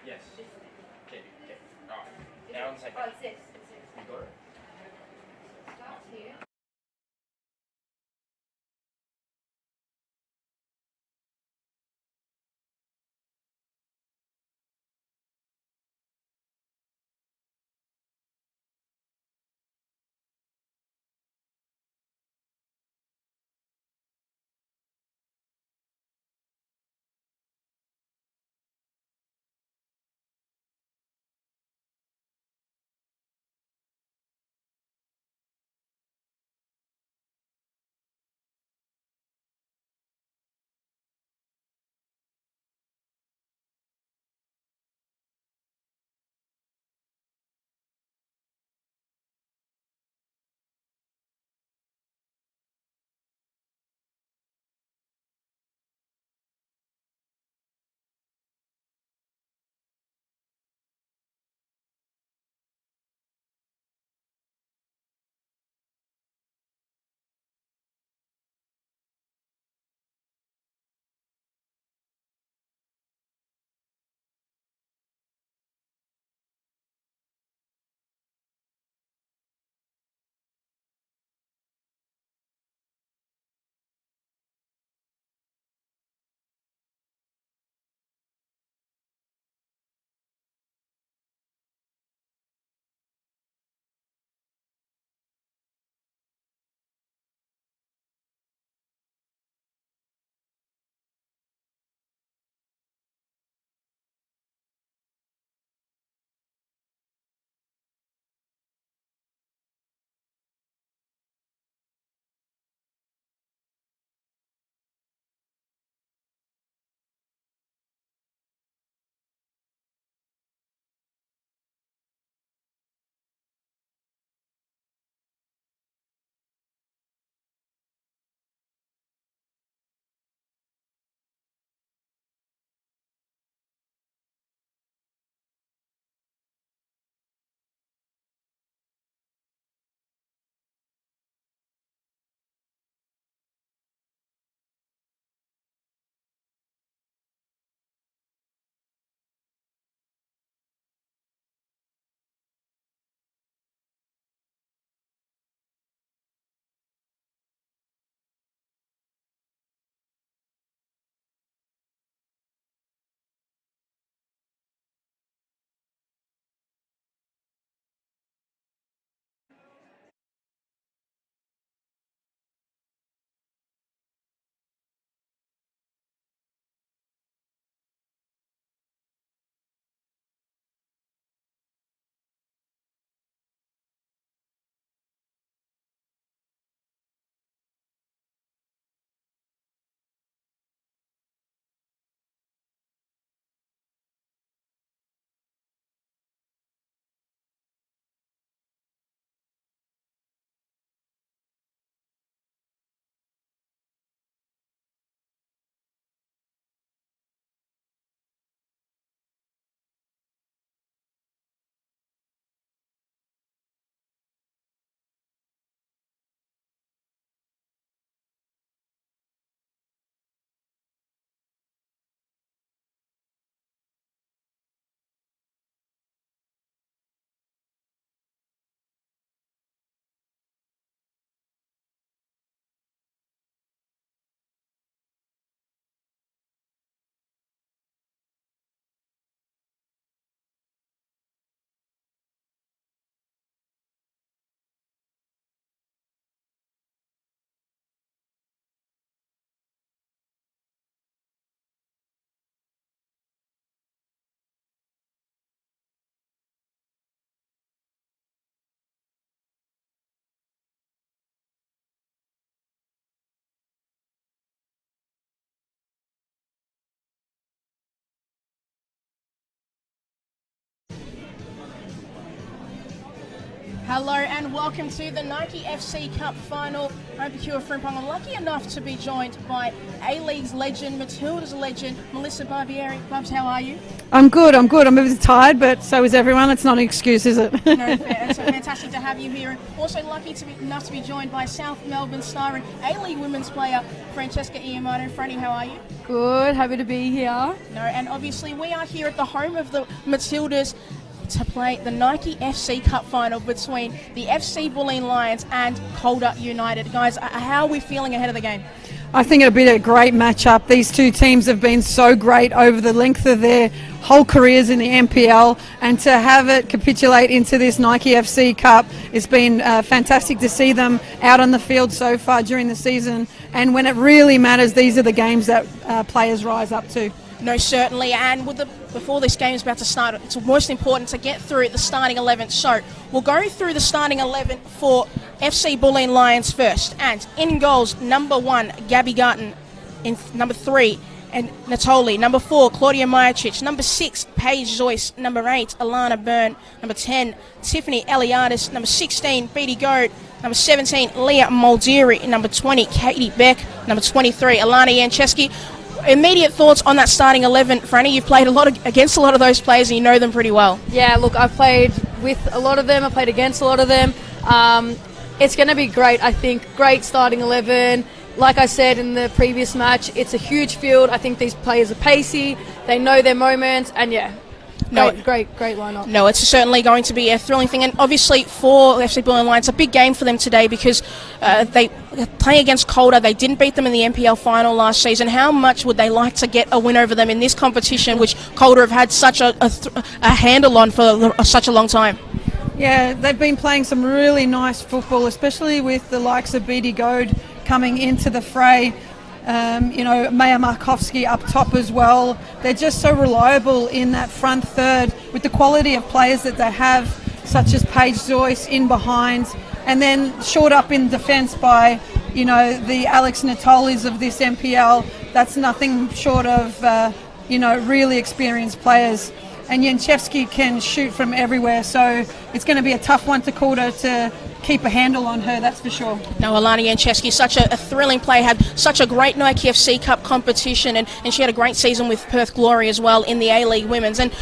Yes. This thing. Okay, okay. Alright. Is Now it- on the second. Oh, it's this. It's this. You got it? It starts here. Hello and welcome to the Nike FC Cup final. I'm Pure Frimpong. I'm lucky enough to be joined by A-League's legend, Matilda's legend, Melissa Barbieri. Bubs, how are you? I'm good. I'm a bit tired, but so is everyone. It's not an excuse, is it? No, fair. It's fantastic to have you here. And also lucky enough to be joined by South Melbourne star and A-League women's player, Francesca Iamato. Franny, how are you? Good, happy to be here. No, and obviously we are here at the home of the Matildas to play the Nike FC Cup final between the FC Bulleen Lions and Calder United. Guys, how are we feeling ahead of the game? I think it'll be a great matchup. These two teams have been so great over the length of their whole careers in the NPL, and to have it capitulate into this Nike FC Cup, it's been fantastic to see them out on the field so far during the season. And when it really matters, these are the games that players rise up to. No, certainly, and before this game is about to start, it's most important to get through the starting 11. So we'll go through the starting 11 for FC Bulleen Lions first. And in goals, number 1, Gabby Garton. In number 3, and Natoli. Number 4, Claudia Majicic. Number 6, Paige Joyce. Number 8, Alana Byrne. Number 10, Tiffany Eliadis. Number 16, Beatty Goad. Number 17, Leah Moldiri. Number 20, Katie Beck. Number 23, Alana Yancheski. Immediate thoughts on that starting 11, Franny? You've played against a lot of those players and you know them pretty well. Yeah, look, I've played with a lot of them. I played against a lot of them. It's going to be great, I think. Great starting 11. Like I said in the previous match, it's a huge field. I think these players are pacey. They know their moments. And yeah, great lineup. No, it's certainly going to be a thrilling thing. And obviously for FC Bulleen Lions, it's a big game for them today because they play against Calder. They didn't beat them in the NPL final last season. How much would they like to get a win over them in this competition, which Calder have had such a handle on for such a long time? Yeah, they've been playing some really nice football, especially with the likes of Beatty Goad coming into the fray. Maya Markovsky up top as well. They're just so reliable in that front third with the quality of players that they have, such as Paige Joyce in behind, and then shored up in defence by, the Alex Natolis of this NPL. That's nothing short of, really experienced players. And Yanchevsky can shoot from everywhere, so it's going to be a tough one to Calder to keep a handle on her, that's for sure. No, Alana Yancheski, such a thrilling player, had such a great Nike FC Cup competition, and she had a great season with Perth Glory as well in the A-League Women's. And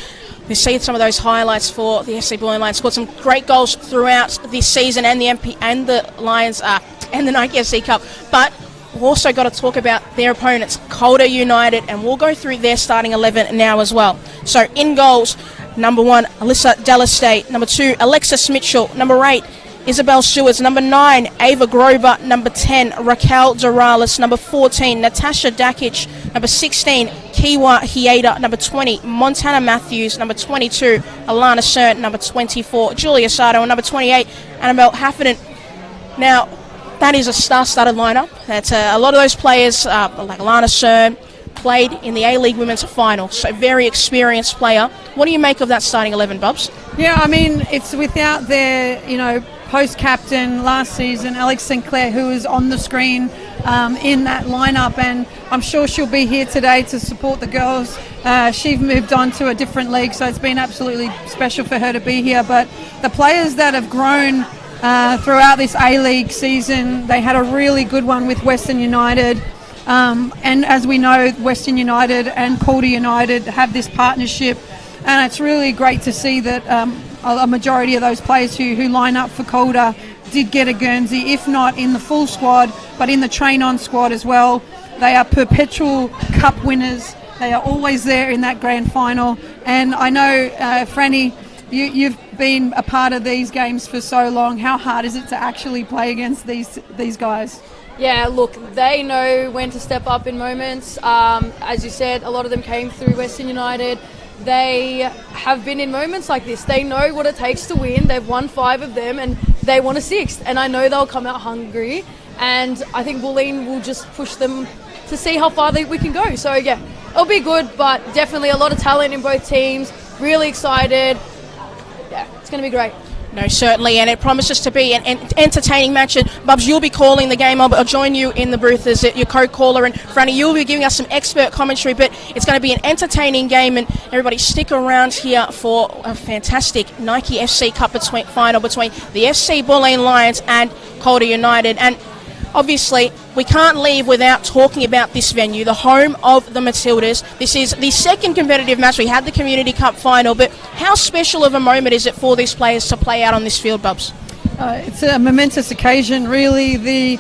we see some of those highlights for the FC Bulleen Lions. Scored some great goals throughout this season and the Lions and the Nike FC Cup. But we've also got to talk about their opponents, Calder United, and we'll go through their starting 11 now as well. So in goals, number 1, Alyssa Delestate. Number 2, Alexis Mitchell. Number 8, Isabel Stewards. Number 9, Ava Grover. Number 10, Raquel Doralis. Number 14, Natasha Dakic. Number 16, Kiwa Hieda. Number 20, Montana Matthews. Number 22, Alana Cern. Number 24, Julia Sato. And number 28, Annabelle Haffernan. Now, that is a star-studded lineup. That's a lot of those players, like Alana Cern, played in the A-League Women's Final, so very experienced player. What do you make of that starting 11, Bubs? Yeah, I mean, it's without their, post-captain last season, Alex Sinclair, who is on the screen in that lineup, and I'm sure she'll be here today to support the girls. She's moved on to a different league, so it's been absolutely special for her to be here. But the players that have grown throughout this A-League season, they had a really good one with Western United. And as we know, Western United and Calder United have this partnership, and it's really great to see that a majority of those players who line up for Calder did get a Guernsey, if not in the full squad, but in the train-on squad as well. They are perpetual cup winners. They are always there in that grand final. And I know, Franny, you've been a part of these games for so long. How hard is it to actually play against these guys? Yeah, look, they know when to step up in moments. As you said, a lot of them came through Western United. They have been in moments like this. They know what it takes to win. They've won 5 of them and they want a 6th. And I know they'll come out hungry. And I think Bulleen will just push them to see how far we can go. So yeah, it'll be good, but definitely a lot of talent in both teams. Really excited. Yeah, it's going to be great. No, certainly, and it promises to be an entertaining match. And Bubs, you'll be calling the game. I'll join you in the booth as your co-caller, and Franny, you'll be giving us some expert commentary, but it's going to be an entertaining game, and everybody stick around here for a fantastic Nike FC Cup final between the FC Bulleen Lions and Calder United. And obviously, we can't leave without talking about this venue, the home of the Matildas. This is the second competitive match. We had the Community Cup final, but how special of a moment is it for these players to play out on this field, Bubs? It's a momentous occasion, really. The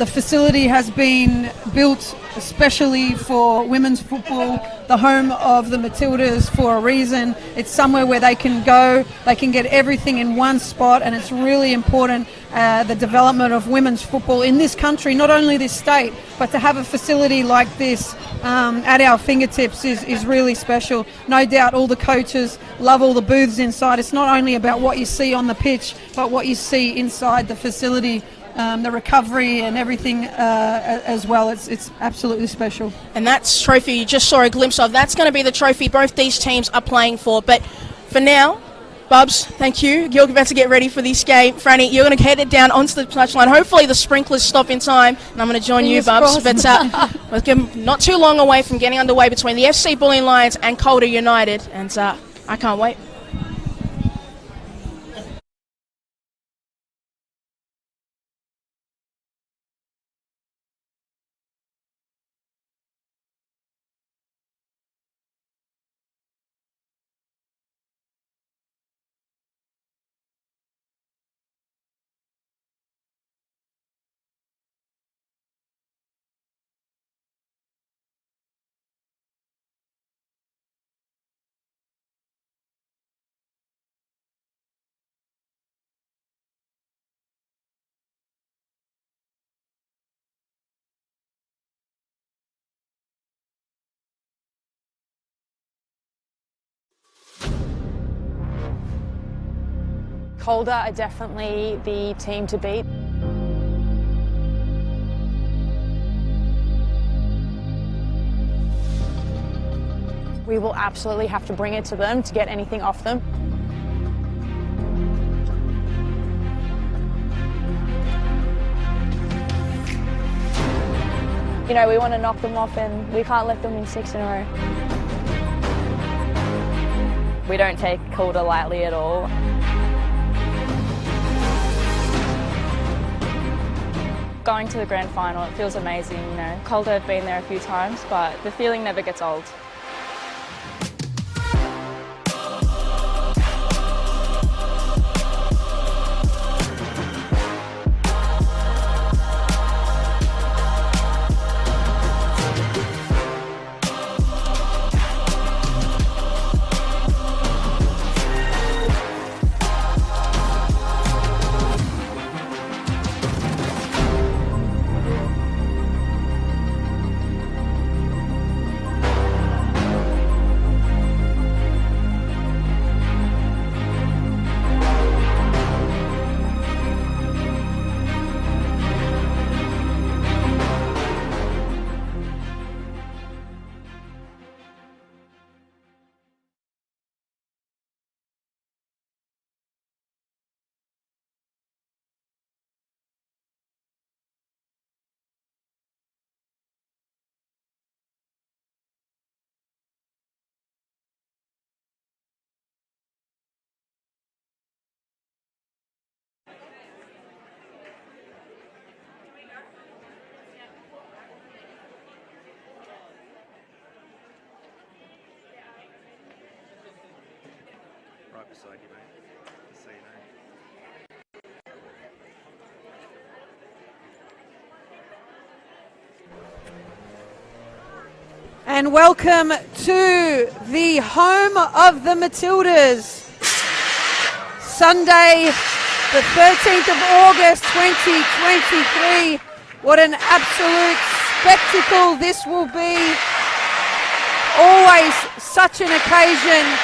facility has been built especially for women's football, the home of the Matildas, for a reason. It's somewhere where they can go, they can get everything in one spot, and it's really important, the development of women's football in this country, not only this state, but to have a facility like this at our fingertips is really special. No doubt all the coaches love all the booths inside. It's not only about what you see on the pitch, but what you see inside the facility. The recovery and everything as well. It's absolutely special. And that trophy you just saw a glimpse of, that's going to be the trophy both these teams are playing for. But for now, Bubs, thank you. You're about to get ready for this game. Franny, you're going to head it down onto the touchline. Hopefully the sprinklers stop in time, and I'm going to join you, Bubs. But we're not too long away from getting underway between the FC Bulleen Lions and Calder United, and I can't wait. Calder are definitely the team to beat. We will absolutely have to bring it to them to get anything off them. You know, we want to knock them off and we can't let them win 6 in a row. We don't take Calder lightly at all. Going to the grand final, it feels amazing, you know. Calder have been there a few times, but the feeling never gets old. Right beside you, mate. Just so you know. And welcome to the home of the Matildas. Sunday, the 13th of August, 2023. What an absolute spectacle this will be. Always such an occasion.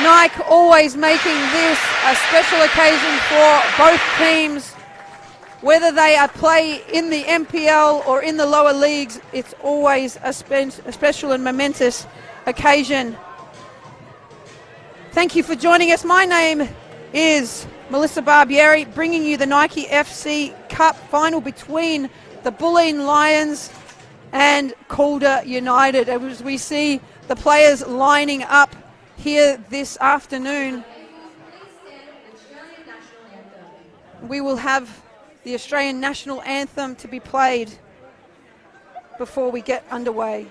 Nike always making this a special occasion for both teams. Whether they are play in the MPL or in the lower leagues, it's always a special and momentous occasion. Thank you for joining us. My name is Melissa Barbieri bringing you the Nike FC Cup final between the Bulleen Lions and Calder United. As we see the players lining up here this afternoon, we will have the Australian national anthem to be played before we get underway.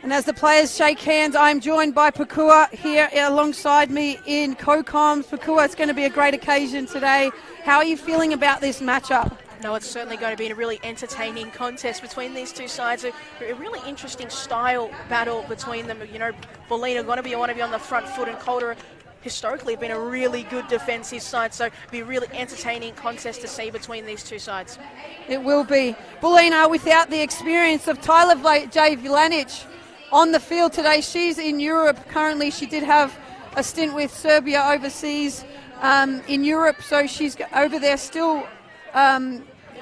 And as the players shake hands, I'm joined by Pakua here alongside me in CoComs. Pakua, it's going to be a great occasion today. How are you feeling about this matchup? No, it's certainly going to be a really entertaining contest between these two sides. A really interesting style battle between them. You know, Bulleen are going to want to be on the front foot, and Calder historically have been a really good defensive side. So it'll be a really entertaining contest to see between these two sides. It will be. Bulleen are without the experience of Tyler J. Vilanic on the field today. She's in Europe currently. She did have a stint with Serbia overseas in Europe, so she's over there still,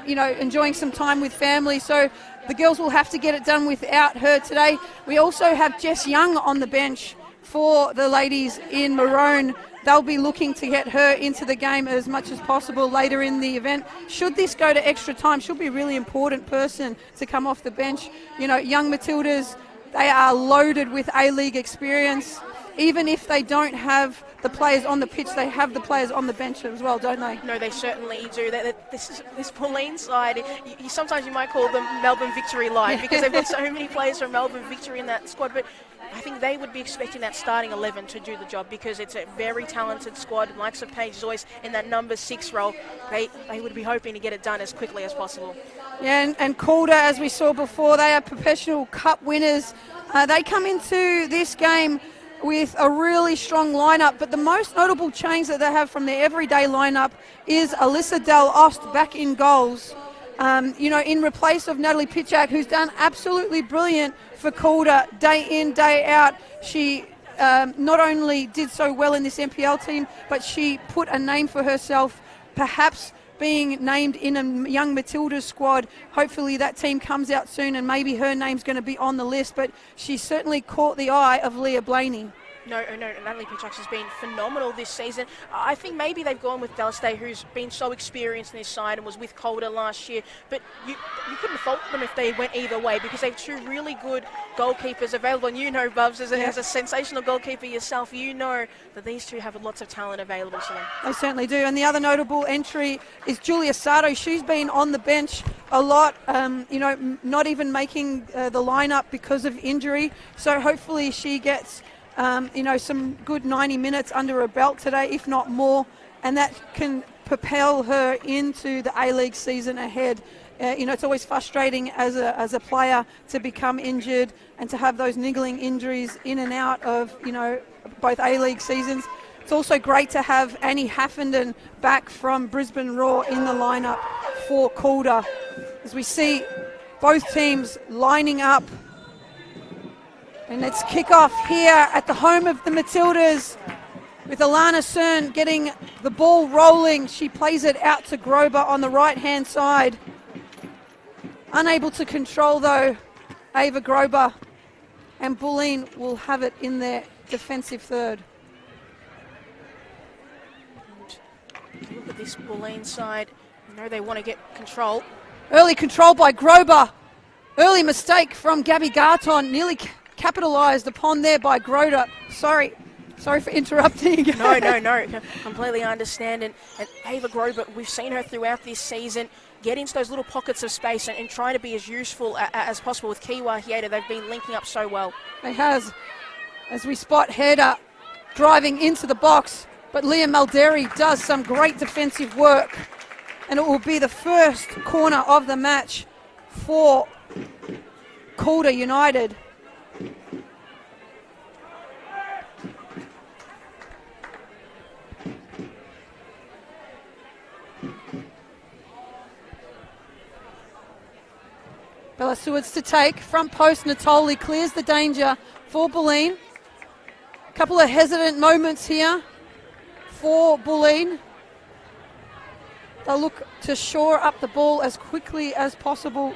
enjoying some time with family. So the girls will have to get it done without her today. We also have Jess Young on the bench for the ladies in maroon. They'll be looking to get her into the game as much as possible later in the event. Should this go to extra time, she'll be a really important person to come off the bench. You know, young Matildas, they are loaded with A-League experience. Even if they don't have the players on the pitch, they have the players on the bench as well, don't they? No, they certainly do. This Bulleen side, sometimes you might call them Melbourne Victory Light, because they've got so many players from Melbourne Victory in that squad. But I think they would be expecting that starting 11 to do the job, because it's a very talented squad. Likes of Paige Joyce in that number 6 role. They would be hoping to get it done as quickly as possible. Yeah, and Calder, as we saw before, they are professional cup winners. They come into this game with a really strong lineup, but the most notable change that they have from their everyday lineup is Alyssa Del Ost back in goals. In replace of Natalie Pitchak, who's done absolutely brilliant for Calder day in, day out. She not only did so well in this NPL team, but she put a name for herself, perhaps being named in a young Matildas squad. Hopefully that team comes out soon and maybe her name's going to be on the list, but she certainly caught the eye of Leah Blaney. No, Natalie Pitchak has been phenomenal this season. I think maybe they've gone with Delstay, who's been so experienced in this side and was with Calder last year. But you couldn't fault them if they went either way, because they have two really good goalkeepers available. And you know, Bubs, as a sensational goalkeeper yourself, you know that these two have lots of talent available to them. They certainly do. And the other notable entry is Julia Sato. She's been on the bench a lot, not even making the lineup because of injury. So hopefully she gets some good 90 minutes under her belt today, if not more, and that can propel her into the A-League season ahead. It's always frustrating as a player to become injured and to have those niggling injuries in and out of, both A-League seasons. It's also great to have Annie Haffenden back from Brisbane Raw in the lineup for Calder. As we see both teams lining up. And let's kick off here at the home of the Matildas with Alana Cern getting the ball rolling. She plays it out to Grober on the right-hand side. Unable to control, though, Ava Grober. And Bulleen will have it in their defensive third. And look at this Bulleen side. They want to get control. Early control by Grober. Early mistake from Gabby Garton. Nearly capitalised upon there by Grober. Sorry for interrupting. No. Completely understand. And Ava Grover, we've seen her throughout this season get into those little pockets of space and try to be as useful as possible with Kiwa Hieda. They've been linking up so well. They has, as we spot Header driving into the box, but Liam Malderi does some great defensive work, and it will be the first corner of the match for Calder United. Bella Seward's to take. Front post, Natoli clears the danger for Bulleen. A couple of hesitant moments here for Bulleen. They'll look to shore up the ball as quickly as possible.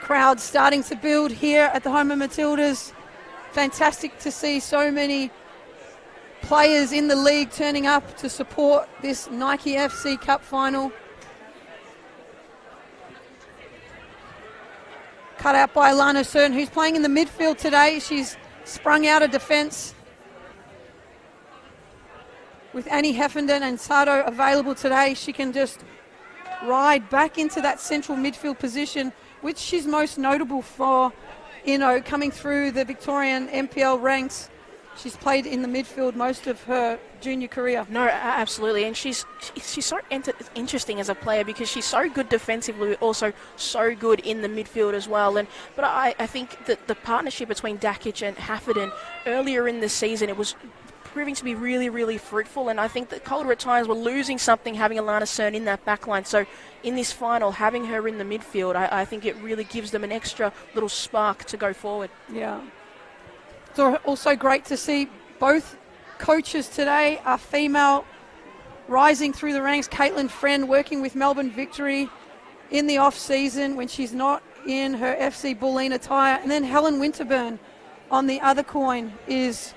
Crowd starting to build here at the home of Matildas. Fantastic to see so many players in the league turning up to support this Nike FC Cup final. Cut out by Alana Cern, who's playing in the midfield today. She's sprung out of defence. With Annie Heffenden and Sato available today, she can just ride back into that central midfield position, which she's most notable for, you know, coming through the Victorian NPL ranks. She's played in the midfield most of her junior career. No, absolutely, and she's so interesting as a player because she's so good defensively, but also so good in the midfield as well. But I think that the partnership between Dakic and Hafferden earlier in the season, it was proving to be really, really fruitful, and I think that Calder at times were losing something having Alana Cern in that backline. So in this final, having her in the midfield, I think it really gives them an extra little spark to go forward. Yeah. It's also great to see both coaches today are female, rising through the ranks. Caitlin Friend working with Melbourne Victory in the off-season when she's not in her FC Bulleen attire. And then Helen Winterburn on the other coin is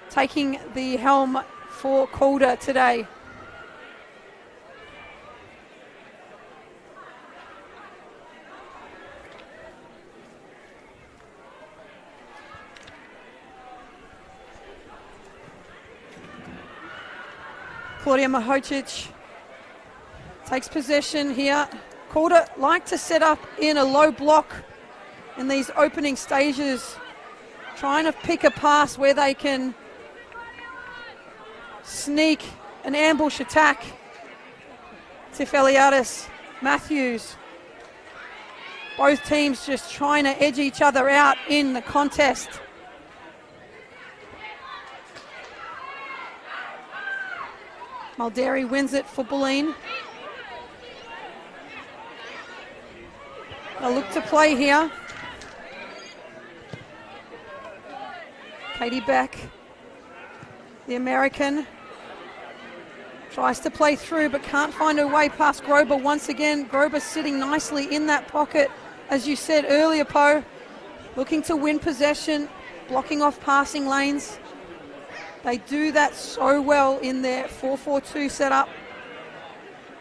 taking the helm for Calder today. Claudia Mahocic takes possession here. Calder like to set up in a low block in these opening stages, trying to pick a pass where they can sneak an ambush attack. Tifeliadis, Matthews. Both teams just trying to edge each other out in the contest. Malderi wins it for Bulleen. They'll look to play here. Katie Beck, the American, tries to play through but can't find her way past Grober once again. Grober sitting nicely in that pocket, as you said earlier, Poe. Looking to win possession, blocking off passing lanes. They do that so well in their 4-4-2 setup.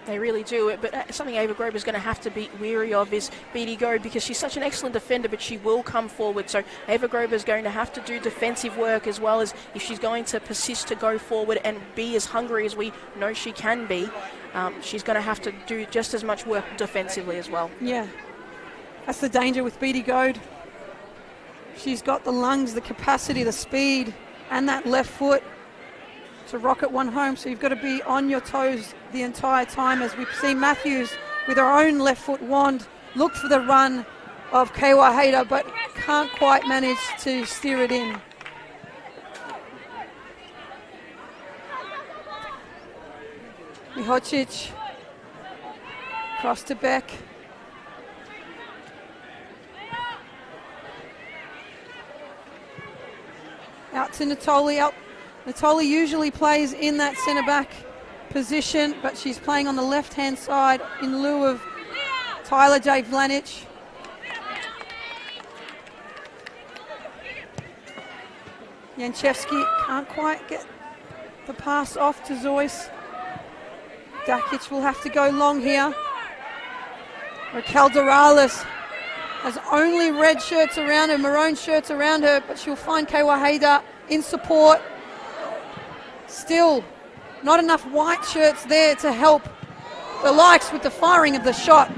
They really do, but something Ava Grover is going to have to be wary of is Beattie Goad, because she's such an excellent defender, but she will come forward. So Ava Grover is going to have to do defensive work, as well as if she's going to persist to go forward and be as hungry as we know she can be, she's going to have to do just as much work defensively as well. Yeah, that's the danger with Beattie Goad. She's got the lungs, the capacity, the speed, and that left foot to rocket one home, so you've got to be on your toes the entire time, as we see Matthews with her own left foot wand look for the run of Kewa Hader, but can't quite manage to steer it in. Mihocic, cross to Beck. Out to Natoli. Natoli usually plays in that centre-back position, but she's playing on the left-hand side in lieu of Tyler J. Vlanich. Janchevsky can't quite get the pass off to Zoyce. Dakic will have to go long here. Calder has only red shirts around her, maroon shirts around her, but she'll find Kewaheda in support. Still, not enough white shirts there to help the likes with the firing of the shot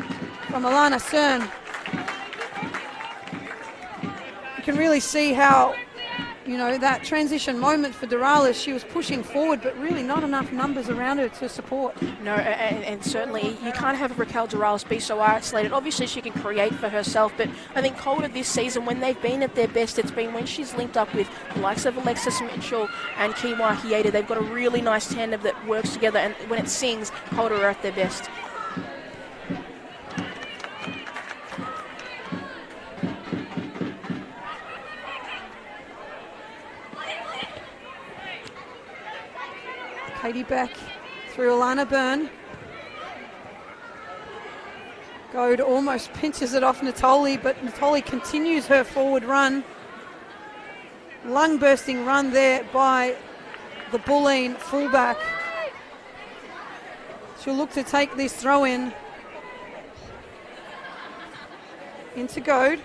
from Alana Cern. You can really see how, you know, that transition moment for Doralis, she was pushing forward, but really not enough numbers around her to support. No, and certainly you can't have Raquel Doralis be so isolated. Obviously she can create for herself, but I think Calder this season, when they've been at their best, it's been when she's linked up with the likes of Alexis Mitchell and Kiwa Hieda. They've got a really nice tandem that works together, and when it sings, Calder are at their best. Katie back through Alana Byrne. Goad almost pinches it off Natoli, but Natoli continues her forward run. Lung-bursting run there by the Bulleen fullback. She'll look to take this throw-in into Goad.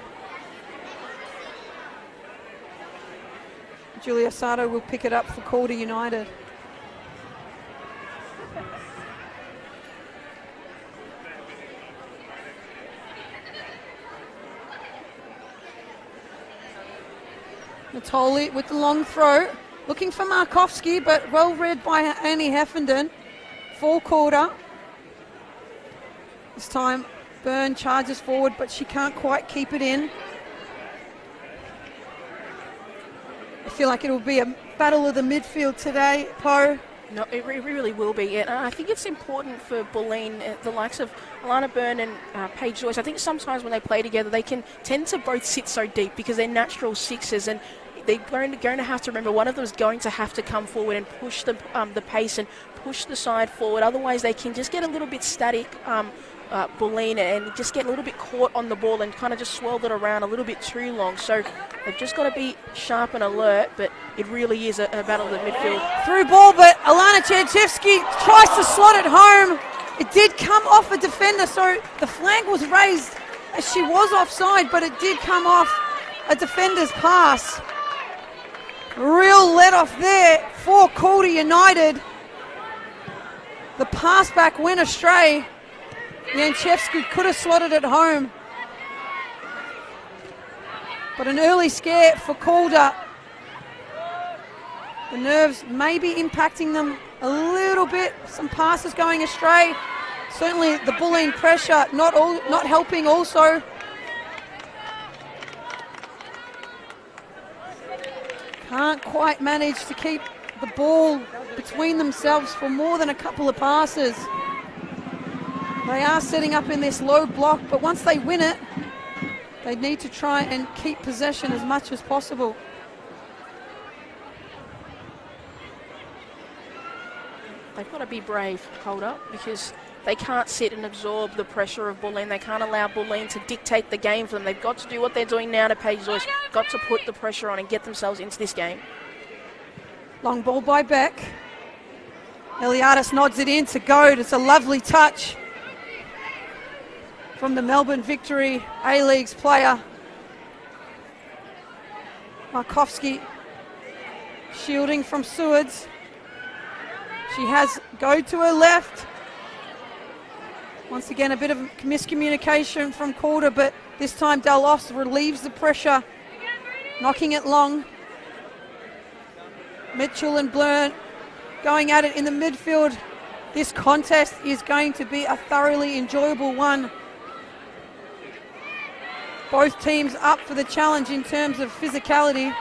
Julia Sato will pick it up for Calder United. Natoli with the long throw, looking for Markovski, but well read by Annie Heffenden. Full quarter. This time Byrne charges forward, but she can't quite keep it in. I feel like it will be a battle of the midfield today, Poe. No, it really will be. And I think it's important for Bulleen, the likes of Alana Byrne and Paige Joyce. I think sometimes when they play together, they can tend to both sit so deep because they're natural sixes, and they're going to have to remember one of them is going to have to come forward and push the pace and push the side forward. Otherwise, they can just get a little bit static, Bulleen, and just get a little bit caught on the ball and kind of just swirl it around a little bit too long. So they've just got to be sharp and alert, but it really is a battle of the midfield. Through ball, but Alana Cherchevsky tries to slot it home. It did come off a defender, so the flag was raised as she was offside, but it did come off a defender's pass. Real let off there for Calder United. The pass back went astray. Janchevsky could have slotted it home. But an early scare for Calder. The nerves may be impacting them a little bit. Some passes going astray. Certainly the Bulleen pressure not helping also. Can't quite manage to keep the ball between themselves for more than a couple of passes. They are setting up in this low block, but once they win it, they need to try and keep possession as much as possible. They've got to be brave, Calder, because they can't sit and absorb the pressure of Bulleen. They can't allow Bulleen to dictate the game for them. They've got to do what they're doing now to Paige Joyce. Got to put the pressure on and get themselves into this game. Long ball by Beck. Eliadis nods it in to Goad. It's a lovely touch from the Melbourne Victory A-Leagues player. Markovski shielding from Sewards. She has Goad to her left. Once again, a bit of miscommunication from Calder, but this time Dalos relieves the pressure, knocking it long. Mitchell and Byrne going at it in the midfield. This contest is going to be a thoroughly enjoyable one. Both teams up for the challenge in terms of physicality.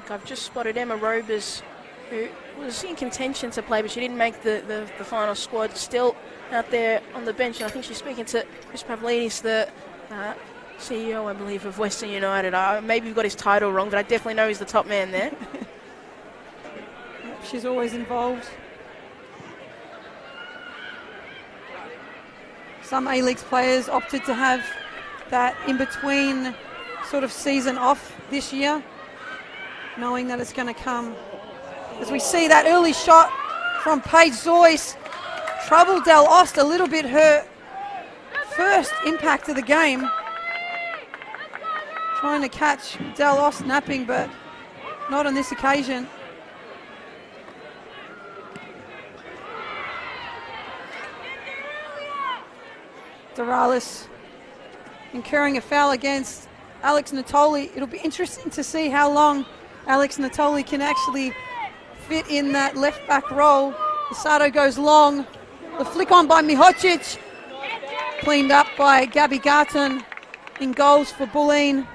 I've just spotted Emma Robers, who was in contention to play, but she didn't make the final squad, still out there on the bench. And I think she's speaking to Chris Pavlidis, the CEO, I believe, of Western United. Maybe we've got his title wrong, but I definitely know he's the top man there. She's always involved. Some A-League players opted to have that in-between sort of season off this year, knowing that it's going to come. As we see that early shot from Paige Zoyce, troubled Del Ost a little bit, her first impact of the game. Trying to catch Del Ost napping, but not on this occasion. Doralis incurring a foul against Alex Natoli. It'll be interesting to see how long Alex Natoli can actually fit in that left back role. Sato goes long. The flick on by Mihocic. Cleaned up by Gabby Garton. In goals for Bulleen.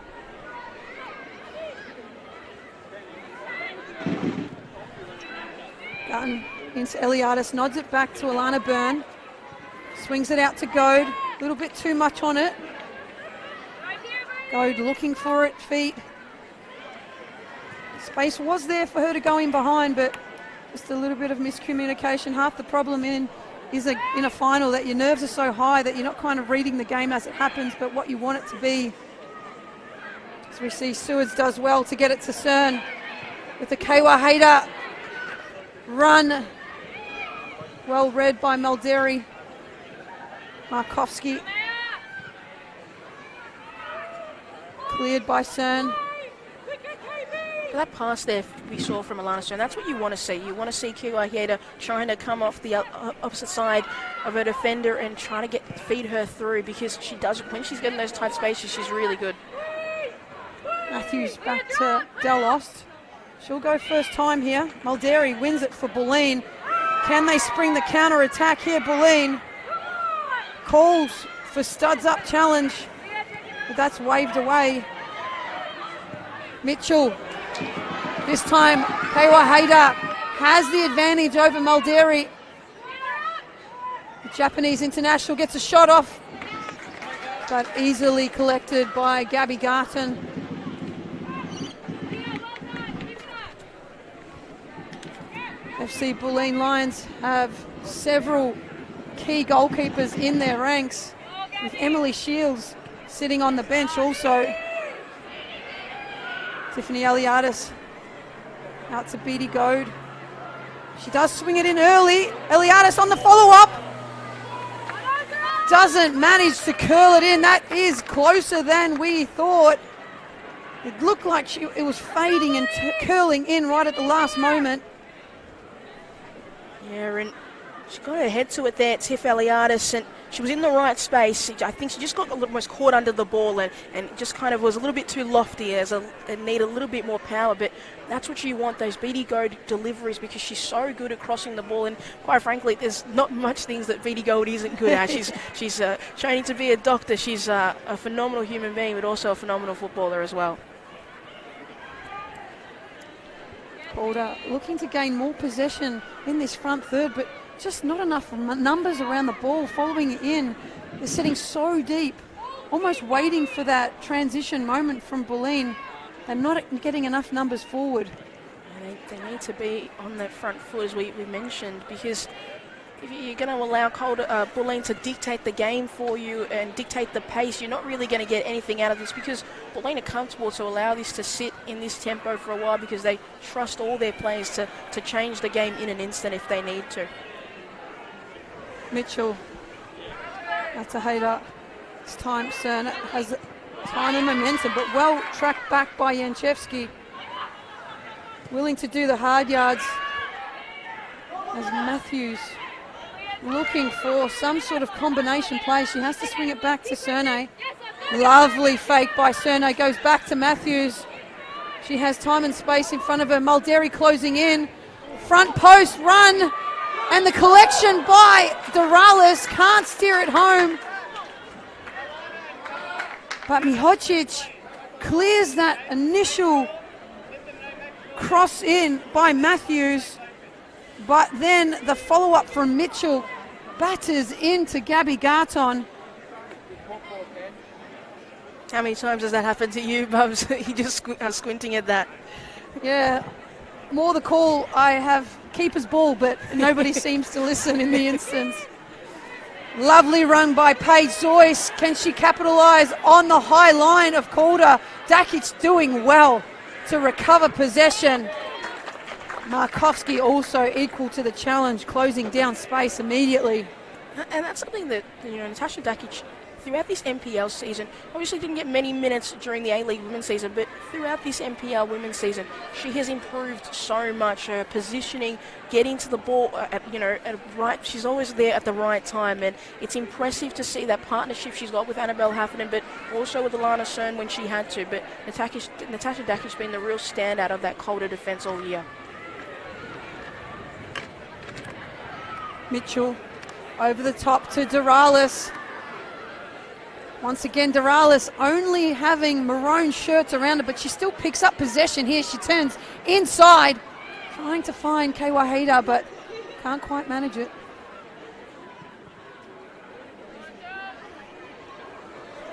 Garton into Eliadis. Nods it back to Alana Byrne. Swings it out to Goad. A little bit too much on it. Goad looking for it, feet. Space was there for her to go in behind, but just a little bit of miscommunication. Half the problem in a final that your nerves are so high that you're not kind of reading the game as it happens, but what you want it to be. As we see, Sewards does well to get it to Cern with the Kewa Hader run. Well read by Malderi. Markovsky cleared by Cern. That pass there we saw from Alana Cern, that's what you want to see. You want to see Kewa Hader trying to come off the opposite side of her defender and trying to feed her through, because she does, when she's getting those tight spaces, she's really good. Matthews back to Del Ost. She'll go first time here. Malderi wins it for Bulleen. Can they spring the counter attack here, Bulleen? Calls for studs up challenge, but that's waved away. Mitchell, this time Kewa Hader has the advantage over Malderi. The Japanese international gets a shot off, but easily collected by Gabby Garton. FC Bulleen Lions have several key goalkeepers in their ranks, with Emily Shields sitting on the bench also. Tiffany Eliadis out to Beattie Goad. She does swing it in early. Eliadis on the follow-up. Doesn't manage to curl it in. That is closer than we thought. It looked like it was fading and curling in right at the last moment. Yeah, and she got her head to it there, Tiff Eliadis, and she was in the right space. I think she just got almost caught under the ball and just kind of was a little bit too lofty and need a little bit more power. But that's what you want, those Beattie Goad deliveries, because she's so good at crossing the ball. And quite frankly, there's not much things that Beattie Goad isn't good at. She's training to be a doctor. She's a phenomenal human being, but also a phenomenal footballer as well. Calder looking to gain more possession in this front third, but just not enough numbers around the ball, following it in. They're sitting so deep, almost waiting for that transition moment from Bulleen and not getting enough numbers forward. They need to be on that front foot, as we mentioned, because if you're going to allow Bulleen to dictate the game for you and dictate the pace, you're not really going to get anything out of this, because Bulleen are comfortable to allow this to sit in this tempo for a while, because they trust all their players to change the game in an instant if they need to. Mitchell, that's a Hader. This time Cern has time and momentum, but well tracked back by Janchevsky. Willing to do the hard yards as Matthews looking for some sort of combination play. She has to swing it back to Cerne. Lovely fake by Cerne, goes back to Matthews. She has time and space in front of her. Malderi closing in. Front post run. And the collection by Doralis, can't steer it home. But Mihocic clears that initial cross in by Matthews. But then the follow-up from Mitchell batters into Gabby Garton. How many times has that happened to you, Bubs? You just squinting at that. Yeah, more the call I have keeper's ball, but nobody seems to listen in the instance. Lovely run by Paige Zoyce. Can she capitalise on the high line of Calder? Dakic doing well to recover possession. Markovski also equal to the challenge, closing down space immediately. And that's something that, Natasha Dakic, throughout this NPL season, obviously didn't get many minutes during the A-League women's season, but throughout this NPL women's season, she has improved so much. Her positioning, getting to the ball, she's always there at the right time, and it's impressive to see that partnership she's got with Annabelle Heffernan, but also with Alana Cern when she had to. But Natasha Dakic's been the real standout of that Calder defence all year. Mitchell over the top to Doralis. Once again, Doralis only having maroon shirts around her, but she still picks up possession here. She turns inside, trying to find Kei Wahida, but can't quite manage it.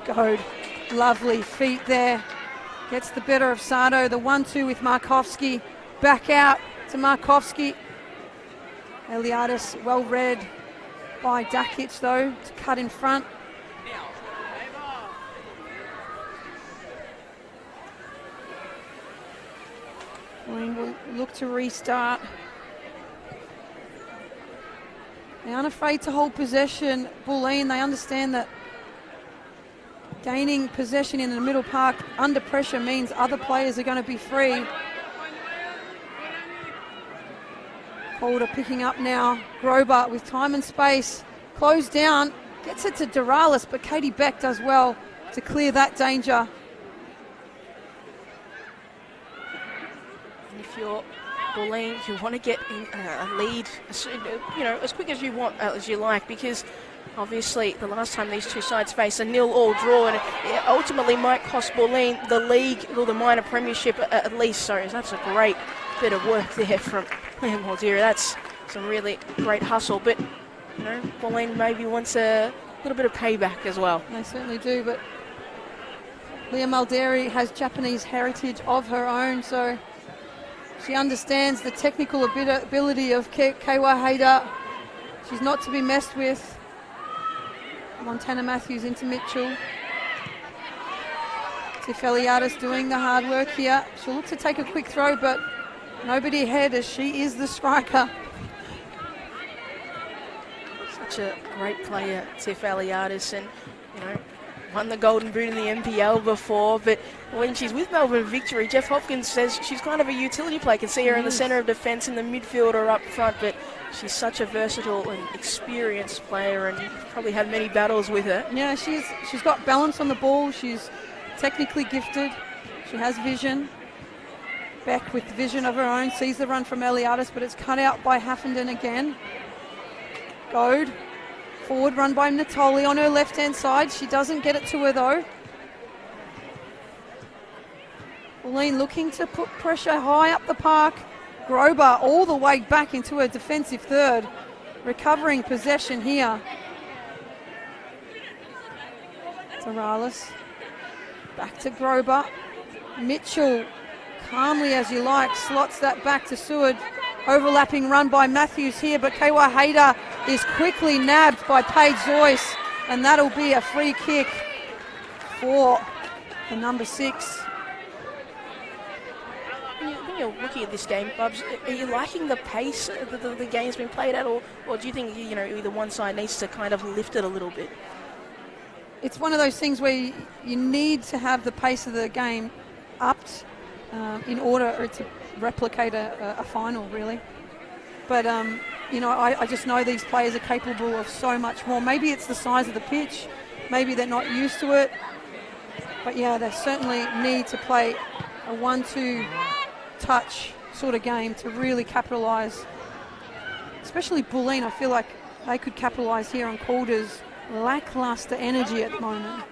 Goad, lovely feet there. Gets the better of Sato. The 1-2 with Markovski. Back out to Markovski. Eliadis well read by Dakic though to cut in front. Will look to restart. They aren't afraid to hold possession. Bulleen, they understand that gaining possession in the middle park under pressure means other players are going to be free. Calder picking up now. Grober with time and space. Closed down. Gets it to Doralis, but Katie Beck does well to clear that danger. If you're Bulleen, you want to get in a lead, as quick as you want, as you like, because obviously the last time these two sides face a 0-all draw, and it ultimately might cost Bulleen the league or the minor premiership at least. So that's a great bit of work there from Liam Maldiri. That's some really great hustle, but Bulleen maybe wants a little bit of payback as well. They certainly do, but Leah Maldiri has Japanese heritage of her own, so she understands the technical ability of Kei Wahida. She's not to be messed with. Montana Matthews into Mitchell. Tiff Eliadis doing the hard work here. She'll look to take a quick throw, but nobody ahead as she is the striker. Such a great player, Tiff Eliadis, and won the Golden Boot in the NPL before, but when she's with Melbourne Victory, Jeff Hopkins says she's kind of a utility player. Can see her in the centre of defence, in the midfield or up front, but she's such a versatile and experienced player, and probably had many battles with her. Yeah, she's got balance on the ball. She's technically gifted. She has vision. Beck with vision of her own, sees the run from Eliadis, but it's cut out by Haffenden again. Goad. Forward run by Natoli on her left-hand side. She doesn't get it to her though. Bulleen looking to put pressure high up the park. Grober all the way back into her defensive third. Recovering possession here. Doralis. Back to Grober. Mitchell, calmly as you like, slots that back to Seward. Overlapping run by Matthews here, but Kei Wahida is quickly nabbed by Paige Zoyce, and that'll be a free kick for the number 6. When you're looking at this game, Bubs, are you liking the pace the game's been played at, or do you think either one side needs to kind of lift it a little bit? It's one of those things where you need to have the pace of the game upped in order to replicate a final, really. But I just know these players are capable of so much more. Maybe it's the size of the pitch, maybe they're not used to it, but yeah, they certainly need to play a 1-2 touch sort of game to really capitalise. Especially Bulleen, I feel like they could capitalise here on Calder's lacklustre energy at the moment.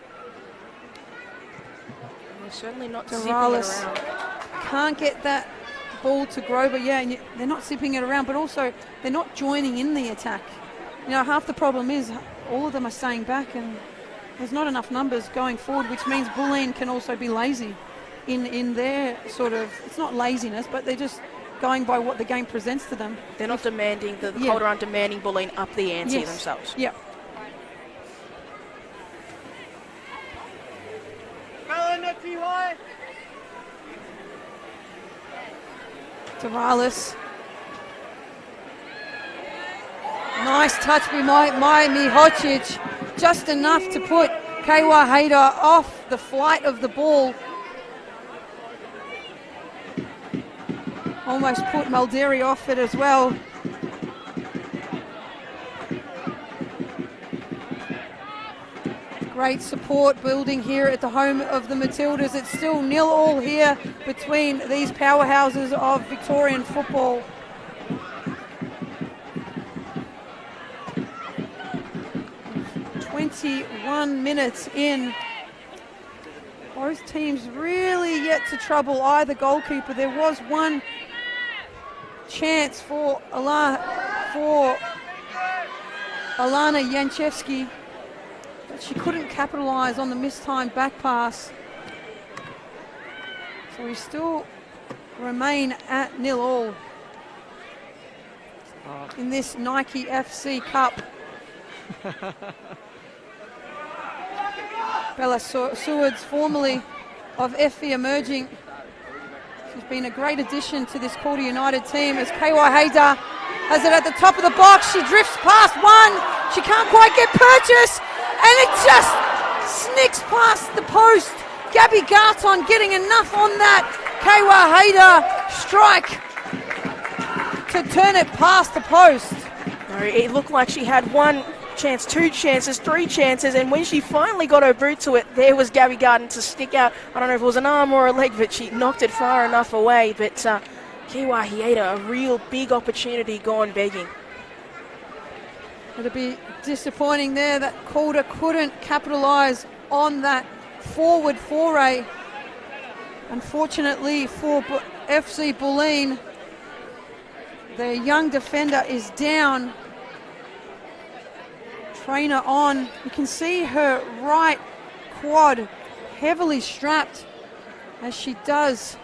They're certainly not zipping it around. Can't get that ball to Grover, and they're not zipping it around, but also they're not joining in the attack. Half the problem is all of them are staying back, and there's not enough numbers going forward, which means Bulleen can also be lazy in their sort of, it's not laziness, but they're just going by what the game presents to them. They're not demanding, the Yeah. Calder aren't demanding Bulleen up the ante Yes. themselves. Yeah. Tavares. Nice touch by Mihocic. Just enough to put Keiwa Hayter off the flight of the ball. Almost put Mulderi off it as well. Great support building here at the home of the Matildas. It's still 0-0 here between these powerhouses of Victorian football. "21 minutes in. Both teams really yet to trouble either goalkeeper. There was one chance for Alana Yanchevsky, but she couldn't capitalise on the mistimed back pass. So we still remain at 0-0 in this Nike FC Cup. Bella Seward's, formerly of FV Emerging. She's been a great addition to this Calder United team as Keiwa Hayter has it at the top of the box. She drifts past one. She can't quite get purchase, and it just snicks past the post. Gabby Garton getting enough on that Keiwa Hayter strike to turn it past the post. No, it looked like she had one chance, two chances, three chances, and when she finally got her boot to it, there was Gabby Garton to stick out. I don't know if it was an arm or a leg, but she knocked it far enough away. But Keiwa Hayter, a real big opportunity gone begging. It'll be disappointing there that Calder couldn't capitalise on that forward foray. Unfortunately for FC Bulleen, their young defender is down. Trainer on. You can see her right quad heavily strapped as she does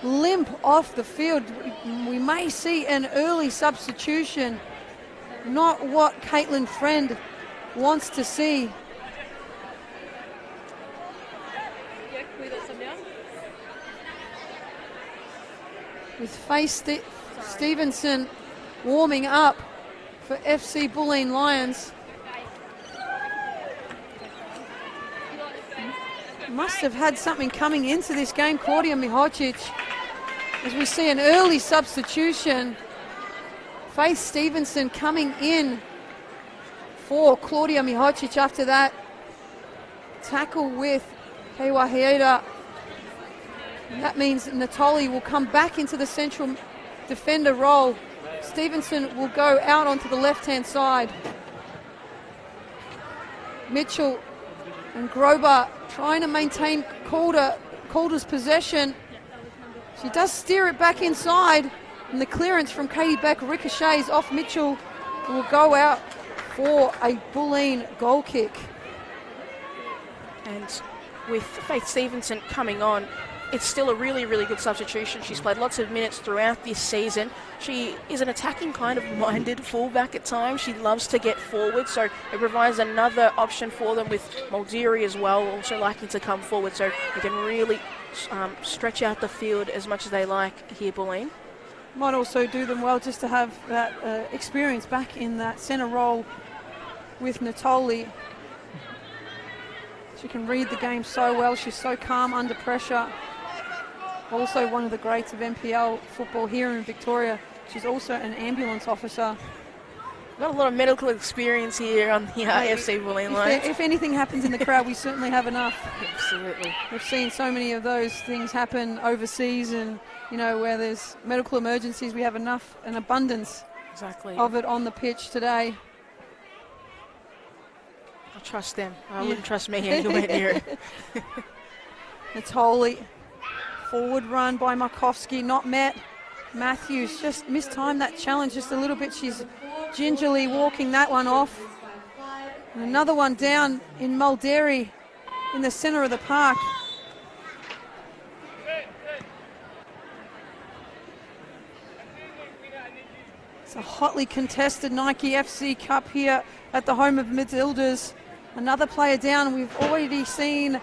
limp off the field. We may see an early substitution. Not what Caitlin Friend wants to see. With Faith Stevenson warming up for FC Bulleen Lions. Must have had something coming into this game, Claudia Mihocic, as we see an early substitution. Faith Stevenson coming in for Claudia Mihocic after that tackle with Keiwa Hayter. That means Natoli will come back into the central defender role. Stevenson will go out onto the left-hand side. Mitchell and Grober trying to maintain Calder's possession. She does steer it back inside, and the clearance from Katie Beck ricochets off Mitchell, will go out for a Bulleen goal kick. And with Faith Stevenson coming on, it's still a really, really good substitution. She's played lots of minutes throughout this season. She is an attacking kind of minded fullback at times. She loves to get forward, so it provides another option for them with Mulderi as well, also liking to come forward, so they can really stretch out the field as much as they like here, Bulleen. Might also do them well just to have that experience back in that centre role with Natoli. She can read the game so well. She's so calm under pressure. Also one of the greats of NPL football here in Victoria. She's also an ambulance officer. Got a lot of medical experience here on the FC Bulleen Lions. If anything happens in the crowd, we certainly have enough. Absolutely. We've seen so many of those things happen overseas, and you know, where there's medical emergencies, we have enough, an abundance Exactly. of it on the pitch today. I trust them. I wouldn't trust me anywhere near it. Natoli, forward run by Markovsky, not met. Matthews just mistimed that challenge just a little bit. She's gingerly walking that one off. And another one down in Mulderi in the centre of the park. It's a hotly contested Nike FC Cup here at the home of Matildas. Another player down. We've already seen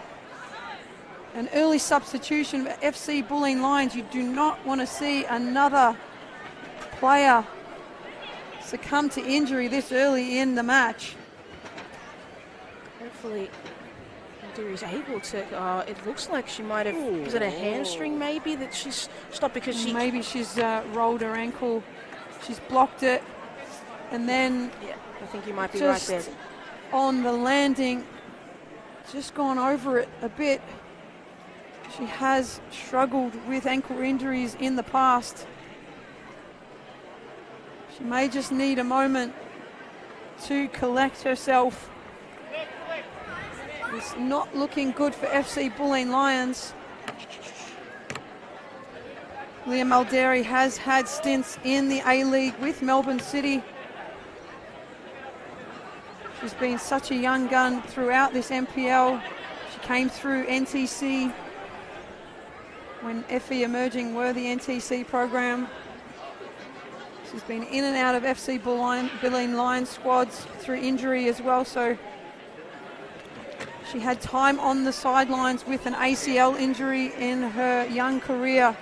an early substitution for FC Bulleen Lions. You do not want to see another player succumb to injury this early in the match. Hopefully, is able to. It looks like she might have. Is it a hamstring maybe that she's stopped because she? Maybe she's rolled her ankle. She's blocked it, and then Yeah, I think you might be right there. On the landing, just gone over it a bit. She has struggled with ankle injuries in the past. She may just need a moment to collect herself. It's not looking good for FC Bulleen Lions. Leah Malderi has had stints in the A-League with Melbourne City. She's been such a young gun throughout this MPL. She came through NTC when FE Emerging were the NTC program. She's been in and out of FC Bulleen Lions squads through injury as well, so she had time on the sidelines with an ACL injury in her young career.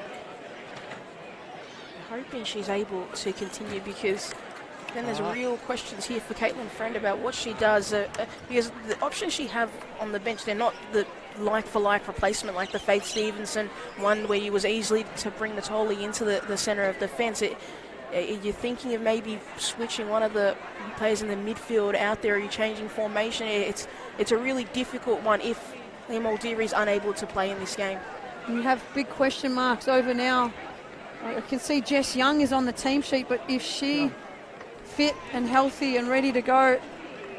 Hoping she's able to continue, because then there's real questions here for Caitlin Friend about what she does, because the options she have on the bench, they're not the like-for-like replacement like the Faith Stevenson one where you was easily to bring the Tolley into the centre of defence. You're thinking of maybe switching one of the players in the midfield out there. Are you changing formation? It's a really difficult one if Liam Aldiri is unable to play in this game. You have big question marks over now. I can see Jess Young is on the team sheet, but if she fit and healthy and ready to go,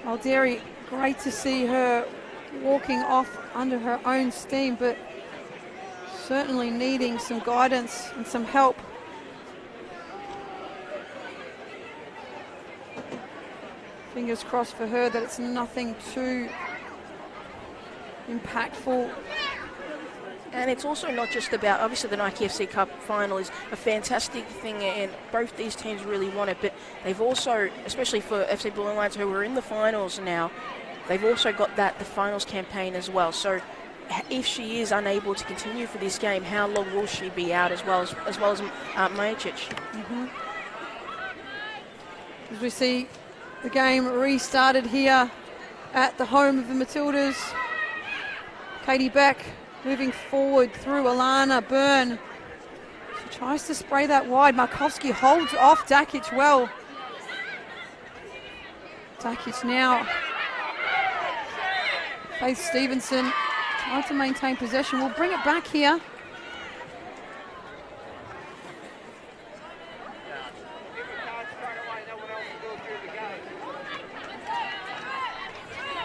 Alderi, great to see her walking off under her own steam, but certainly needing some guidance and some help. Fingers crossed for her that it's nothing too impactful. And it's also not just about, obviously the Nike FC Cup final is a fantastic thing and both these teams really want it, but they've also, especially for FC Bulleen Lions who are in the finals now, they've also got the finals campaign as well. So if she is unable to continue for this game, how long will she be out as well as Majicic? As we see the game restarted here at the home of the Matildas. Katie Beck moving forward through Alana Byrne. She tries to spray that wide. Markovski holds off Dakic well. Dakic now. Faith Stevenson trying to maintain possession. We'll bring it back here.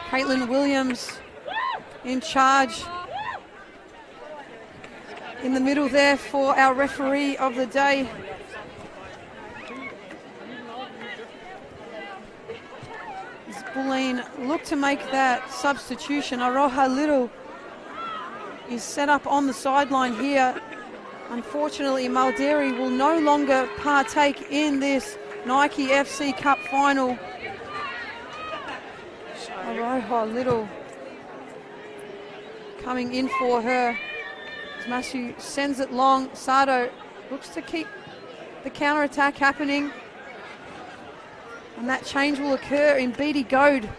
Caitlin Williams in charge in the middle there for our referee of the day. As Bulleen look to make that substitution, Aroha Little is set up on the sideline here. Unfortunately, Malderi will no longer partake in this Nike FC Cup final. Aroha Little coming in for her. As Matthew sends it long, Sado looks to keep the counter-attack happening. And that change will occur in Beatty Goad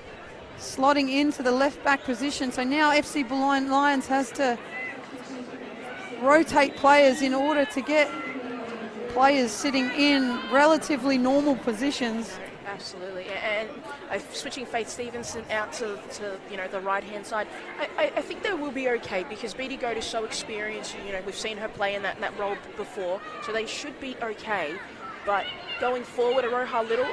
slotting into the left-back position. So now FC Bulleen Lions has to rotate players in order to get players sitting in relatively normal positions. Absolutely, and switching Faith Stevenson out to the right-hand side, I think they will be okay because Beatty Goad is so experienced. We've seen her play in that role before, so they should be okay. But going forward, Aroha Little,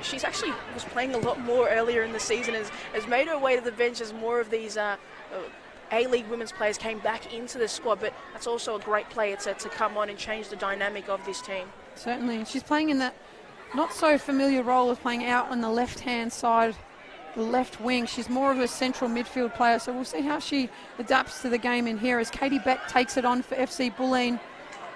she's actually was playing a lot more earlier in the season, has made her way to the bench as more of these A-League women's players came back into the squad. But that's also a great player to come on and change the dynamic of this team. Certainly, and she's playing in that not so familiar role of playing out on the left-hand side, the left wing. She's more of a central midfield player, so we'll see how she adapts to the game in here as Katie Beck takes it on for FC Bulleen.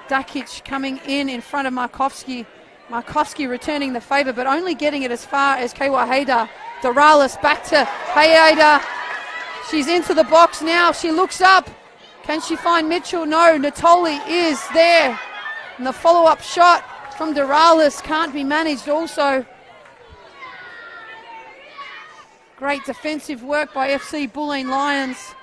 Dakic coming in front of Markovski. Markovsky returning the favour, but only getting it as far as Kewaheda. Doralis back to Hayeda. She's into the box now. She looks up. Can she find Mitchell? No. Natoli is there. And the follow-up shot from Doralis can't be managed also. Great defensive work by FC Bulleen Lions.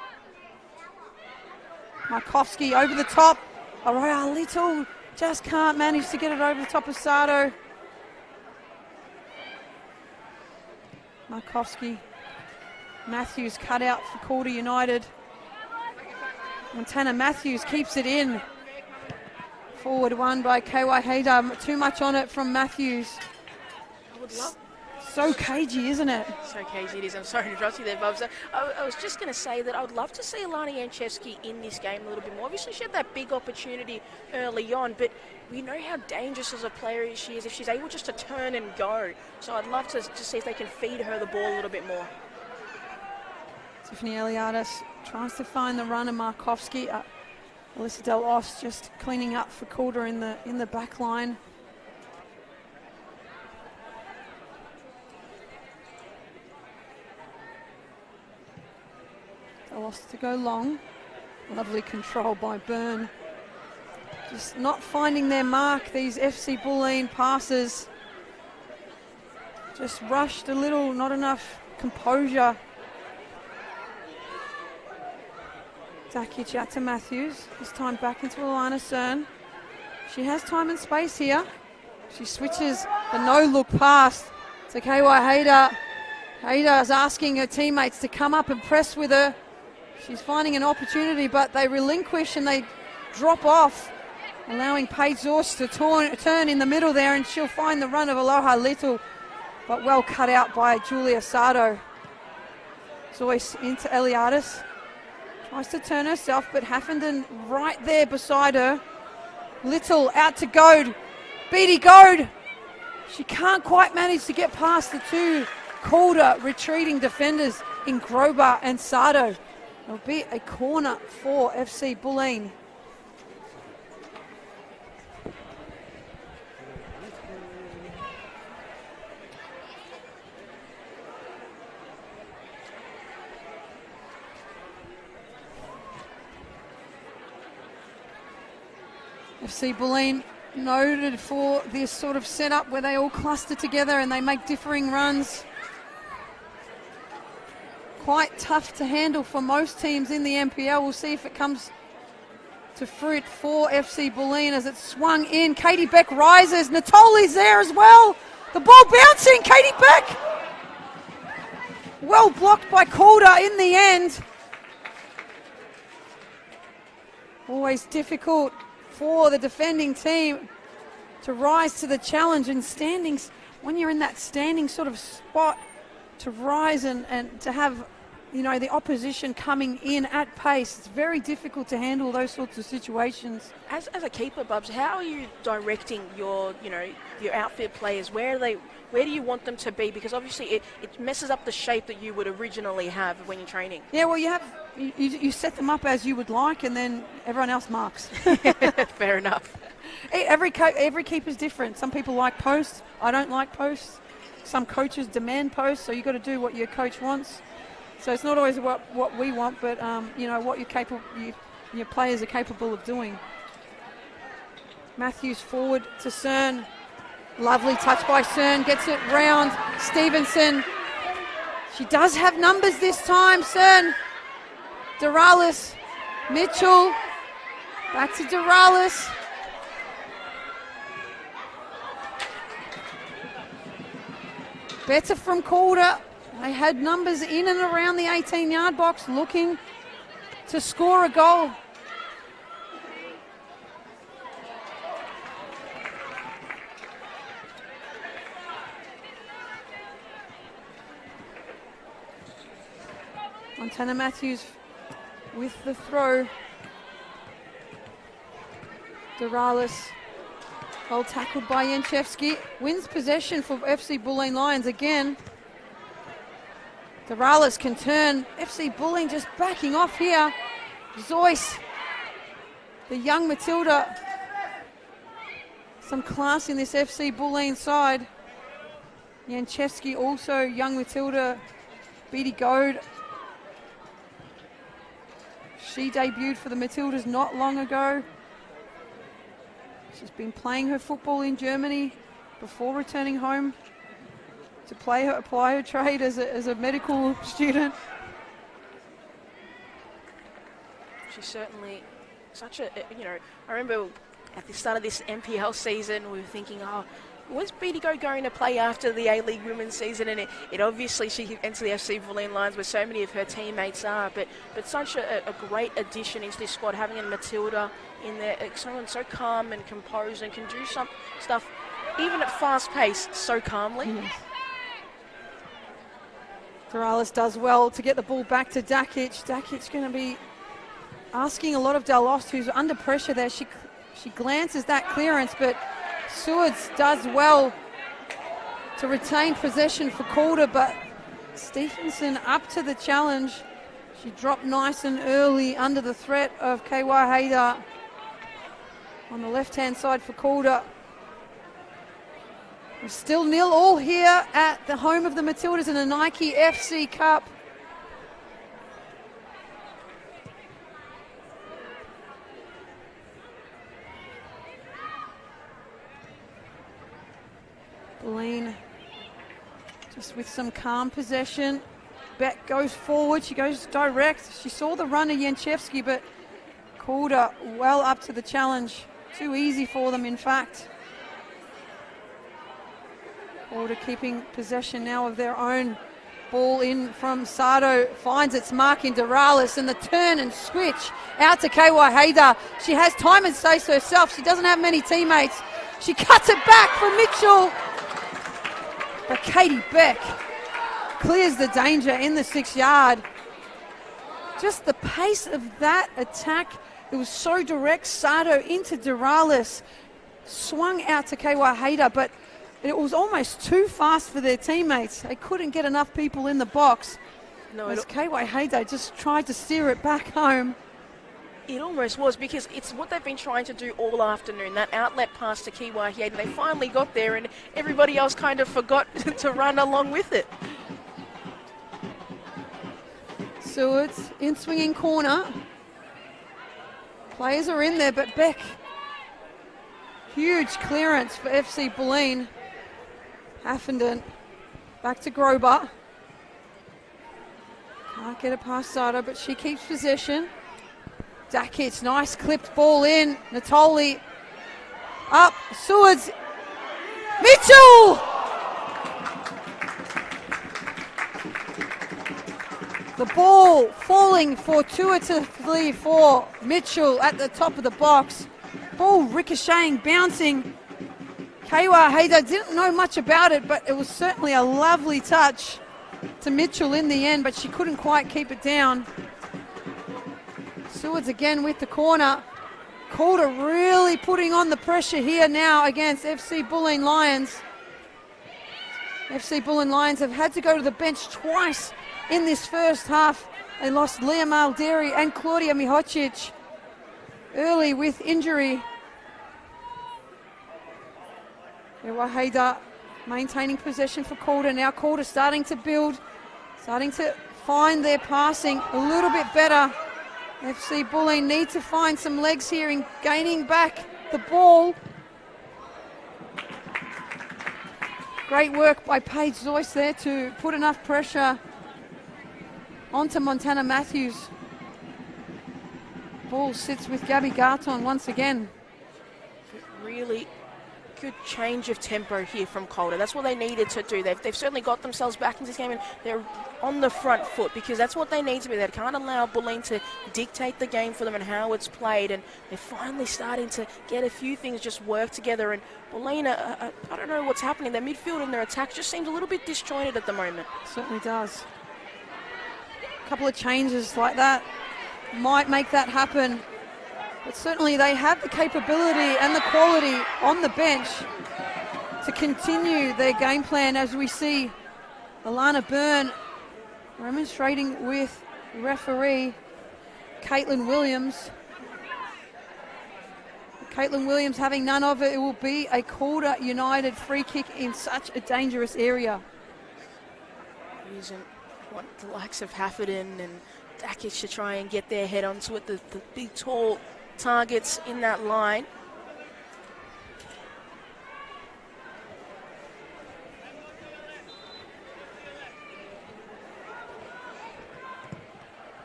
Markovsky over the top. Araya Little just can't manage to get it over the top of Sato. Markovsky. Matthews cut out for Calder United. Montana Matthews keeps it in. Forward one by Kewaheda. Too much on it from Matthews. I would love. So cagey, isn't it? So cagey it is. I'm sorry to interrupt you there, Bubs. I was just going to say that I would love to see Alana Janchevsky in this game a little bit more. Obviously, she had that big opportunity early on, but we know how dangerous as a player she is if she's able just to turn and go. So I'd love to just see if they can feed her the ball a little bit more. Tiffany Eliadis tries to find the run of Markovsky. Alyssa Del Os just cleaning up for Calder in the back line. Lost to go long. Lovely control by Byrne. Just not finding their mark, these FC Bulleen passes. Just rushed a little, not enough composure. Dakic out to Matthews. This time back into Alana Cern. She has time and space here. She switches the no-look pass to Kewaheda. Hayda is asking her teammates to come up and press with her. She's finding an opportunity, but they relinquish and they drop off, allowing Paige Zorst to turn in the middle there, and she'll find the run of Aloha Little, but well cut out by Julia Sardo. Zoyce into Eliadis. Tries to turn herself, but Haffenden right there beside her. Little out to Goad. Beatty Goad. She can't quite manage to get past the two Calder retreating defenders in Grober and Sardo. It'll be a corner for FC Bulleen. FC Bulleen noted for this sort of setup where they all cluster together and they make differing runs. Quite tough to handle for most teams in the NPL. We'll see if it comes to fruit for FC Bulleen as it's swung in. Katie Beck rises. Natoli's there as well. The ball bouncing. Katie Beck. Well blocked by Calder in the end. Always difficult for the defending team to rise to the challenge in standings. When you're in that standing sort of spot, to rise and to have, you know, the opposition coming in at pace, it's very difficult to handle those sorts of situations. As a keeper, Bubs, how are you directing your outfield players? Where do you want them to be? Because obviously it messes up the shape that you would originally have when you're training. Yeah, well, you set them up as you would like, and then everyone else marks. Fair enough. Every keeper's different. Some people like posts. I don't like posts. Some coaches demand posts, so you've got to do what your coach wants. So it's not always what we want, but what your players are capable of doing. Matthews forward to Cern. Lovely touch by Cern, gets it round. Stevenson. She does have numbers this time, Cern. Doralis. Mitchell. Back to Doralis. Better from Calder. They had numbers in and around the 18-yard box looking to score a goal. Montana Matthews with the throw. Doralis. Well tackled by Janchevsky. Wins possession for FC Bulleen Lions again. Doralis can turn. FC Bulleen just backing off here. Zoyce, the young Matilda, some class in this FC Bulleen side. Janchevsky also, young Matilda, Beatty Goad. She debuted for the Matildas not long ago. She's been playing her football in Germany before returning home to apply her trade as a medical student. She's certainly such a, I remember at the start of this MPL season, we were thinking, was Beatty going to play after the A-League women's season? And it obviously, she entered the FC Bulleen Lions where so many of her teammates are, but such a great addition into this squad, having a Matilda in there, someone so calm and composed and can do some stuff, even at fast pace, so calmly. Doralis does well to get the ball back to Dakic. Dakic going to be asking a lot of Delost, who's under pressure there. She glances that clearance, but Sewards does well to retain possession for Calder, but Stephenson up to the challenge. She dropped nice and early under the threat of KY Haydar on the left-hand side for Calder. We're still 0-0 here at the home of the Matildas in the Nike FC Cup. Bulleen just with some calm possession. Beck goes forward, she goes direct. She saw the runner Janchevsky, but Calder well up to the challenge. Too easy for them, in fact. Calder keeping possession now of their own. Ball in from Sado, finds its mark in Doralis, and the turn and switch out to KY Haydar. She has time and space herself. She doesn't have many teammates. She cuts it back for Mitchell. But Katie Beck clears the danger in the 6-yard. Just the pace of that attack, it was so direct. Sado into Doralis, swung out to KY Haydar, but it was almost too fast for their teammates. They couldn't get enough people in the box. No, as KY Haydar just tried to steer it back home. It almost was, because it's what they've been trying to do all afternoon, that outlet pass to KY Haydar. They finally got there and everybody else kind of forgot to run along with it. Sewards in swinging corner. Players are in there, but Beck. Huge clearance for FC Bulleen. Haffenden back to Grober. Can't get it past Sado, but she keeps possession. Dakic, nice clipped ball in. Natoli up. Sewards. Mitchell! The ball falling fortuitously for Mitchell at the top of the box. Ball ricocheting, bouncing. KY Haydar didn't know much about it, but it was certainly a lovely touch to Mitchell in the end, but she couldn't quite keep it down. Sewards again with the corner. Calder really putting on the pressure here now against FC Bulleen Lions. FC Bulleen Lions have had to go to the bench twice in this first half. They lost Leah Malderi and Claudia Mihocic early with injury. Haydar maintaining possession for Calder. Now Calder starting to build, starting to find their passing a little bit better. FC Bulleen need to find some legs here in gaining back the ball. Great work by Paige Zoyce there to put enough pressure onto Montana Matthews. Ball sits with Gabby Garton once again. Really good change of tempo here from Calder. That's what they needed to do. They've certainly got themselves back into this game, and they're on the front foot because that's what they need to be. They can't allow Bulleen to dictate the game for them and how it's played, and they're finally starting to get a few things just work together. And Bulleen, I don't know what's happening. Their midfield and their attack just seems a little bit disjointed at the moment. Certainly does. A couple of changes like that might make that happen. But certainly they have the capability and the quality on the bench to continue their game plan, as we see Alana Byrne remonstrating with referee Caitlin Williams. Caitlin Williams having none of it. It will be a Calder United free kick in such a dangerous area. Using what the likes of Hafferton and Dakic to try and get their head onto it, the big tall targets in that line.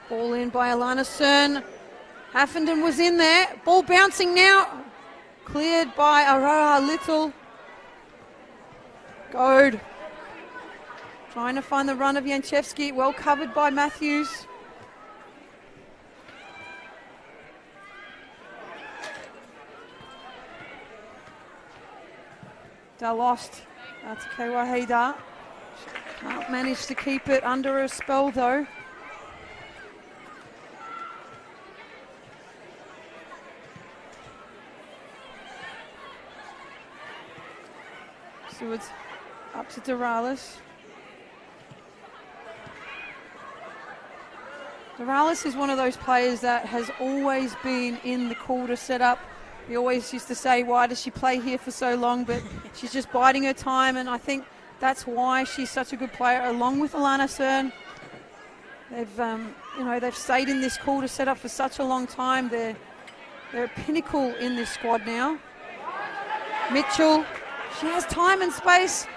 Ball in by Alana Cern. Hafferton was in there. Ball bouncing now. Cleared by Aroha Little. Goad. Trying to find the run of Janchevsky. Well covered by Matthews. Da lost. That's Kewahida. Can't manage to keep it under a spell though. Stewards up to Doralis. Doralis is one of those players that has always been in the Calder setup. We always used to say, why does she play here for so long? But she's just biding her time, and I think that's why she's such a good player, along with Alana Cern. They've stayed in this Calder setup for such a long time. They're a pinnacle in this squad now. Mitchell, she has time and space.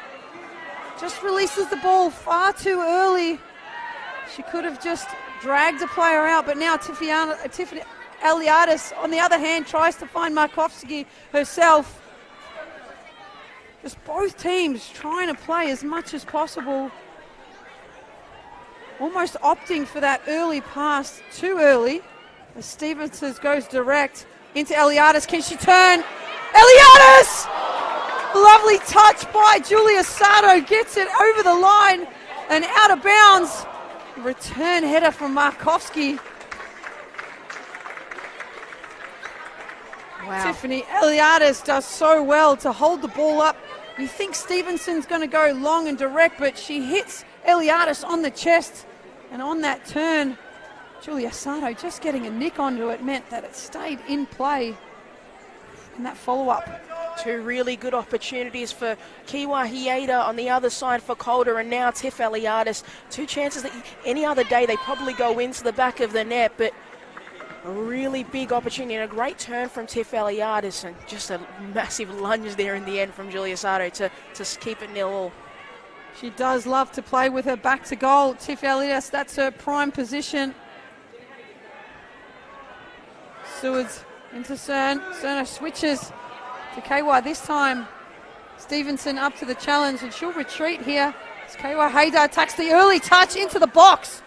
Just releases the ball far too early. She could have just dragged a player out, but now Tiffany Eliadis, on the other hand, tries to find Markovsky herself. Just both teams trying to play as much as possible. Almost opting for that early pass, too early. As Stevenson goes direct into Eliadis. Can she turn? Eliadis! Lovely touch by Julia Sato. Gets it over the line and out of bounds. Return header from Markovsky. Wow. Tiffany Eliadis does so well to hold the ball up. You think Stevenson's going to go long and direct, but she hits Eliadis on the chest. And on that turn, Julia Sato just getting a nick onto it meant that it stayed in play. And that follow-up. Two really good opportunities for Kiwa Hieda on the other side for Calder, and now Tiff Eliadis. Two chances that any other day they probably go into the back of the net, but a really big opportunity and a great turn from Tiff Eliadis, and just a massive lunge there in the end from Julia Sato to keep it 0-0. She does love to play with her back to goal. Tiff Eliadis, that's her prime position. Stewards into Cern. Cerner switches to KY this time. Stevenson up to the challenge, and she'll retreat here. As KY Haydar attacks the early touch into the box.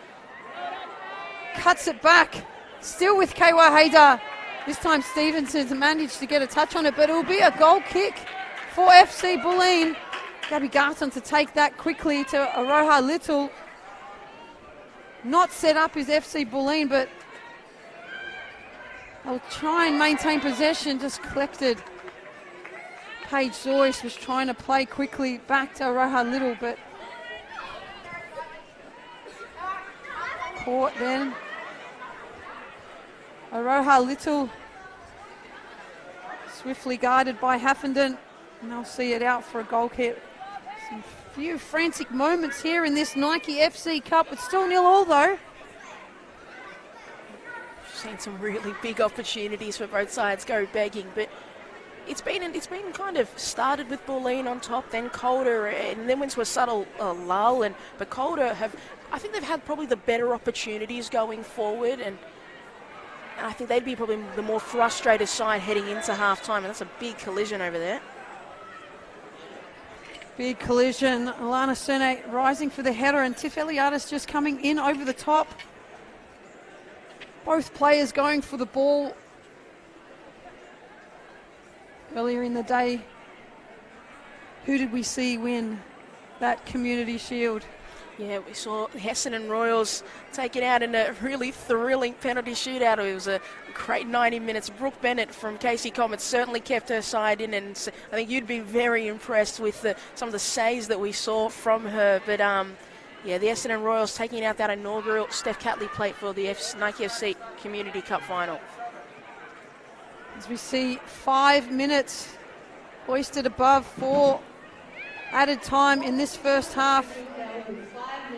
Cuts it back. Still with KY Haydar. This time Stevenson's managed to get a touch on it, but it will be a goal kick for FC Bulleen. Gabby Garton to take that quickly to Aroha Little. Not set up is FC Bulleen, but they'll try and maintain possession, just collected. Paige Joyce was trying to play quickly back to Aroha Little, but caught then. Aroha Little swiftly guarded by Hafferton, and they'll see it out for a goal kick. Some few frantic moments here in this Nike FC Cup. It's still 0-0 though. Seen some really big opportunities for both sides go begging, but it's been kind of started with Bulleen on top, then Calder, and then went to a subtle lull. But Calder I think they've had probably the better opportunities going forward, and I think they'd be probably the more frustrated side heading into half-time, and that's a big collision over there. Big collision. Alana Cerne rising for the header, and Tiff Eliadis just coming in over the top. Both players going for the ball. Earlier in the day, who did we see win that Community Shield? Yeah, we saw Essendon Royals take it out in a really thrilling penalty shootout. It was a great 90 minutes. Brooke Bennett from Casey Comet certainly kept her side in, and I think you'd be very impressed with some of the saves that we saw from her. But yeah, the Essendon Royals taking out that inaugural Steph Catley plate for the Nike FC Community Cup final. As we see 5 minutes hoisted above for added time in this first half.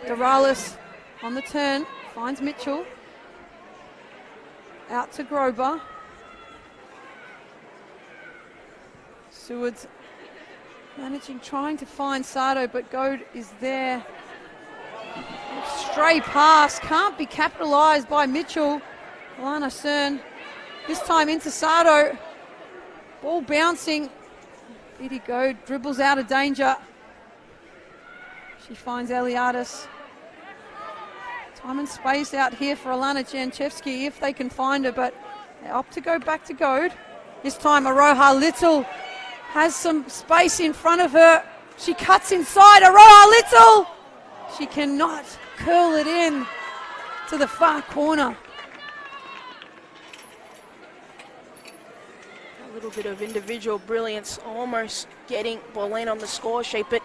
Doralis on the turn, finds Mitchell. Out to Grober. Seward's managing, trying to find Sato, but Goad is there. Stray pass, can't be capitalised by Mitchell. Alana Cern, this time into Sato. Ball bouncing. Edie Goad dribbles out of danger. She finds Eliadis. Time and space out here for Alana Janchevsky if they can find her, but they opt to go back to Goad. This time Aroha Little has some space in front of her. She cuts inside. Aroha Little! She cannot curl it in to the far corner. A little bit of individual brilliance, almost getting Bulleen on the score sheet, but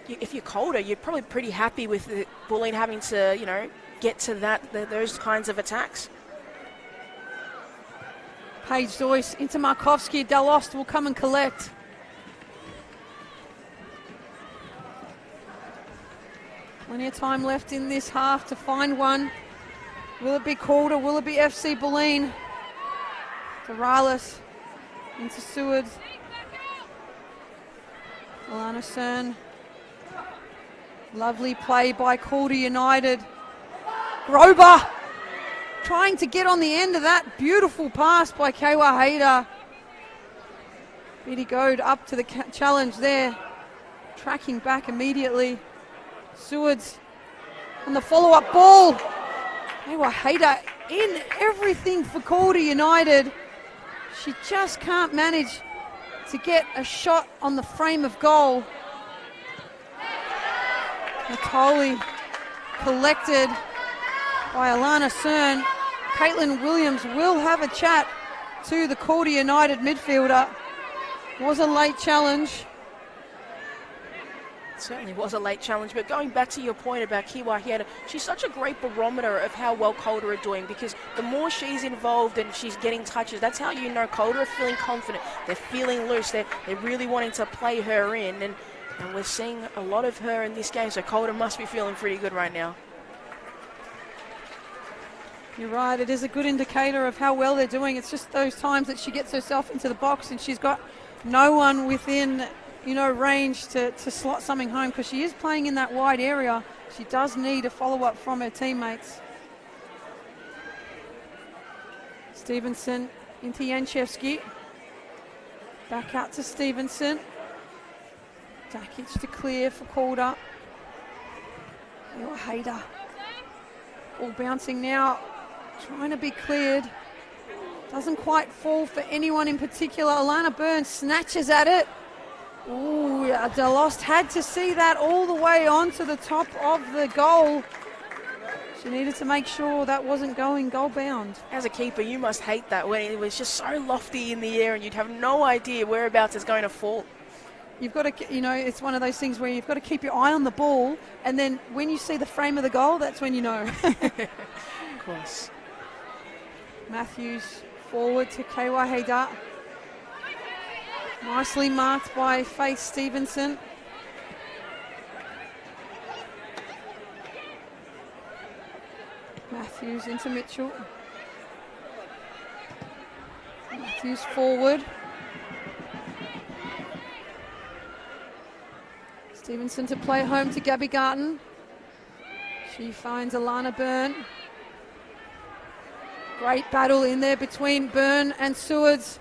if you're Calder, you're probably pretty happy with Bulleen having to, get to those kinds of attacks. Paige Joyce into Markovsky. Delost will come and collect. Plenty of time left in this half to find one. Will it be Calder? Will it be FC Bulleen? Doralis into Seward. Alana Cern. Lovely play by Calder United. Grober trying to get on the end of that. Beautiful pass by Kewa Hayda. Edie Goad up to the challenge there. Tracking back immediately. Seward's on the follow-up ball. Kewa Hayda in everything for Calder United. She just can't manage to get a shot on the frame of goal. Natoli collected by Alana Cern. Caitlin Williams will have a chat to the Calder United midfielder. Was a late challenge. It certainly was a late challenge, but going back to your point about Kiwa Hieta, she's such a great barometer of how well Calder are doing, because the more she's involved and she's getting touches, that's how you know Calder are feeling confident. They're feeling loose. They're really wanting to play her in, and we're seeing a lot of her in this game, so Calder must be feeling pretty good right now. You're right, it is a good indicator of how well they're doing. It's just those times that she gets herself into the box and she's got no one within, range to slot something home, because she is playing in that wide area. She does need a follow-up from her teammates. Stevenson into Janchevsky. Back out to Stevenson. Dakic to clear for Calder. Hayda. All bouncing now. Trying to be cleared. Doesn't quite fall for anyone in particular. Alana Burns snatches at it. Ooh, Delost had to see that all the way onto the top of the goal. She needed to make sure that wasn't going goal bound. As a keeper, you must hate that when it was just so lofty in the air and you'd have no idea whereabouts it's going to fall. You've got to, it's one of those things where you've got to keep your eye on the ball, and then when you see the frame of the goal, that's when you know. Of course. Matthews forward to Kewa Hayda. Nicely marked by Faith Stevenson. Matthews into Mitchell. Matthews forward. Stevenson to play home to Gabby Garton. She finds Alana Byrne. Great battle in there between Byrne and Sewards.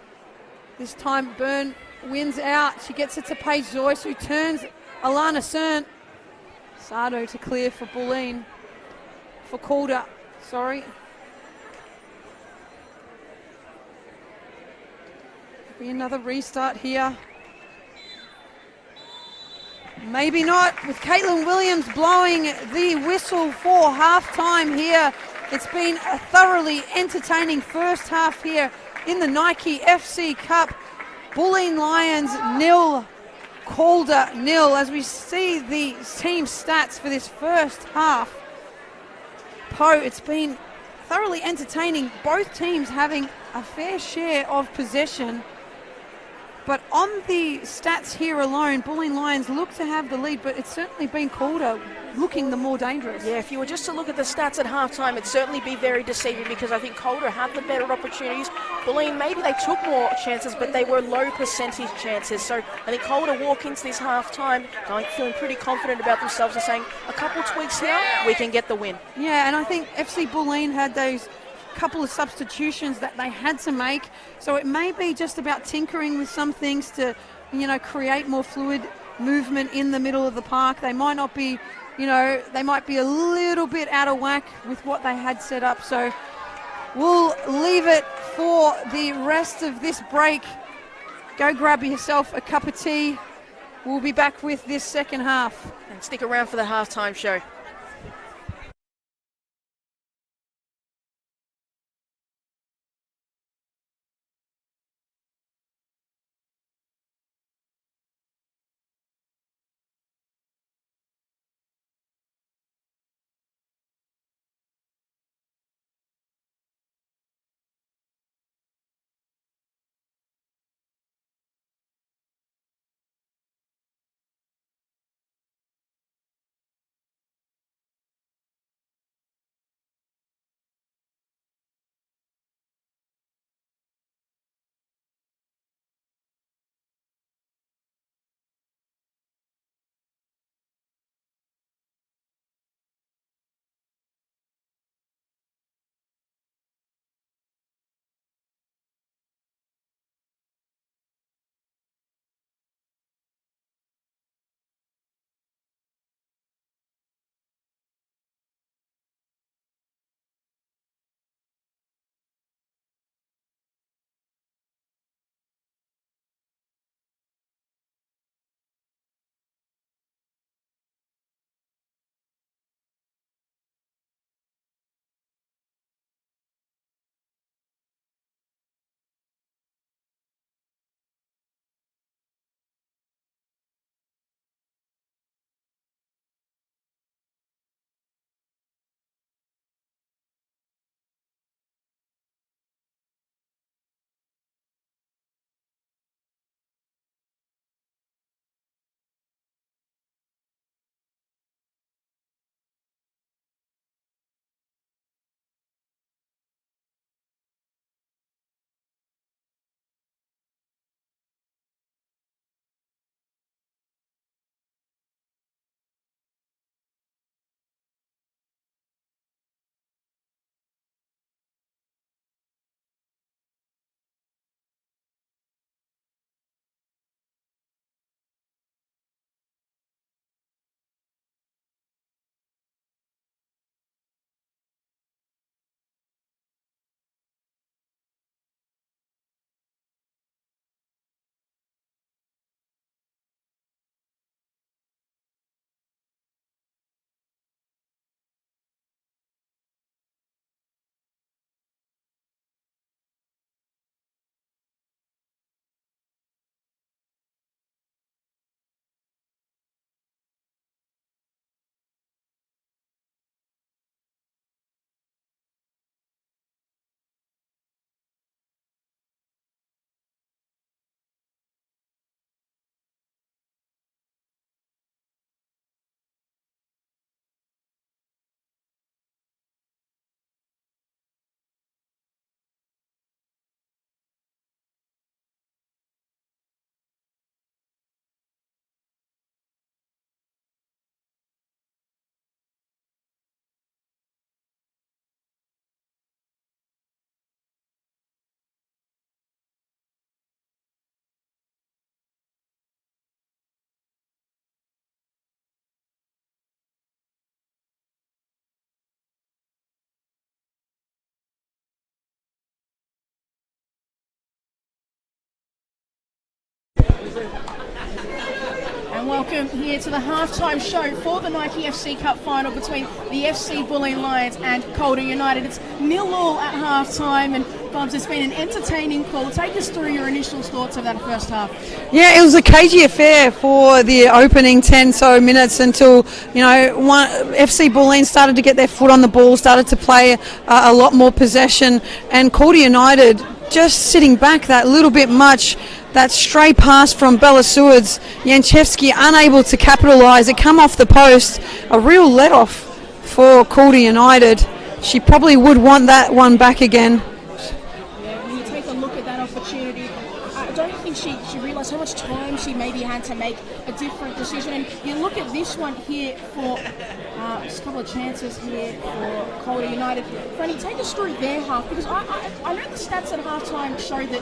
This time Byrne wins out. She gets it to Paige Joyce, who turns Alana Cern. Sardo to clear for Bulleen. For Calder, sorry. Be another restart here. Maybe not, with Caitlin Williams blowing the whistle for halftime here. It's been a thoroughly entertaining first half here in the Nike FC Cup. Bulleen Lions 0, Calder 0. As we see the team stats for this first half, Poe, it's been thoroughly entertaining. Both teams having a fair share of possession. But on the stats here alone, Bulleen Lions look to have the lead, but it's certainly been Calder looking the more dangerous. Yeah, if you were just to look at the stats at halftime, it'd certainly be very deceiving because I think Calder had the better opportunities. Bulleen, maybe they took more chances, but they were low percentage chances. So I think Calder walk into this halftime feeling pretty confident about themselves and saying, a couple tweaks here, we can get the win. Yeah, and I think FC Bulleen had those couple of substitutions that they had to make, so it may be just about tinkering with some things to, create more fluid movement in the middle of the park. They might not be, they might be a little bit out of whack with what they had set up, so we'll leave it for the rest of this break. Go grab yourself a cup of tea. We'll be back with this second half. And stick around for the halftime show. And welcome here to the halftime show for the Nike FC Cup final between the FC Bulleen Lions and Calder United. It's 0-0 at halftime, and Bobs, it's been an entertaining call. Take us through your initial thoughts of that first half. Yeah, it was a cagey affair for the opening 10 so minutes until, FC Bulleen started to get their foot on the ball, started to play a lot more possession, and Calder United just sitting back that little bit much. That stray pass from Bellassewitz, Janchevsky unable to capitalise. It come off the post. A real let-off for Calder United. She probably would want that one back again. Yeah, when you take a look at that opportunity, I don't think she realised how much time she maybe had to make a different decision. And you look at this one here for just a couple of chances here for Calder United. Franny, take us through their half, because I know the stats at halftime show that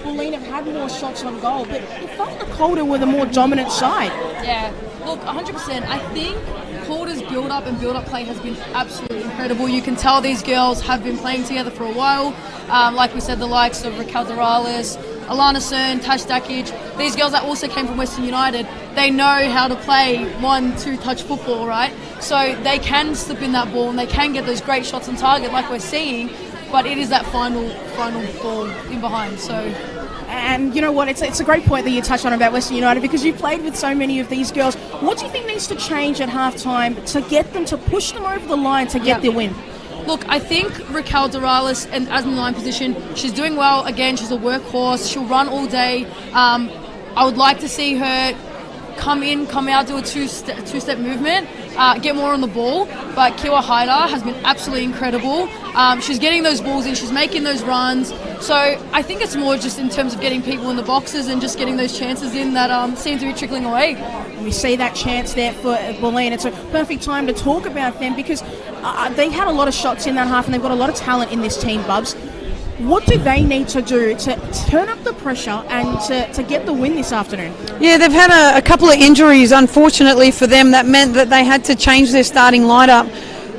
Bulleen have had more shots on goal, but it felt that Calder were the more dominant side. Yeah, look, 100%. I think Calder's build-up and build-up play has been absolutely incredible. You can tell these girls have been playing together for a while. Like we said, the likes of Raquel Dorales, Alana Cern, Tash Dakic, these girls that also came from Western United, they know how to play 1-2 touch football, right? So they can slip in that ball and they can get those great shots on target like we're seeing, but it is that final ball in behind. So. And you know what, it's a great point that you touched on about Western United, because you've played with so many of these girls. What do you think needs to change at halftime to get them, to push them over the line to get the win? Look, I think Raquel Dorales, and as in the line position, she's doing well. Again, she's a workhorse. She'll run all day. I would like to see her come out, do a two-step movement, get more on the ball. But Kiwa Haidar has been absolutely incredible. She's getting those balls in, she's making those runs. So I think it's more just in terms of getting people in the boxes and just getting those chances in that seem to be trickling away. We see that chance there for Bulleen. It's a perfect time to talk about them, because they had a lot of shots in that half and they've got a lot of talent in this team, Bubs. What do they need to do to turn up the pressure and to get the win this afternoon? Yeah, they've had a couple of injuries, unfortunately for them, that meant that they had to change their starting lineup.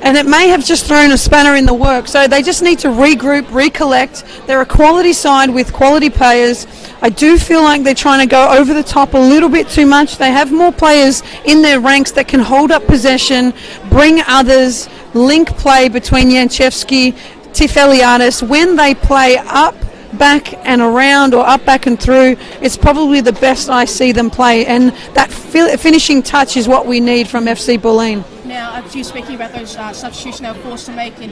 And it may have just thrown a spanner in the works. So they just need to regroup, recollect. They're a quality side with quality players. I do feel like they're trying to go over the top a little bit too much. They have more players in their ranks that can hold up possession, bring others, link play between Janchevsky, Tiff Eliadis. When they play up, back and around, or up, back and through, it's probably the best I see them play. And that finishing touch is what we need from FC Bulleen. Now, as you're speaking about those substitutions they were forced to make, in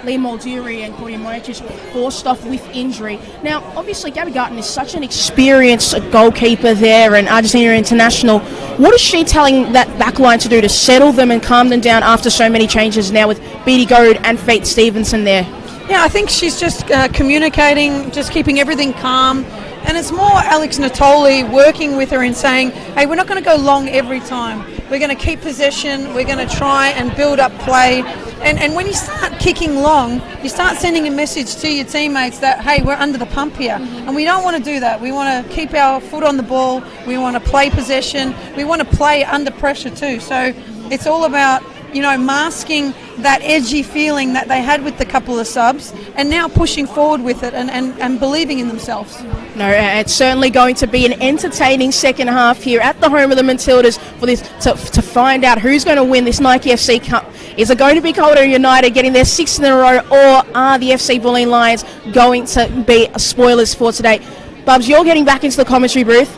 Lee Molduri and Claudia Mojic forced off with injury. Now, obviously, Gabby Garten is such an experienced goalkeeper there, and Argentina international. What is she telling that backline to do to settle them and calm them down after so many changes now with Beattie Goad and Faith Stevenson there? Yeah, I think she's just communicating, just keeping everything calm. And it's more Alex Natoli working with her and saying, hey, we're not going to go long every time. We're going to keep possession. We're going to try and build up play. And when you start kicking long, you start sending a message to your teammates that, hey, we're under the pump here. And we don't want to do that. We want to keep our foot on the ball. We want to play possession. We want to play under pressure too. So it's all about, masking that edgy feeling that they had with the couple of subs, and now pushing forward with it and believing in themselves. No, it's certainly going to be an entertaining second half here at the home of the Matildas for this to find out who's going to win this Nike FC Cup. Is it going to be Calder United getting their sixth in a row, or are the FC Bulleen Lions going to be spoilers for today? Bubs, you're getting back into the commentary booth.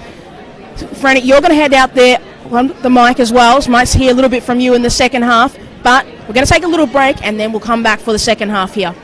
Franny, you're going to head out there on the mic as well, so might hear a little bit from you in the second half, but we're going to take a little break and then we'll come back for the second half here.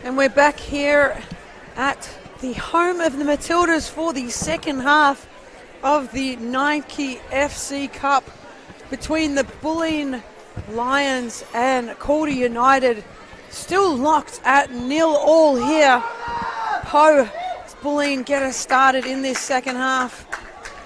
And we're back here at the home of the Matildas for the second half of the Nike FC Cup between the Bulleen Lions and Calder United. Still locked at 0-0 here. Bulleen get us started in this second half.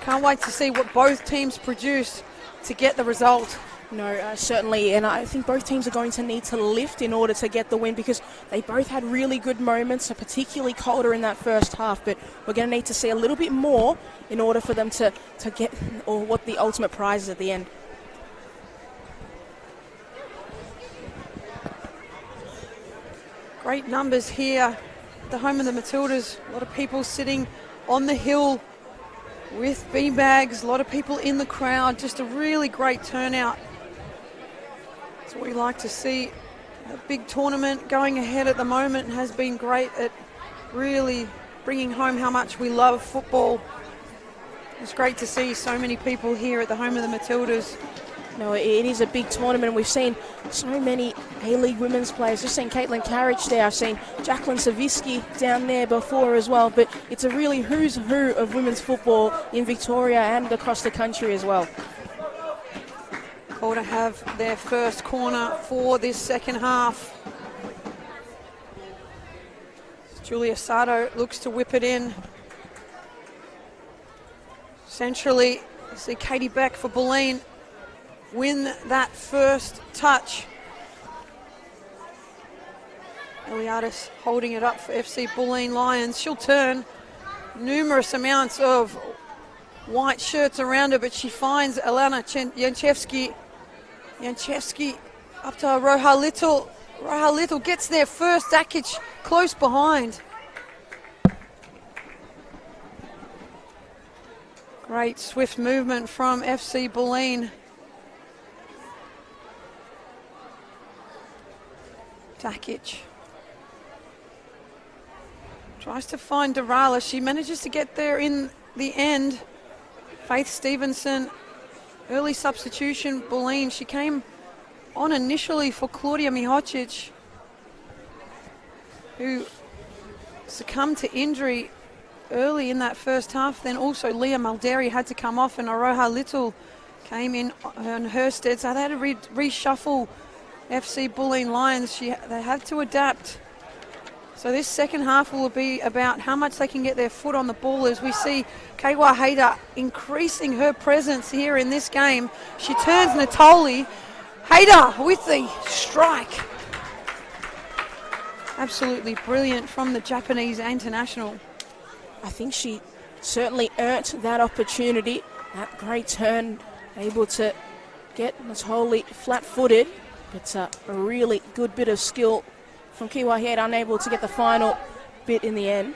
Can't wait to see what both teams produce to get the result. No, certainly, and I think both teams are going to need to lift in order to get the win because they both had really good moments, particularly Calder in that first half, but we're going to need to see a little bit more in order for them to get or what the ultimate prize is at the end. Great numbers here at the home of the Matildas. A lot of people sitting on the hill with beanbags, a lot of people in the crowd, just a really great turnout. That's what we like to see. A big tournament going ahead at the moment has been great at really bringing home how much we love football. It's great to see so many people here at the home of the Matildas. No, it is a big tournament. We've seen so many A-League women's players. Just seen Caitlin Carriage there. I've seen Jacqueline Savitsky down there before as well. But it's a really who's who of women's football in Victoria and across the country as well. Calder have their first corner for this second half. Julia Sato looks to whip it in. Centrally, you see Katie Beck for Bulleen win that first touch. Eliadis holding it up for FC Bulleen Lions. She'll turn. Numerous amounts of white shirts around her, but she finds Alana Janchevsky. Janchevsky up to Roja Little. Roja Little gets there first. Dakic close behind. Great swift movement from FC Bulleen. Dakic tries to find Durala. She manages to get there in the end. Faith Stevenson, early substitution, Bulleen. She came on initially for Claudia Mihocic, who succumbed to injury early in that first half. Then also Leah Malderi had to come off and Aroha Little came in on her stead. So they had to reshuffle FC Bulleen Lions. They had to adapt. So this second half will be about how much they can get their foot on the ball as we see Keiwa Hayter increasing her presence here in this game. She turns Natoli. Hayter with the strike. Absolutely brilliant from the Japanese international. I think she certainly earned that opportunity. That great turn, able to get Natoli flat-footed. It's a really good bit of skill from Kiwa Head, unable to get the final bit in the end.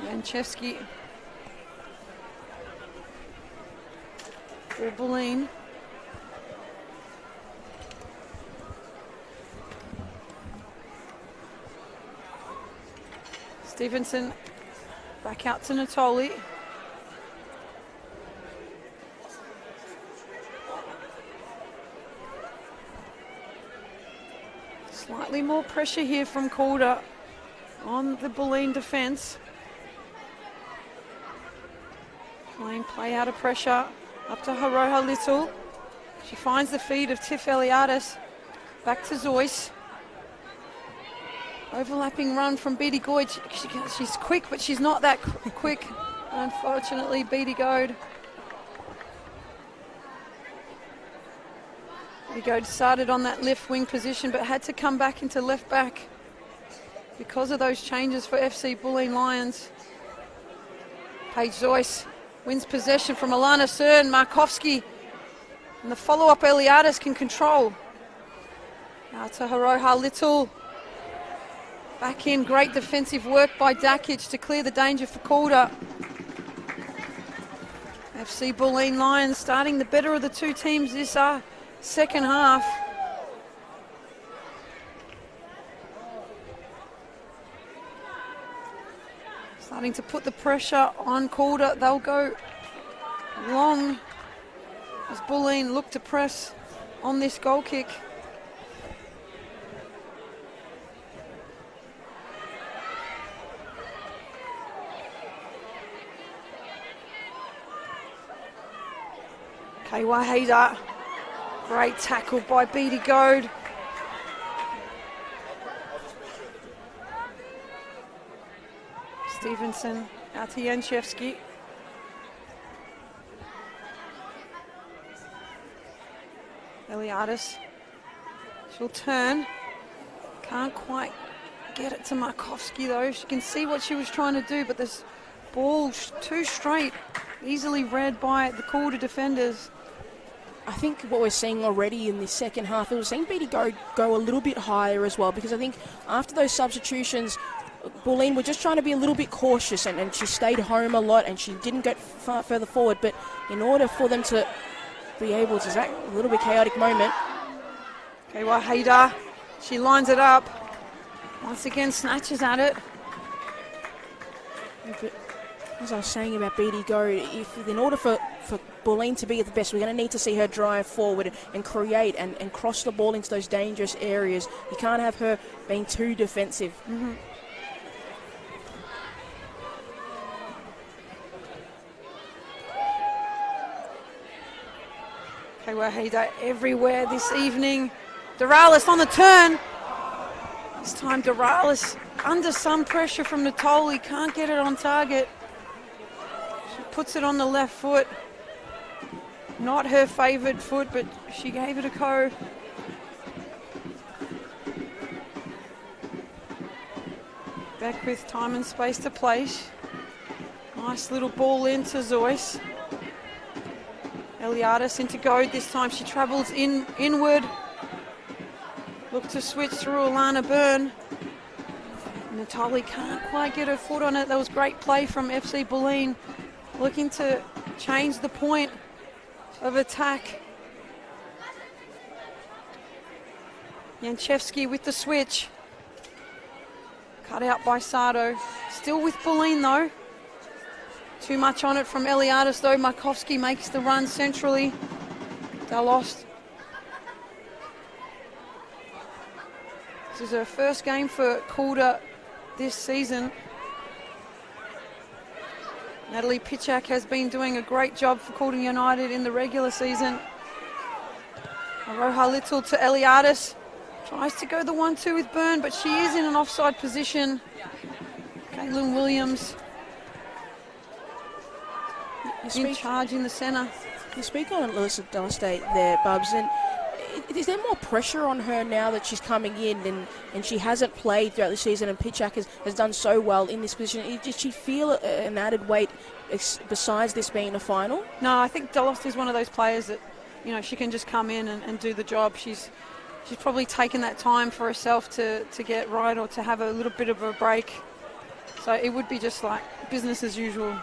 Janchevsky for Bulleen. Stevenson back out to Natoli. Definitely more pressure here from Calder on the Bulleen defence. Playing play out of pressure. Up to Haroha Little. She finds the feed of Tiff Eliadis. Back to Zoyce. Overlapping run from Beatty Goyd. She's quick, but she's not that quick. Unfortunately, Beatty Goyd. Beatty Goyd started on that left wing position, but had to come back into left back because of those changes for FC Bulleen Lions. Paige Zoyce wins possession from Alana Cern. Markovski. And the follow-up Eliadis can control. Now to Haroha Little. Back in, great defensive work by Dakic to clear the danger for Calder. FC Bulleen Lions starting the better of the two teams this second half. Starting to put the pressure on Calder. They'll go long as Bulleen look to press on this goal kick. Wahida, great tackle by Beatty Goyd. Stevenson out to Janczewski. Eliadis, she'll turn. Can't quite get it to Markovski though. She can see what she was trying to do, but this ball too straight, easily read by the Calder defenders. I think what we're seeing already in the second half, we're seeing Beatty go a little bit higher as well, because I think after those substitutions, Bulleen were just trying to be a little bit cautious, and she stayed home a lot and she didn't go far further forward. But in order for them to be able to, a little bit chaotic moment. Wahida, she lines it up. Once again, snatches at it. But as I was saying about Beatty Goyd, in order for Bulleen to be at the best, we're going to need to see her drive forward and create and cross the ball into those dangerous areas. You can't have her being too defensive. Mm-hmm. Wahida everywhere this evening. Doralis on the turn. This time Doralis under some pressure from Natoli, can't get it on target. She puts it on the left foot. Not her favoured foot, but she gave it a go. Back with time and space to place. Nice little ball into Zoyce. Eliadis into Goyd. This time she travels inward. Look to switch through Alana Byrne. Natali can't quite get her foot on it. That was great play from FC Bulleen. Looking to change the point of attack. Janczewski with the switch. Cut out by Sardo. Still with Bulleen though. Too much on it from Eliadis though. Markovski makes the run centrally. They're lost. This is her first game for Calder this season. Natalie Pitchak has been doing a great job for Calder United in the regular season. Aroha Little to Eliadis. Tries to go the 1-2 with Byrne, but she is in an offside position. Caitlin Williams in charge in the centre. You speak on Alyssa Delestate there, Bubs, and is there more pressure on her now that she's coming in and she hasn't played throughout the season, and Pitchak has done so well in this position? Did she feel an added weight besides this being a final? No, I think Delost is one of those players that, you know, she can just come in and do the job. She's probably taken that time for herself to get right, or to have a little bit of a break. So it would be just like business as usual.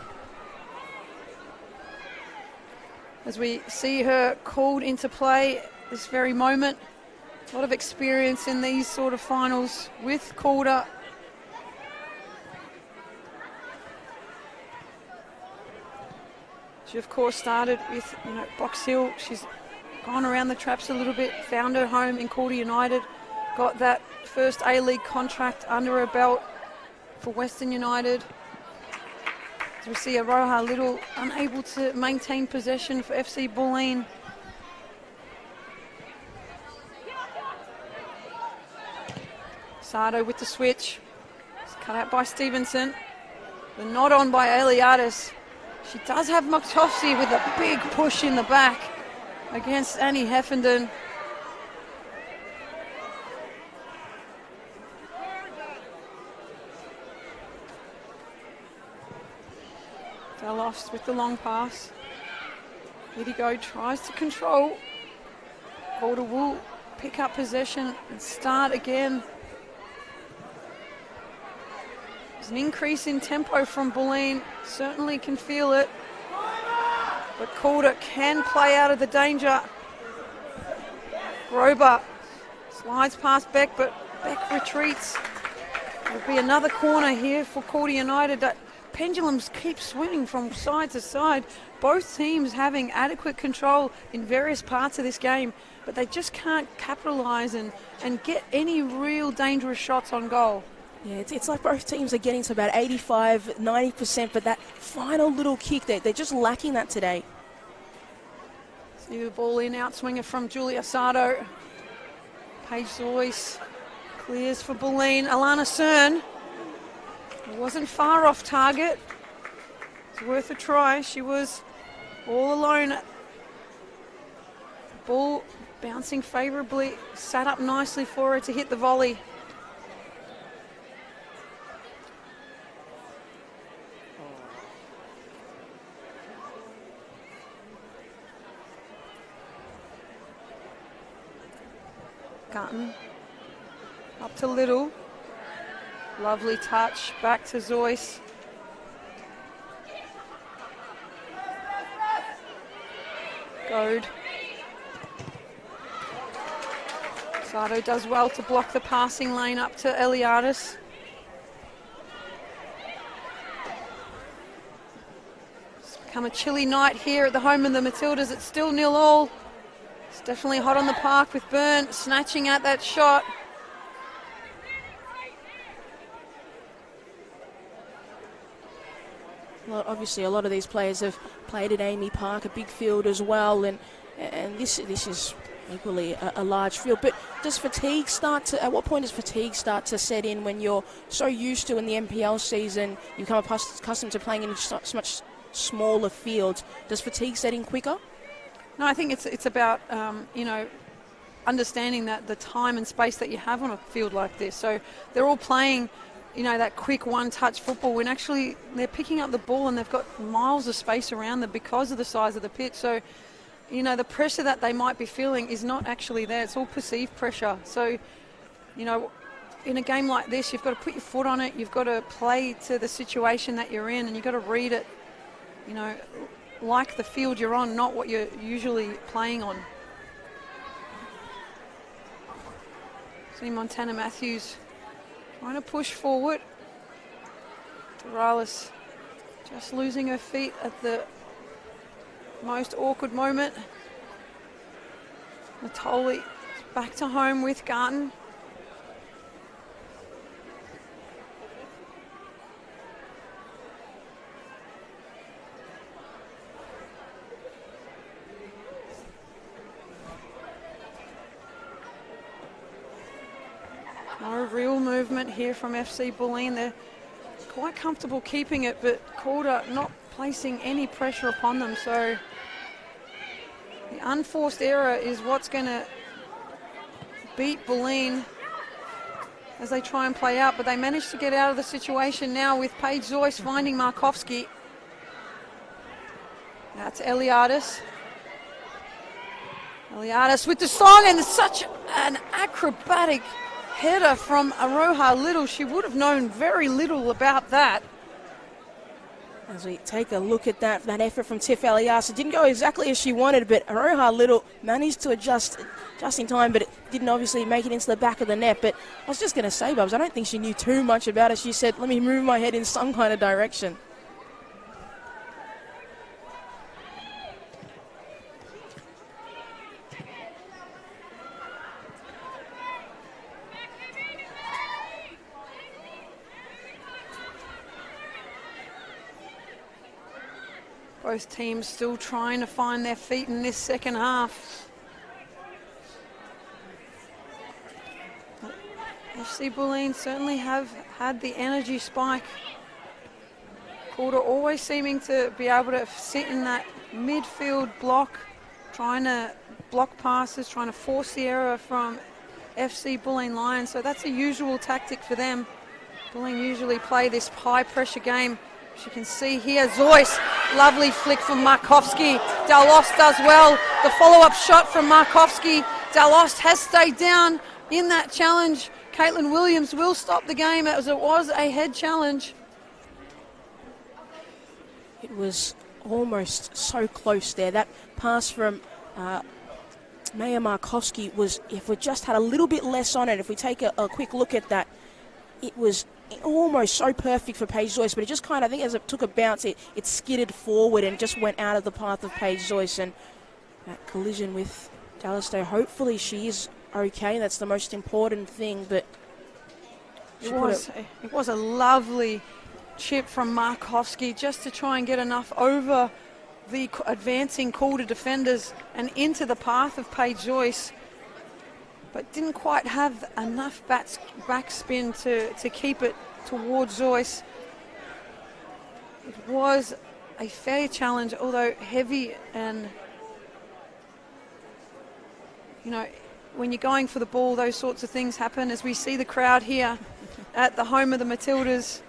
As we see her called into play this very moment. A lot of experience in these sort of finals with Calder. She of course started with, Box Hill. She's gone around the traps a little bit, found her home in Calder United. got that first A-League contract under her belt for Western United. As we see Aroha Little unable to maintain possession for FC Bulleen. Sardo with the switch. It's cut out by Stevenson. The nod on by Eliadis. She does have Maktofsky with a big push in the back against Annie Heffenden. Delofs with the long pass. Vidigo tries to control. Calder will pick up possession and start again. There's an increase in tempo from Bulleen. Certainly can feel it. But Calder can play out of the danger. Grober slides past Beck, but Beck retreats. There'll be another corner here for Calder United. That pendulums keep swinging from side to side. Both teams having adequate control in various parts of this game, but they just can't capitalise and get any real dangerous shots on goal. Yeah, it's like both teams are getting to about 85, 90%, but that final little kick, they're just lacking that today. See the ball in, outswinger from Julia Sardo. Paige Zoyce clears for Bulleen. Alana Cern wasn't far off target. It's worth a try. She was all alone. Ball bouncing favourably, sat up nicely for her to hit the volley. Gunton up to Little. Lovely touch, back to Zoyce. Goad. Sardo does well to block the passing lane up to Eliadis. It's become a chilly night here at the home of the Matildas. It's still 0-0. It's definitely hot on the park with Byrne snatching at that shot. Well, obviously, a lot of these players have played at Amy Park, a big field as well, and this is equally a large field. But does fatigue start to? At what point does fatigue start to set in when you're so used to in the NPL season, you become accustomed to playing in so much smaller fields? Does fatigue set in quicker? No, I think it's about understanding that the time and space that you have on a field like this. So they're all playing, that quick one-touch football when actually they're picking up the ball and they've got miles of space around them because of the size of the pitch. So, the pressure that they might be feeling is not actually there. It's all perceived pressure. So, in a game like this, you've got to put your foot on it. You've got to play to the situation that you're in, and you've got to read it, like the field you're on, not what you're usually playing on. See Montana Matthews trying to push forward. Doralis just losing her feet at the most awkward moment. Natoli back to home with Garton. No real movement here from FC Bulleen. They're quite comfortable keeping it, but Calder not placing any pressure upon them. So the unforced error is what's going to beat Bulleen as they try and play out, but they managed to get out of the situation now with Paige Zoyce finding Markovsky. That's Eliadis. Eliadis with the song, and such an acrobatic header from Aroha Little. She would have known very little about that. As we take a look at that effort from Tiff Elias, it didn't go exactly as she wanted, but Aroha Little managed to adjust just in time, but it didn't obviously make it into the back of the net. But I was just going to say, Bubs, I don't think she knew too much about it. She said, let me move my head in some kind of direction. Both teams still trying to find their feet in this second half. But FC Bulleen certainly have had the energy spike. Calder always seeming to be able to sit in that midfield block, trying to block passes, trying to force the error from FC Bulleen Lions. So that's a usual tactic for them. Bulleen usually play this high pressure game. As you can see here, Zoyce, lovely flick from Markovski. Dalos does well. The follow-up shot from Markovski. Dalos has stayed down in that challenge. Caitlin Williams will stop the game as it was a head challenge. It was almost so close there. That pass from Maya Markovski was, if we just had a little bit less on it, if we take a quick look at that, it was almost so perfect for Paige Zoyce, but it just kind of, I think as it took a bounce, it skidded forward and just went out of the path of Paige Zoyce, and that collision with Dallas Day, hopefully she is okay. That's the most important thing, but it was a lovely chip from Markovski just to try and get enough over the advancing Calder defenders and into the path of Paige Zoyce, but didn't quite have enough backspin to keep it towards Zoyce. It was a fair challenge, although heavy, and you know, when you're going for the ball, those sorts of things happen, as we see the crowd here at the home of the Matildas.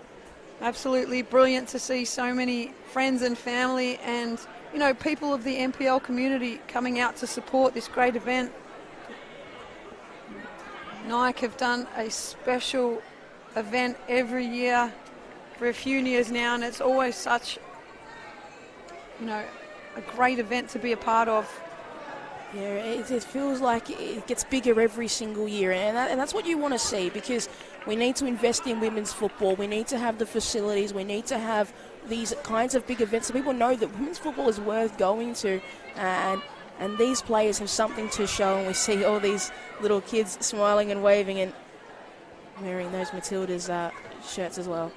Absolutely brilliant to see so many friends and family and, you know, people of the NPL community coming out to support this great event. Nike have done a special event every year for a few years now, and it's always such, you know, a great event to be a part of. Yeah, it feels like it gets bigger every single year, and that's what you want to see, because we need to invest in women's football. We need to have the facilities. We need to have these kinds of big events so people know that women's football is worth going to, and these players have something to show, and we see all these little kids smiling and waving and wearing those Matildas shirts as well.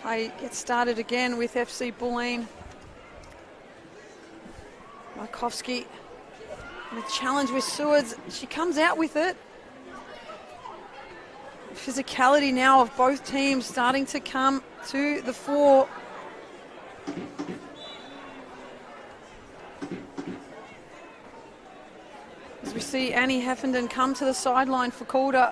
Play gets started again with FC Bulleen. Markovski, the challenge with Swords, she comes out with it. Physicality now of both teams starting to come to the fore. As we see Annie Heffenden come to the sideline for Calder.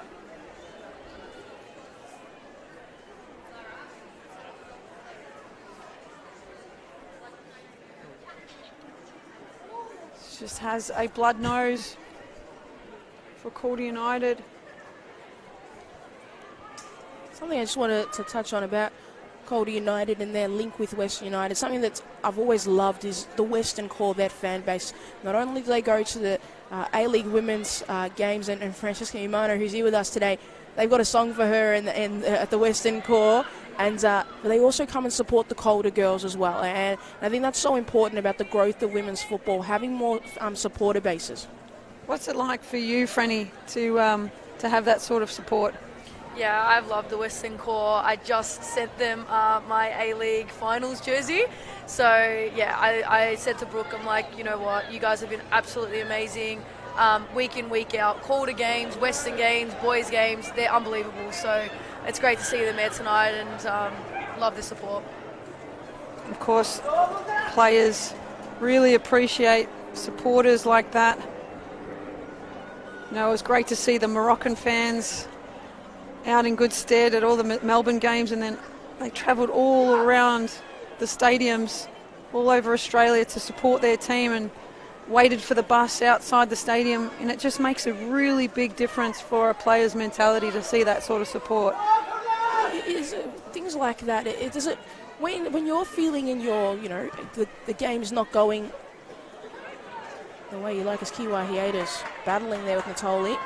Just has a blood nose for Calder United. Something I just wanted to touch on about Calder United and their link with Western United. Something that I've always loved is the Western Corvette fan base. Not only do they go to the A-League women's games, and Francesca Umano, who's here with us today, they've got a song for her at the Western Core, and they also come and support the Calder girls as well. And I think that's so important about the growth of women's football, having more supporter bases. What's it like for you, Franny, to have that sort of support? Yeah, I've loved the Western Core. I just sent them my A-League finals jersey. So, yeah, I said to Brooke, I'm like, you know what, you guys have been absolutely amazing. Week in, week out, Calder games, Western games, boys games, they're unbelievable. So it's great to see them there tonight, and love the support. Of course, players really appreciate supporters like that. You know, it was great to see the Moroccan fans out in good stead at all the Melbourne games, and then they travelled all around the stadiums all over Australia to support their team and waited for the bus outside the stadium, and it just makes a really big difference for a player's mentality to see that sort of support. Things like that, when you're feeling in your, you know, the game's not going the way you like, as Kiwa Hiatus battling there with Natoli.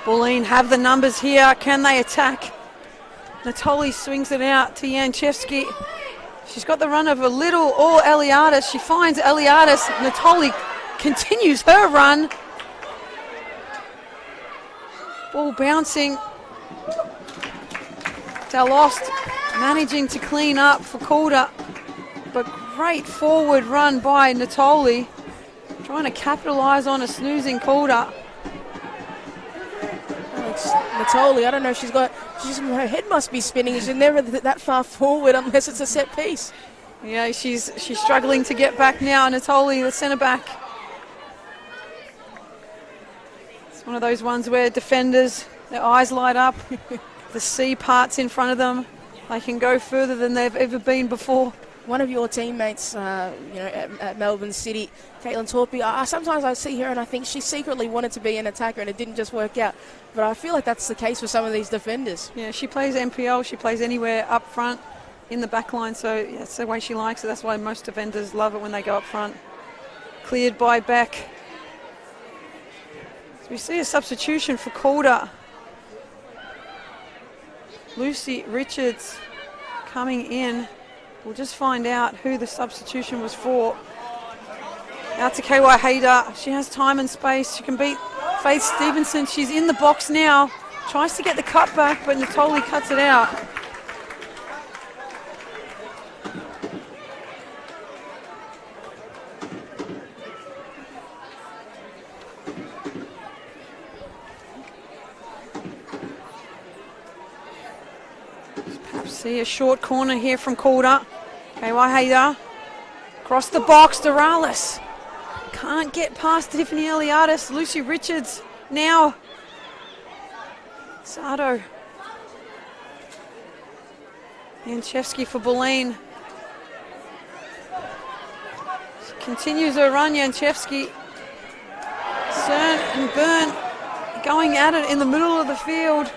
Bulleen have the numbers here. Can they attack? Natoli swings it out to Yanchevsky. She's got the run of a little or Eliadis. She finds Eliadis. Natoli continues her run. Ball bouncing. Dalost managing to clean up for Calder, but great forward run by Natoli, trying to capitalise on a snoozing Calder. Natoli, I don't know, her head must be spinning. She's never that far forward unless it's a set piece. Yeah, she's struggling to get back now. Natoli, the centre back. It's one of those ones where defenders, their eyes light up, the C parts in front of them. They can go further than they've ever been before. One of your teammates, at Melbourne City, Caitlin Torpy, sometimes I see her and I think she secretly wanted to be an attacker and it didn't just work out. But I feel like that's the case for some of these defenders. Yeah, she plays NPL. She plays anywhere up front in the back line. So yeah, that's the way she likes it. That's why most defenders love it when they go up front. Cleared by Beck. So we see a substitution for Calder. Lucy Richards coming in. We'll just find out who the substitution was for. Out to KY Hayder. She has time and space. She can beat Faith Stevenson. She's in the box now. Tries to get the cut back, but Natoli cuts it out. Perhaps see a short corner here from Calder. KY Hayder. Across the box, Doralis. Can't get past Tiffany Eliadis. Lucy Richards now. Sardo. Yanchevsky for Bulleen. She continues her run, Yanchevsky. Cern and Byrne going at it in the middle of the field.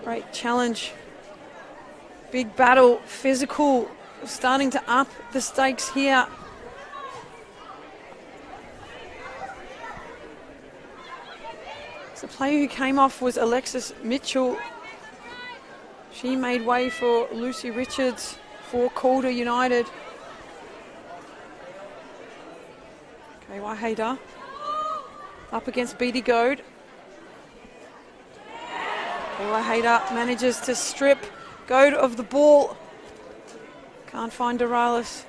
Great challenge. Big battle, physical, starting to up the stakes here. The player who came off was Alexis Mitchell. She made way for Lucy Richards for Calder United. KY Hayder up against Beatty Goad. KY Hayder manages to strip Goad of the ball. Can't find Doralis.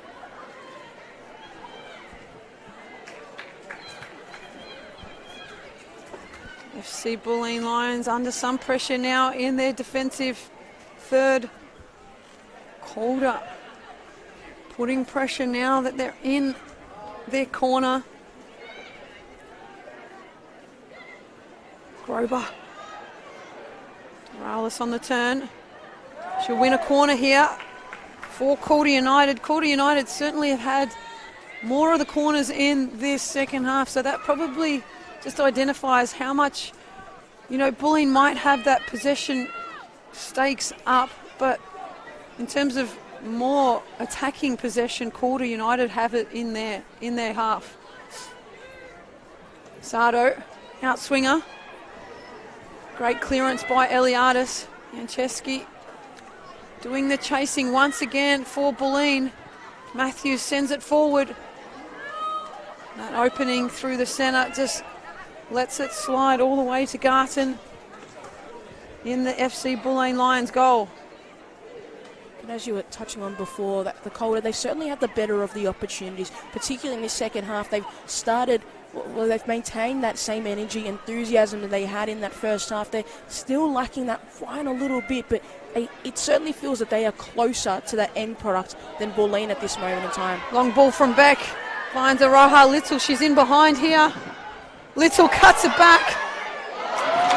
FC Bulleen Lions under some pressure now in their defensive third. Calder putting pressure now that they're in their corner. Grober. Doralis on the turn. She'll win a corner here for Calder United. Calder United certainly have had more of the corners in this second half, so that probably just identifies how much, Bulleen might have that possession stakes up, but in terms of more attacking possession, Calder United have it in their half. Sardo, outswinger. Great clearance by Eliadis. Yanchevsky doing the chasing once again for Bulleen. Matthews sends it forward. That opening through the centre just lets it slide all the way to Garton in the FC Bulleen Lions goal. And as you were touching on before, that the Calder, they certainly had the better of the opportunities, particularly in the second half. They've maintained that same energy, enthusiasm that they had in that first half. They're still lacking that final little bit, but it certainly feels that they are closer to that end product than Bulleen at this moment in time. Long ball from Beck. Finds Araha Little. She's in behind here. Little cuts it back.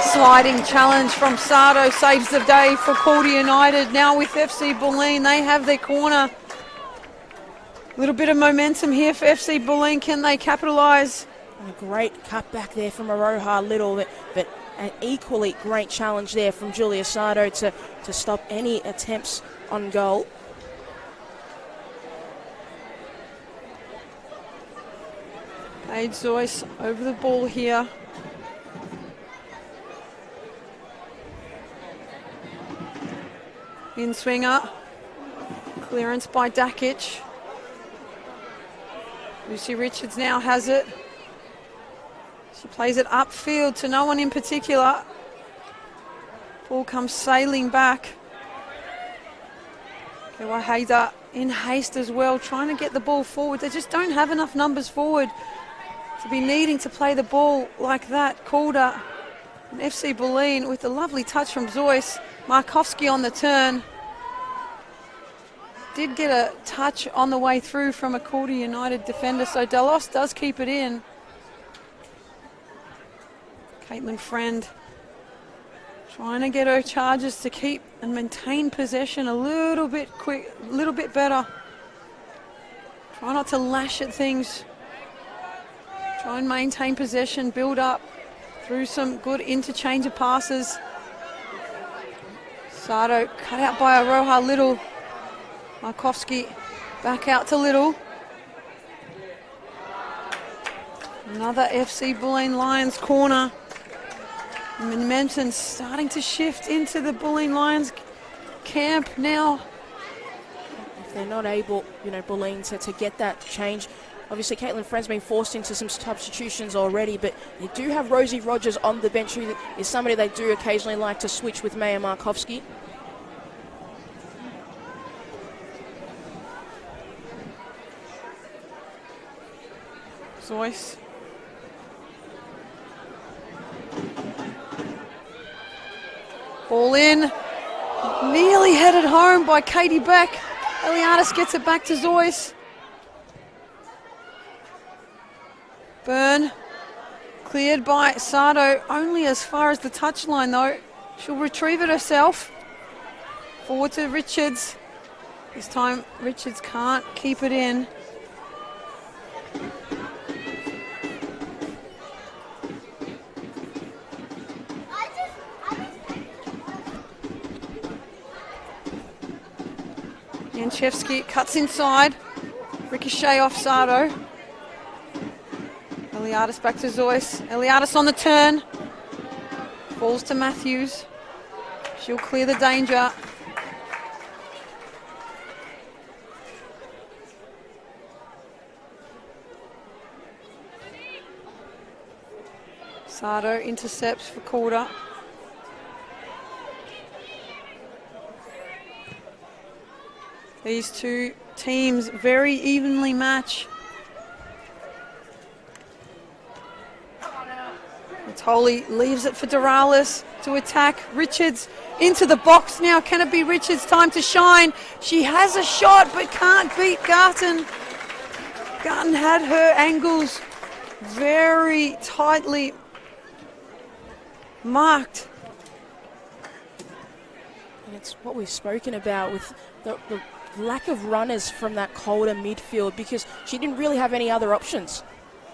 Sliding challenge from Sardo saves the day for Calder United. Now with FC Bulleen, they have their corner. A little bit of momentum here for FC Bulleen. Can they capitalise? A great cutback there from Aroha Little, but an equally great challenge there from Julia Sardo to stop any attempts on goal. Paige Zoyce over the ball here. In swinger. Clearance by Dakic. Lucy Richards now has it. She plays it upfield to no one in particular. Ball comes sailing back. Waheda in haste as well, trying to get the ball forward. They just don't have enough numbers forward to be needing to play the ball like that. Calder and FC Bulleen with a lovely touch from Zoyce. Markovski on the turn. Did get a touch on the way through from a Calder United defender, so Delos does keep it in. Caitlin Friend trying to get her Chargers to keep and maintain possession a little bit quick, a little bit better. Try not to lash at things. Try and maintain possession, build up through some good interchange of passes. Sato cut out by Aroha Little. Markovski back out to Little. Another FC Bulleen Lions corner. Momentum starting to shift into the Bulleen Lions camp now. If they're not able, Bulleen to get that change. Obviously, Caitlin Friend's been forced into some substitutions already, but they do have Rosie Rogers on the bench, who is somebody they do occasionally like to switch with Maya Markovski. Zoyce. Ball in. Nearly headed home by Katie Beck. Eliadis gets it back to Zoyce. Byrne cleared by Sato, only as far as the touchline though. She'll retrieve it herself. Forward to Richards. This time Richards can't keep it in. Janchevsky cuts inside. Ricochet off Sato. Eliadis back to Zoyce. Eliadis on the turn. Falls to Matthews. She'll clear the danger. Sato intercepts for Calder. These two teams very evenly match. Matoli leaves it for Doralis to attack. Richards into the box now. Can it be Richards' time to shine? She has a shot but can't beat Garton. Garton had her angles very tightly marked. And it's what we've spoken about with the lack of runners from that Calder midfield, because she didn't really have any other options.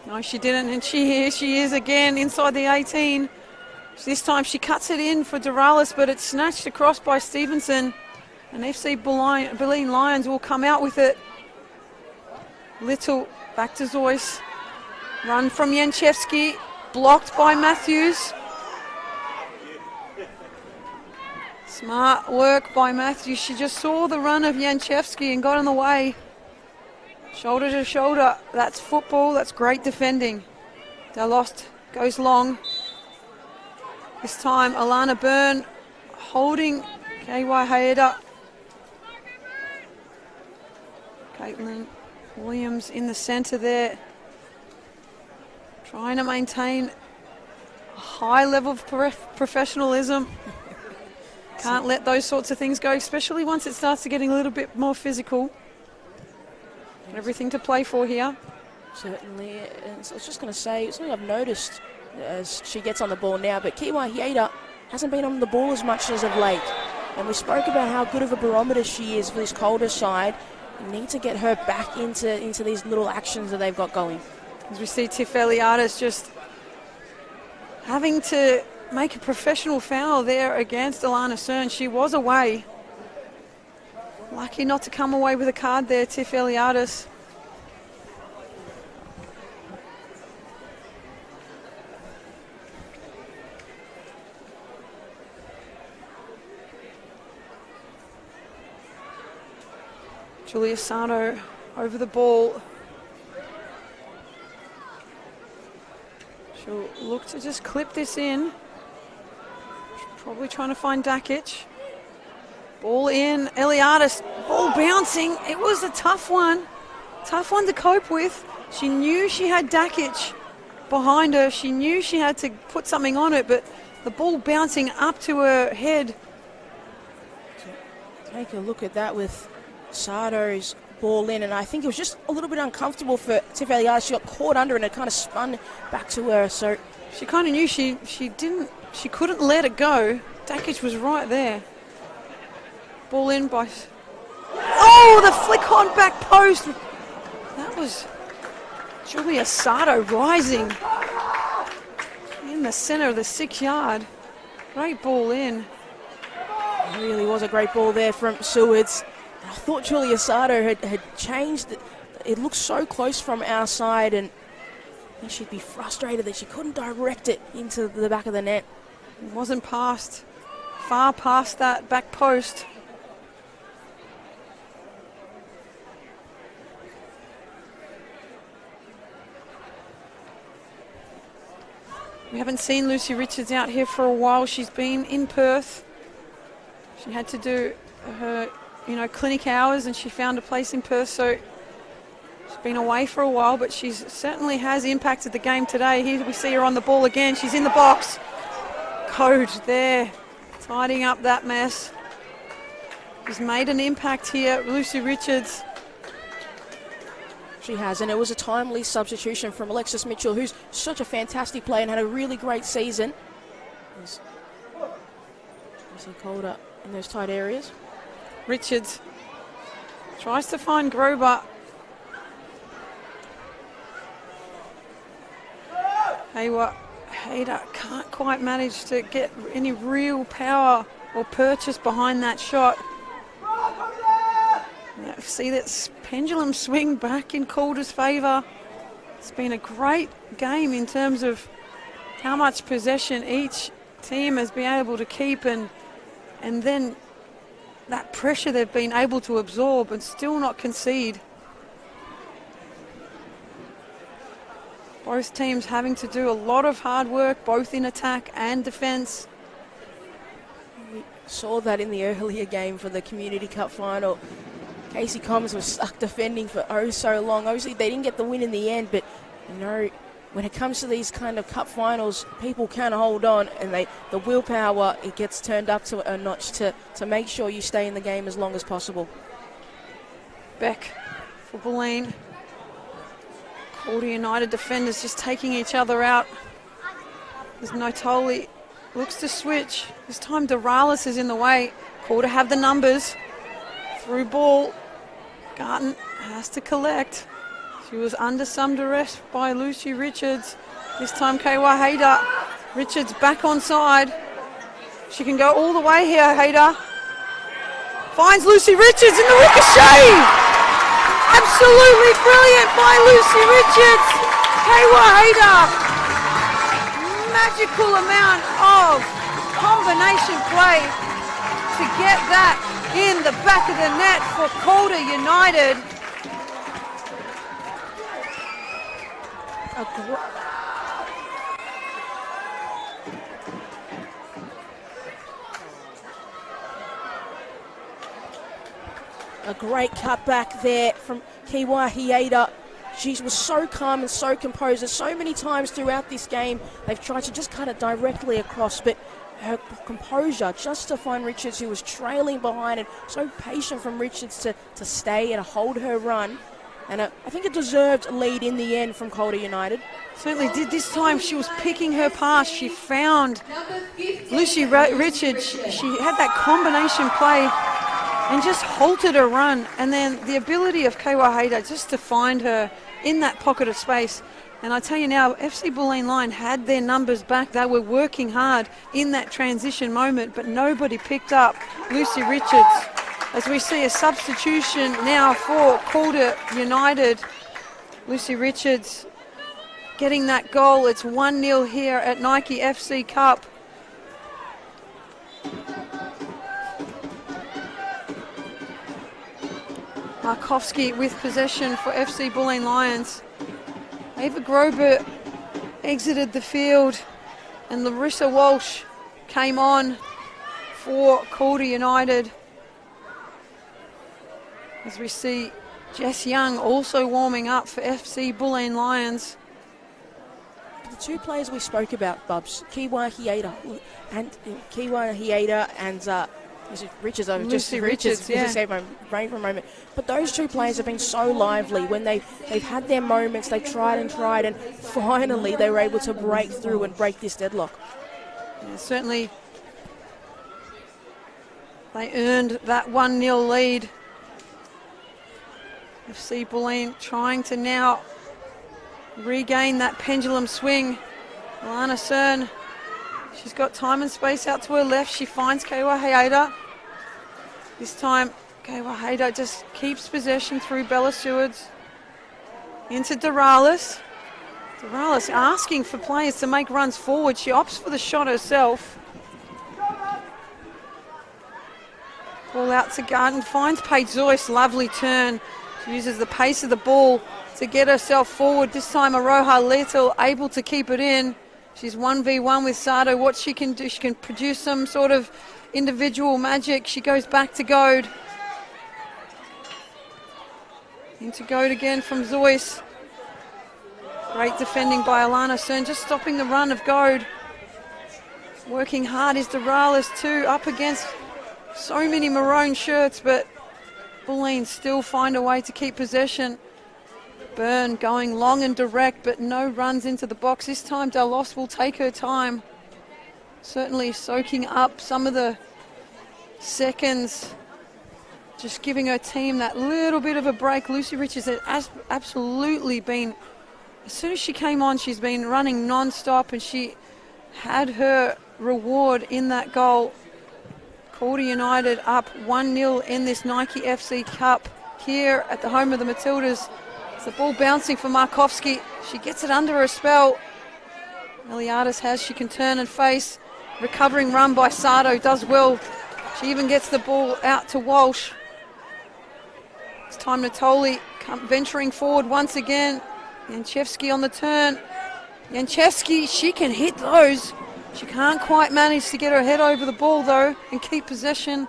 No, she didn't, and she is again inside the 18. This time she cuts it in for Doralis, but it's snatched across by Stevenson. And FC Bulleen Lions will come out with it. Little back to Zoyce. Run from Janchevsky, blocked by Matthews. Smart work by Matthews. She just saw the run of Janchevsky and got in the way. Shoulder to shoulder. That's football. That's great defending. Delost goes long. This time Alana Byrne holding KY Hayeda. Caitlin Williams in the centre there. Trying to maintain a high level of professionalism. Can't let those sorts of things go, especially once it starts to getting a little bit more physical. Everything to play for here. Certainly. And I was just going to say, something I've noticed as she gets on the ball now, but Kiwa Hieda hasn't been on the ball as much as of late. And we spoke about how good of a barometer she is for this Calder side. We need to get her back into these little actions that they've got going. As we see Tiff Eliadis just having to make a professional foul there against Alana Cern. She was away. Lucky not to come away with a card there, Tiff Eliadis. Julia Sato over the ball. She'll look to just clip this in. Probably trying to find Dakic. Ball in, Eliadis, ball bouncing. It was a tough one to cope with. She knew she had Dakic behind her. She knew she had to put something on it, but the ball bouncing up to her head. Take a look at that with Sardo's ball in, and I think it was just a little bit uncomfortable for Tiff Eliadis. She got caught under and it kind of spun back to her, so she kind of knew she couldn't let it go. Dakic was right there. Ball in by... Oh, the flick on back post. That was Julia Sardo rising in the center of the 6-yard. Great ball in. It really was a great ball there from Sewards. I thought Julia Sardo had changed. It looked so close from our side, and she'd be frustrated that she couldn't direct it into the back of the net. It wasn't past, far past that back post. We haven't seen Lucy Richards out here for a while. She's been in Perth. She had to do her, clinic hours, and she found a place in Perth, so she's been away for a while, but she certainly has impacted the game today. Here we see her on the ball again. She's in the box. Code there, tidying up that mess. She's made an impact here, Lucy Richards. She has, and it was a timely substitution from Alexis Mitchell, who's such a fantastic player and had a really great season. You see Calder in those tight areas. Richards tries to find Grober. Hayter can't quite manage to get any real power or purchase behind that shot. Now, see that pendulum swing back in Calder's favour. It's been a great game in terms of how much possession each team has been able to keep, and then that pressure they've been able to absorb and still not concede. Both teams having to do a lot of hard work, both in attack and defence. We saw that in the earlier game for the Community Cup final. Casey Commons was stuck defending for so long. Obviously, they didn't get the win in the end, but when it comes to these kind of cup finals, people can hold on, and the willpower, it gets turned up to a notch to make sure you stay in the game as long as possible. Beck for Bulleen. Calder United defenders just taking each other out. There's Notoli, looks to switch. This time Doralis is in the way. Calder have the numbers. Through ball. Garton has to collect. She was under some duress by Lucy Richards. This time Kaywa Hayter. Richards back on side. She can go all the way here, Hayter. Finds Lucy Richards in the ricochet. Absolutely brilliant by Lucy Richards. Kaywa Hayter. Magical amount of combination play to get that in the back of the net for Calder United. A great cutback there from Kiwa Hieda. She was so calm and so composed. So many times throughout this game, they've tried to just cut it directly across, but her composure just to find Richards, who was trailing behind, and so patient from Richards to stay and hold her run. And I think a deserved lead in the end from Calder United. Certainly did this time. She was picking her pass. She found Lucy Richards. She had that combination play and just halted her run. And then the ability of Kaywa Hayter just to find her in that pocket of space. And I tell you now, FC Bulleen Line had their numbers back. They were working hard in that transition moment, but nobody picked up Lucy Richards. As we see a substitution now for Calder United. Lucy Richards getting that goal. It's 1-0 here at Nike FC Cup. Markovski with possession for FC Bulleen Lions. Ava Grober exited the field, and Larissa Walsh came on for Calder United. As we see Jess Young also warming up for FC Bulleen Lions. The two players we spoke about, Bubs, Kiwa Hieda and is it Richards? Lucy Richards, yeah. Just saved my brain for a moment. But those two players have been so lively when they've had their moments. They tried, and finally they were able to break through and break this deadlock. Yeah, certainly, they earned that 1-0 lead. FC Bulleen trying to now regain that pendulum swing. Alana Cern, she's got time and space out to her left. She finds Kewa Hayeda. This time, Kewa Hayeda just keeps possession through Bella Stewards. Into Doralis. Doralis asking for players to make runs forward. She opts for the shot herself. Ball out to Garden, finds Paige Zoyce, lovely turn. She uses the pace of the ball to get herself forward. This time Aroha Little able to keep it in. She's 1v1 with Sato. What she can do, she can produce some sort of individual magic. She goes back to Goad. Into Goad again from Zoyce. Great defending by Alana Cern, just stopping the run of Goad. Working hard is Doralis too, up against so many maroon shirts, but Bulleen still find a way to keep possession. Byrne going long and direct, but no runs into the box. This time Delos will take her time. Certainly soaking up some of the seconds. Just giving her team that little bit of a break. Lucy Richards has absolutely been, as soon as she came on, she's been running non-stop, and she had her reward in that goal. Calder United up 1-0 in this Nike FC Cup here at the home of the Matildas. It's the ball bouncing for Markovski. She gets it under her spell. Eliadis has, she can turn and face. Recovering run by Sato, does well. She even gets the ball out to Walsh. It's time Natoli venturing forward once again. Yanchevsky on the turn. Yanchevsky, she can hit those. She can't quite manage to get her head over the ball though and keep possession.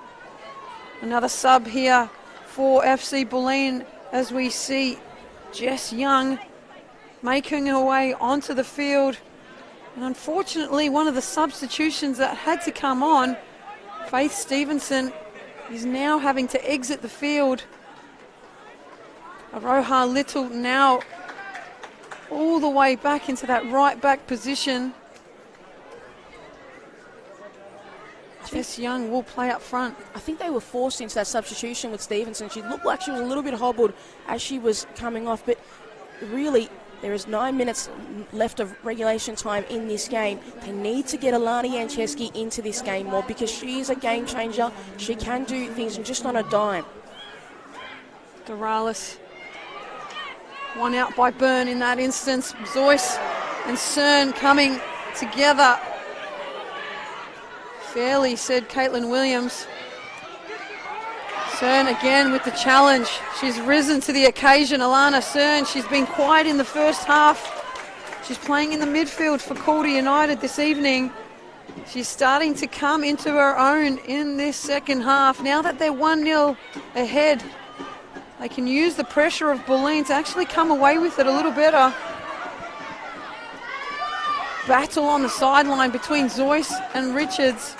Another sub here for FC Bulleen as we see Jess Young making her way onto the field. And unfortunately, one of the substitutions that had to come on, Faith Stevenson, is now having to exit the field. Aroha Little now all the way back into that right back position. Jess Young will play up front. I think they were forced into that substitution with Stevenson. She looked like she was a little bit hobbled as she was coming off, but really there is 9 minutes left of regulation time in this game. They need to get Alana Yanchevsky into this game more because she is a game changer. She can do things just on a dime. Doralis, one out by Byrne in that instance. Zoyce and Cern coming together. Fairly, said Caitlin Williams. Cern again with the challenge. She's risen to the occasion. Alana Cern, she's been quiet in the first half. She's playing in the midfield for Calder United this evening. She's starting to come into her own in this second half. Now that they're 1-0 ahead, they can use the pressure of Bulleen to actually come away with it a little better. Battle on the sideline between Zoyce and Richards.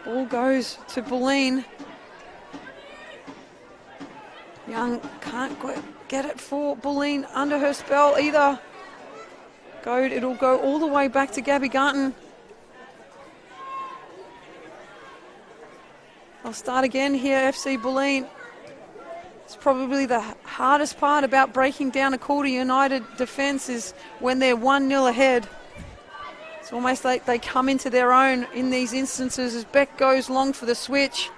Ball goes to Bulleen. Young can't get it for Bulleen under her spell either. It'll go all the way back to Gabby Garton. I'll start again here, FC Bulleen. It's probably the hardest part about breaking down a Calder United defence is when they're 1-0 ahead. It's almost like they come into their own in these instances as Beck goes long for the switch.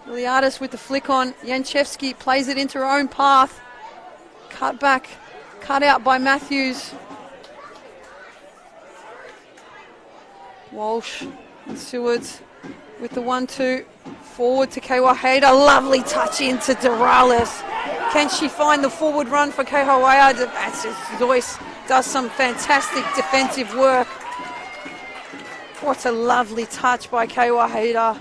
Liadis with the flick on. Yanchevsky plays it into her own path. Cut back, cut out by Matthews. Walsh and Stewards with the 1-2. Forward to Kewa Hayder. Lovely touch into Doralis. Can she find the forward run for Kehawaya? Joyce does some fantastic defensive work. What a lovely touch by Kehawaya.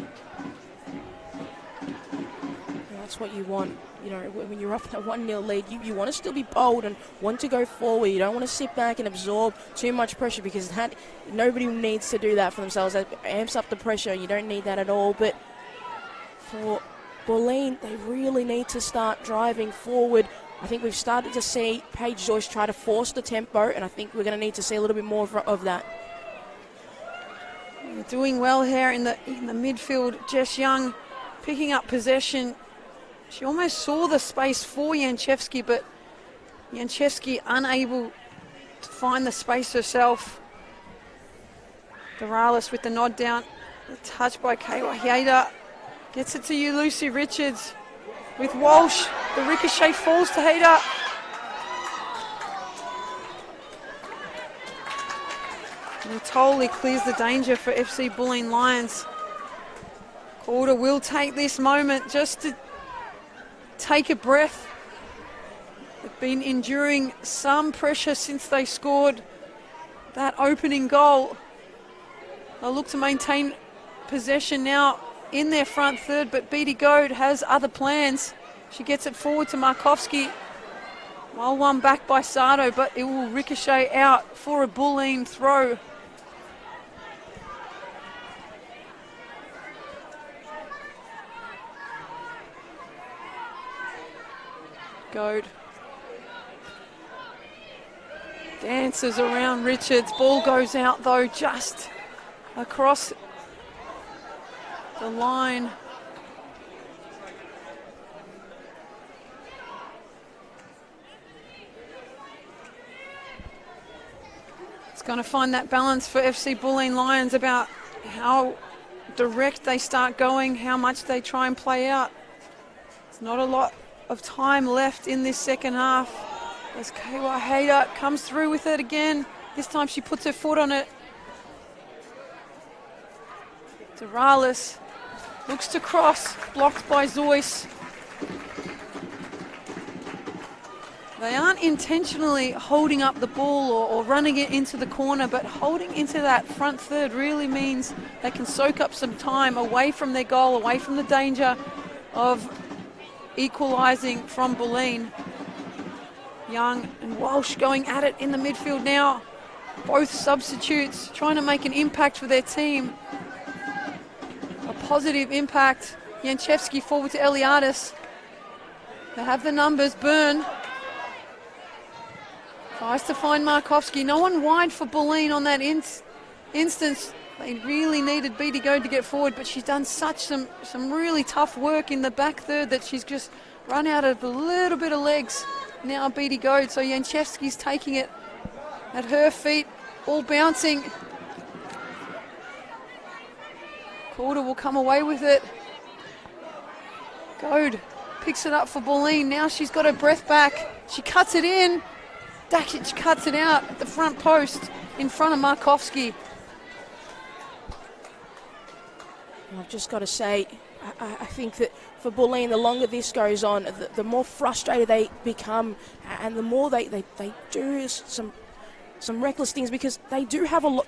That's what you want. You know, when you're up in a 1-0 lead, you want to still be bold and want to go forward. You don't want to sit back and absorb too much pressure, because nobody needs to do that for themselves. That amps up the pressure. You don't need that at all. But for Bulleen, they really need to start driving forward. I think we've started to see Paige Joyce try to force the tempo, and I think we're going to need to see a little bit more of that. Doing well here in the midfield. Jess Young picking up possession. She almost saw the space for Janchevski, but Janchevski unable to find the space herself. Doralis with the nod down. The touch by Kehawaya. Gets it to you, Lucy Richards. With Walsh, the ricochet falls to Hayter. And totally clears the danger for FC Bulleen Lions. Calder will take this moment just to take a breath. They've been enduring some pressure since they scored that opening goal. They'll look to maintain possession now in their front third, but Beattie Goad has other plans. She gets it forward to Markovski. Well, one back by Sato, but it will ricochet out for a Bulleen throw. Goad dances around Richards. Ball goes out though, just across the line. It's going to find that balance for FC Bulleen Lions about how direct they start going, how much they try and play out. It's not a lot of time left in this second half as Kehawaya comes through with it again. This time she puts her foot on it. Doralis looks to cross, blocked by Zoyce. They aren't intentionally holding up the ball or running it into the corner, but holding into that front third really means they can soak up some time away from their goal, away from the danger of equalising from Bulleen. Young and Walsh going at it in the midfield now. Both substitutes trying to make an impact for their team. A positive impact. Janchevski forward to Eliadis. They have the numbers. Byrne tries to find Markovski. No one wide for Bulleen on that instance. They really needed Beattie Goad to get forward, but she's done some really tough work in the back third that she's just run out of a little bit of legs. Now Beattie Goad, so Janchevski's taking it at her feet, all bouncing. Calder will come away with it. Goad picks it up for Bulleen. Now she's got her breath back. She cuts it in. Dakic cuts it out at the front post in front of Markovski. I've just got to say, I think that for Bulleen, the longer this goes on, the more frustrated they become, and the more they do some reckless things, because they do have a lot.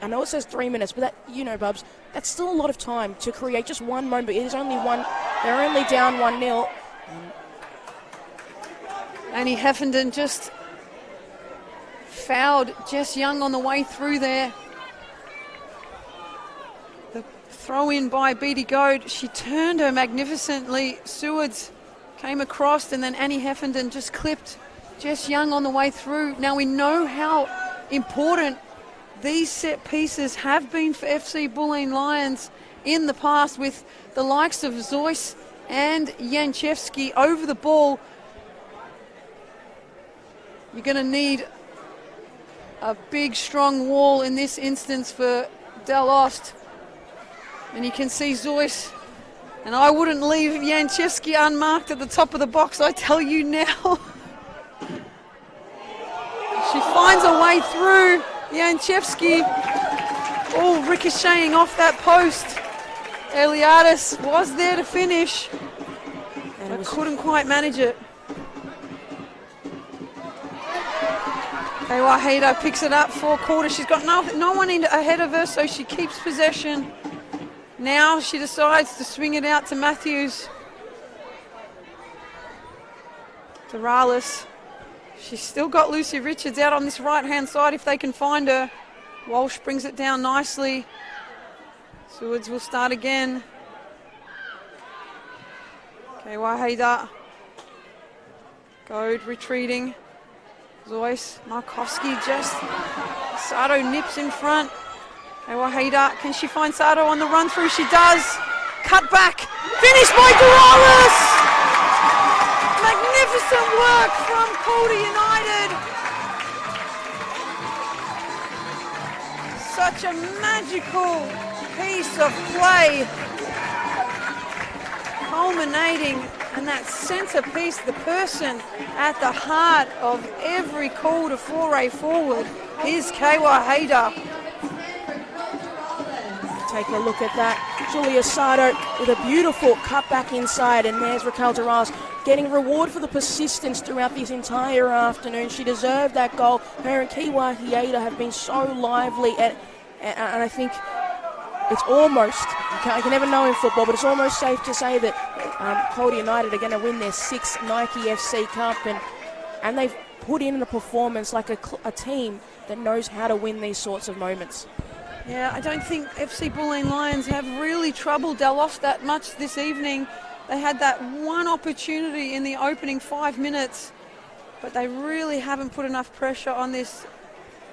I know it says 3 minutes, but Bubs, that's still a lot of time to create just one moment. It is only one. They're only down 1-0. Annie Heffenden just fouled Jess Young on the way through there. The throw in by Beattie Goad. She turned her magnificently. Sewards came across, and then Annie Heffenden just clipped Jess Young on the way through. Now we know how important these set pieces have been for FC Bulleen Lions in the past, with the likes of Zoyce and Janchevski over the ball. You're going to need a big, strong wall in this instance for Del Ost. And you can see Zoyce. And I wouldn't leave Janchevski unmarked at the top of the box, I tell you now. She finds a way through. Janchevski, all ricocheting off that post. Eliadis was there to finish, but couldn't quite manage it. Okay, Wahida picks it up for Calder. She's got no one ahead of her, so she keeps possession. Now she decides to swing it out to Matthews. Doralis. She's still got Lucy Richards out on this right-hand side if they can find her. Walsh brings it down nicely. Swords will start again. Okay, Wahida. Goad retreating. Zoyce, Markowski just, Sato nips in front. Okay, Wahida, can she find Sato on the run through? She does. Cut back, finished by Doralis. Magnificent work from Calder United. Such a magical piece of play. Culminating, and that centerpiece, the person at the heart of every Calder foray forward is Kaywa Hayder. Take a look at that. Julia Sato with a beautiful cut back inside, and there's Raquel Doralis getting reward for the persistence throughout this entire afternoon. She deserved that goal. Her and Kaywa Hayder have been so lively, and I think it's almost, you can never know in football, but it's almost safe to say that Calder United are going to win their 6th Nike FC Cup, and they've put in a performance like a team that knows how to win these sorts of moments. Yeah, I don't think FC Bulleen Lions have really troubled Delos that much this evening. They had that one opportunity in the opening 5 minutes, but they really haven't put enough pressure on this.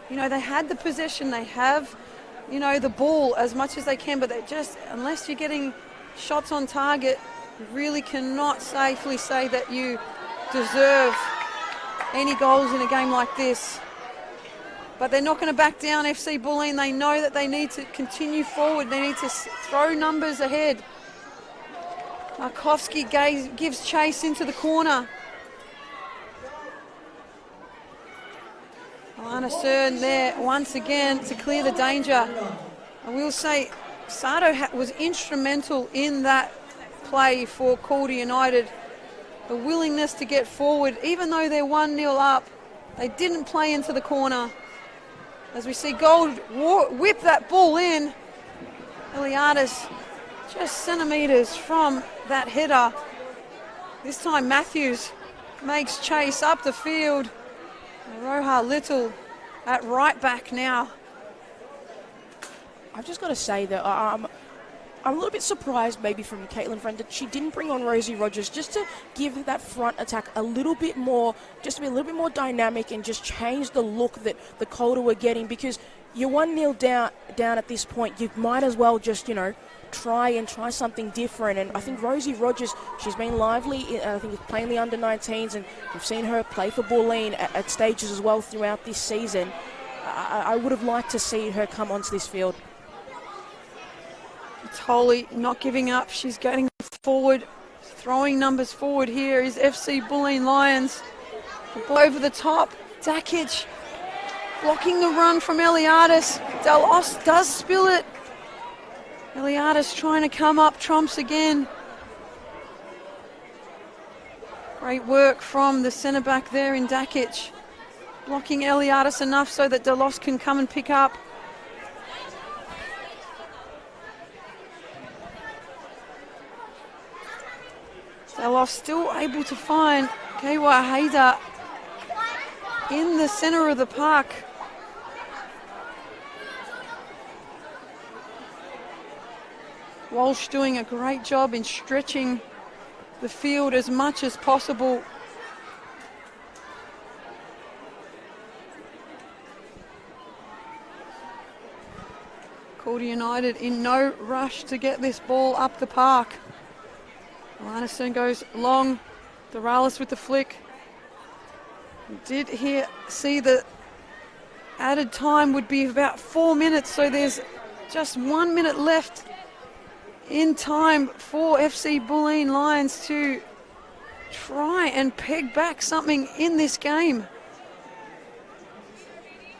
You know, they had the possession, they have, you know, the ball as much as they can, but they just, unless you're getting shots on target, you really cannot safely say that you deserve any goals in a game like this. But they're not going to back down, FC Bulleen. They know that they need to continue forward. They need to throw numbers ahead. Markowski gives chase into the corner. Alana Cern there once again to clear the danger. I will say Sato was instrumental in that play for Calder United. The willingness to get forward, even though they're 1-0 up, they didn't play into the corner. As we see Gold whip that ball in, Eliadis just centimetres from that header. This time Matthews makes chase up the field. Roja Little at right back now. I've just got to say that I'm a little bit surprised maybe from Caitlin Friend that she didn't bring on Rosie Rogers just to give that front attack a little bit more, just to be a little bit more dynamic and just change the look that the Calder were getting, because you're 1-0 down at this point. You might as well just, you know, try something different. And I think Rosie Rogers, she's been lively, I think playing the under-19s, and we've seen her play for Bulleen at stages as well throughout this season. I would have liked to see her come onto this field. Tolley not giving up. She's getting forward, throwing numbers forward. Here is FC Bulleen Lions. The ball over the top. Dakic blocking the run from Eliadis. Delos does spill it. Eliadis trying to come up trumps again. Great work from the centre back there in Dakic. Blocking Eliadis enough so that Delos can come and pick up. Delos still able to find Kaywa Hayder in the centre of the park. Walsh doing a great job in stretching the field as much as possible. Calder United in no rush to get this ball up the park. Alana goes long. Doralis with the flick. We did see the added time would be about 4 minutes, so there's just 1 minute left in time for FC Bulleen Lions to try and peg back something in this game.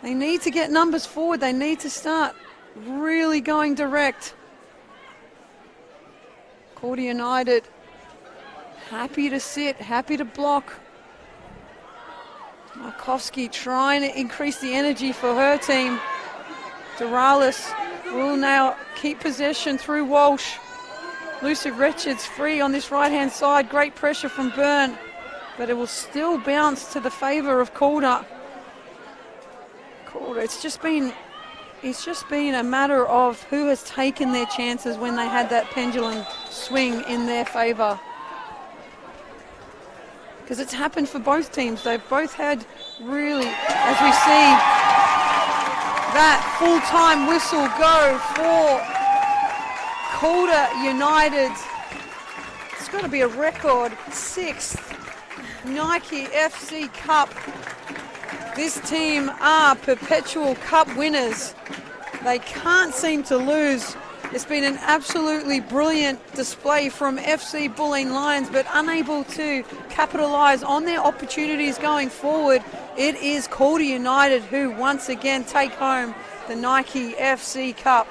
They need to get numbers forward. They need to start really going direct. Calder United happy to sit, happy to block. Markovski trying to increase the energy for her team. Doralis will now keep possession through Walsh. Lucy Richards free on this right-hand side. Great pressure from Byrne, but it will still bounce to the favour of Calder. It's just been a matter of who has taken their chances when they had that pendulum swing in their favour. Because it's happened for both teams. They've both had really, as we see, that full-time whistle go for Calder United. It's got to be a record 6th Nike FC Cup. This team are perpetual cup winners. They can't seem to lose. It's been an absolutely brilliant display from FC Bulleen Lions, but unable to capitalise on their opportunities going forward. It is Calder United who once again take home the Nike FC Cup.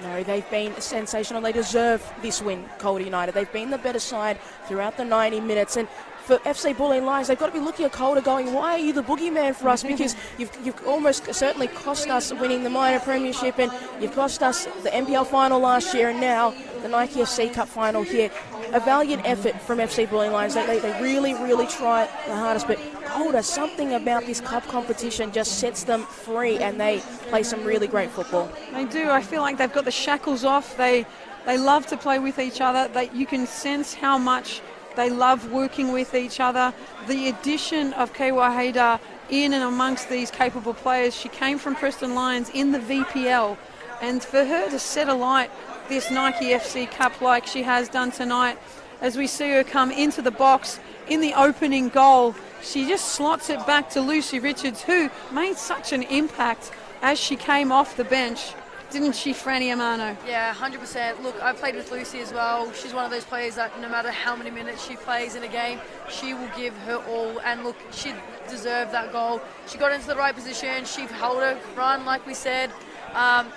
No, they've been sensational. They deserve this win, Calder United. They've been the better side throughout the 90 minutes. And for FC Bulleen Lions, they've got to be looking at Calder going, why are you the boogeyman for us? Because you've almost certainly cost us winning the minor premiership, and you've cost us the NPL final last year, and now the Nike FC Cup final here. A valiant effort from FC Bulleen Lions. They really, really try the hardest, but Calder, something about this cup competition just sets them free, and they play some really great football. They do. I feel like they've got the shackles off. They love to play with each other. You can sense how much they love working with each other. The addition of Kewa Haydar in and amongst these capable players, she came from Preston Lions in the VPL, and for her to set alight this Nike FC Cup like she has done tonight, as we see her come into the box in the opening goal, she just slots it back to Lucy Richards, who made such an impact as she came off the bench. Didn't she, Franny Amano? Yeah, 100%. Look, I've played with Lucy as well. She's one of those players that no matter how many minutes she plays in a game, she will give her all. And look, she deserved that goal. She got into the right position. She held her run, like we said.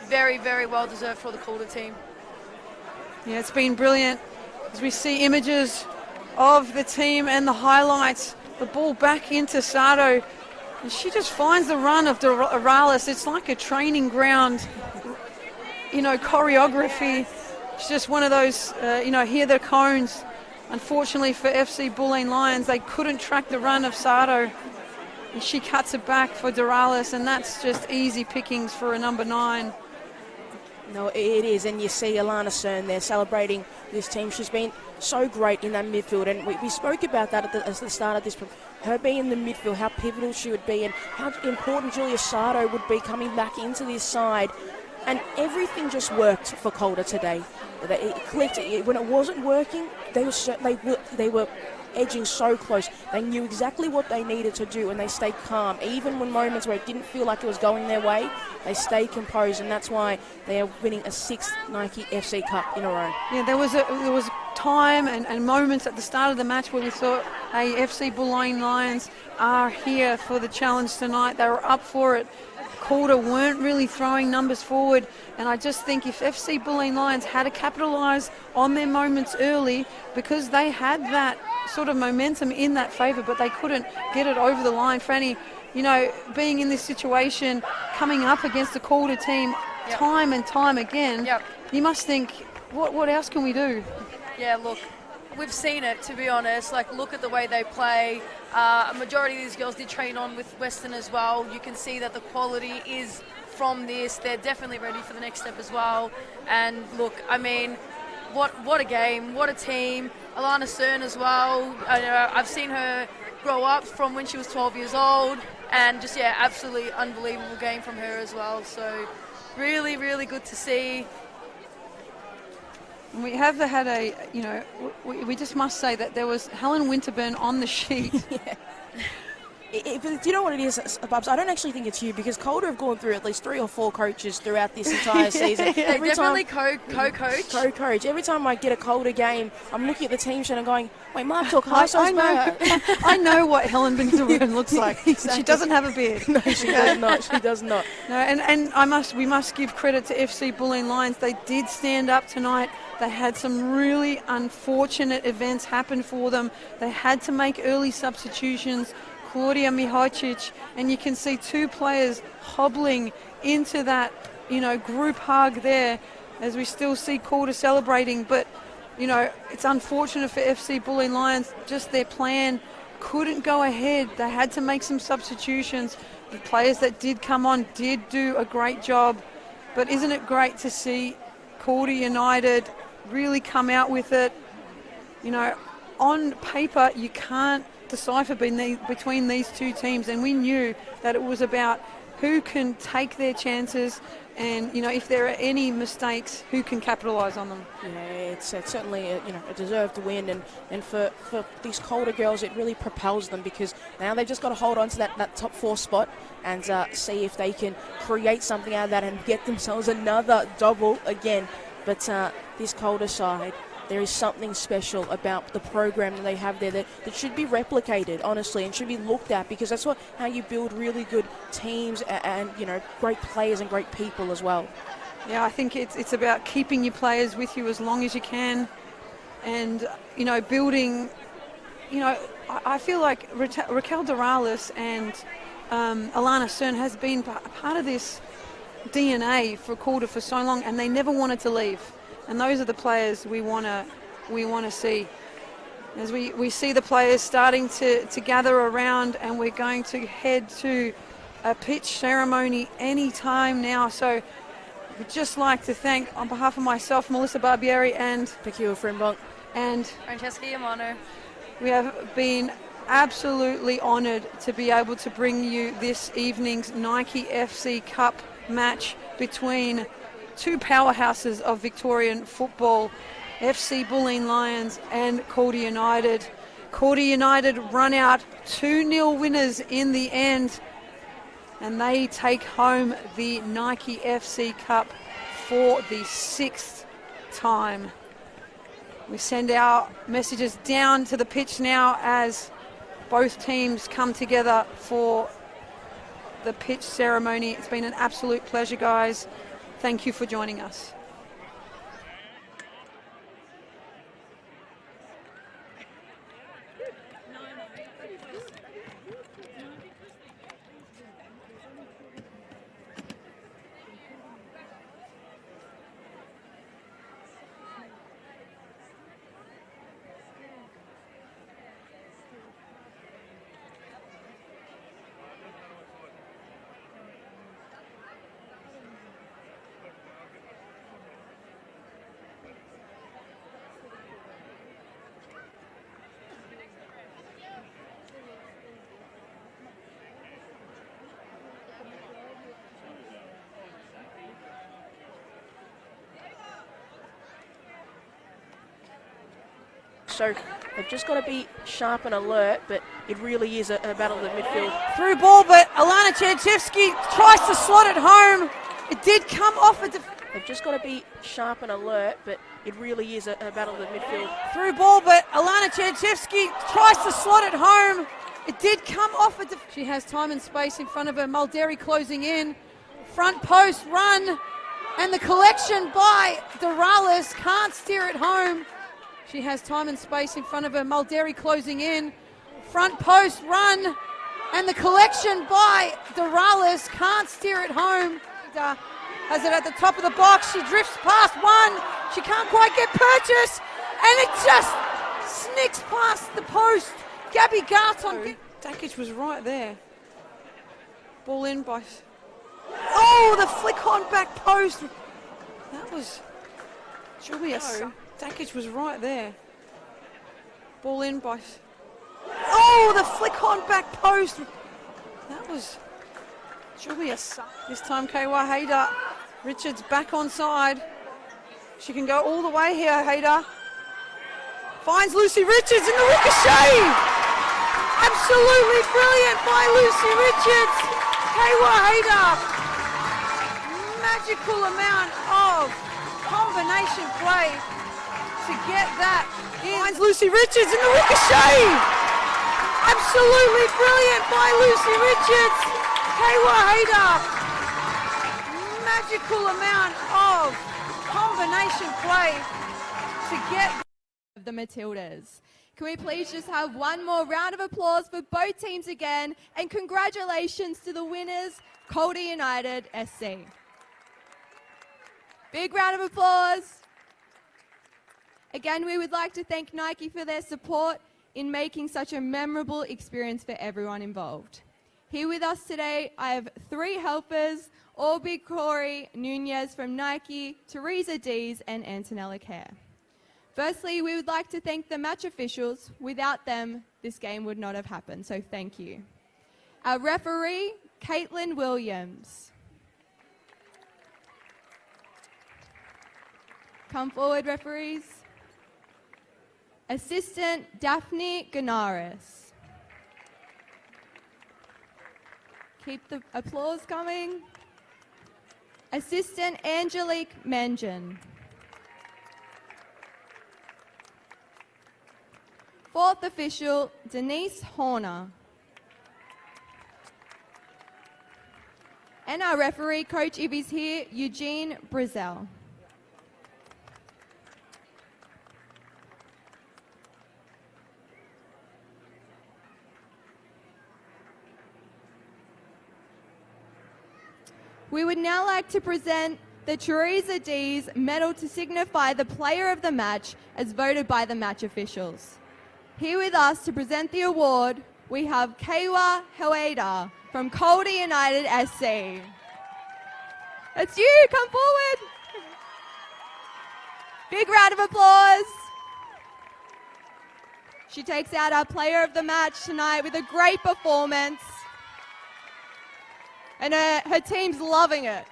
Very, very well deserved for the Calder team. Yeah, it's been brilliant. As we see images of the team and the highlights, the ball back into Sato. And she just finds the run of Doralis. It's like a training ground, choreography. It's just one of those, hear the cones. Unfortunately for FC Bulleen Lions, they couldn't track the run of Sato. And she cuts it back for Doralis, and that's just easy pickings for a number 9. No, it is, and you see Alana Cern there celebrating this team. She's been so great in that midfield, and we spoke about that at the start of this, her being in the midfield, how pivotal she would be, and how important Julia Sato would be coming back into this side. And everything just worked for Calder today. It clicked. When it wasn't working, they were edging so close. They knew exactly what they needed to do, and they stayed calm. Even when moments where it didn't feel like it was going their way, they stayed composed, and that's why they are winning a 6th Nike FC Cup in a row. Yeah, there was time and moments at the start of the match where we thought, hey, FC Bulleen Lions are here for the challenge tonight. They were up for it. Calder weren't really throwing numbers forward, and I just think if FC Bulleen Lions had to capitalise on their moments early, because they had that sort of momentum in that favour, but they couldn't get it over the line. Franny, being in this situation, coming up against the Calder team time and time again, you must think, what else can we do? Yeah, look, we've seen it, to be honest. Look at the way they play. A majority of these girls did train on with Western as well. You can see that the quality is from this. They're definitely ready for the next step as well. And look, I mean, what a game, what a team. Alana Cern as well. I've seen her grow up from when she was 12 years old, and just, absolutely unbelievable game from her as well. So really, really good to see. We have had we just must say that there was Helen Winterburn on the sheet. But do you know what it is, Bubs? I don't actually think it's you, because Calder have gone through at least 3 or 4 coaches throughout this entire season. They definitely co-coach. Co-coach. Every time I get a Calder game, I'm looking at the team sheet and I'm going, wait, Mark took high I know what Helen Winterburn looks like. Exactly. She doesn't have a beard. No, she does not. She does not. No, and we must give credit to FC Bulleen Lions. They did stand up tonight. They had some really unfortunate events happen for them. They had to make early substitutions. Claudia Mihajcic, and you can see two players hobbling into that, group hug there as we still see Calder celebrating. But, it's unfortunate for FC Bulleen Lions, just their plan couldn't go ahead. They had to make some substitutions. The players that did come on did do a great job. But isn't it great to see Calder United really come out with it? On paper, you can't decipher between these two teams, and we knew that it was about who can take their chances and, if there are any mistakes, who can capitalise on them. Yeah, it's certainly a deserved win, and for these Calder girls, it really propels them, because now they've just got to hold on to that top 4 spot and see if they can create something out of that and get themselves another double again. But this Calder side, there is something special about the program that they have there that should be replicated, honestly, and should be looked at, because that's how you build really good teams and great players and great people as well. Yeah, I think it's about keeping your players with you as long as you can, and building. I feel like Raquel Dorales and Alana Cern has been part of this DNA for Calder for so long, and they never wanted to leave. And those are the players we want to see. As we see the players starting to gather around, and we're going to head to a pitch ceremony any time now. So we'd just like to thank, on behalf of myself, Melissa Barbieri, and Pekua Frimbonk, and Francesca Yamano. We have been absolutely honoured to be able to bring you this evening's Nike FC Cup match between two powerhouses of Victorian football, FC Bulleen Lions and Calder United. Calder United run out 2-0 winners in the end, and they take home the Nike FC Cup for the 6th time. We send our messages down to the pitch now as both teams come together for the pitch ceremony. It's been an absolute pleasure, guys. Thank you for joining us. So they've just got to be sharp and alert, but it really is a battle at midfield. Through ball, but Alana Cherchevsky tries to slot it home. It did come off a They've just got to be sharp and alert, but it really is a battle at midfield. through ball, but Alana Cherchevsky tries to slot it home. It did come off a She has time and space in front of her. Mulderry closing in. Front post run, and the collection by Dorales can't steer it home. She has time and space in front of her. Mulderry closing in. Front post run, and the collection by Dorales can't steer it home. Has it at the top of the box. She drifts past one. She can't quite get purchase, and it just snicks past the post. Gabby Garton. Dakic was right there. Ball in by... Oh, the flick on back post. That was Julia. Dakic was right there. Ball in by... Oh, the flick on back post. That was Julia. This time Kaywa Hayder. Richards back on side. She can go all the way here, Hayder. Finds Lucy Richards in the ricochet. Absolutely brilliant by Lucy Richards. Kaywa Hayder. Magical amount of combination play to get that in. Finds Lucy Richards in the ricochet. Absolutely brilliant by Lucy Richards. Kaywa Hayder. Magical amount of combination play to get the Matildas. Can we please just have one more round of applause for both teams again, and congratulations to the winners, Calder United SC. Big round of applause. Again, we would like to thank Nike for their support in making such a memorable experience for everyone involved. Here with us today, I have 3 helpers, Aubrey Corey Nunez from Nike, Teresa Dees, and Antonella Kerr. Firstly, we would like to thank the match officials. Without them, this game would not have happened, so thank you. Our referee, Caitlin Williams. Come forward, referees. Assistant, Daphne Ganaris. Keep the applause coming. Assistant, Angelique Mengen. 4th official, Denise Horner. And our referee, coach, if he's here, Eugene Brizel. We would now like to present the Teresa Dees medal to signify the player of the match as voted by the match officials. Here with us to present the award, we have Keiwa Hoeda from Calder United SC. It's you, come forward. Big round of applause. She takes out our player of the match tonight with a great performance. And her team's loving it.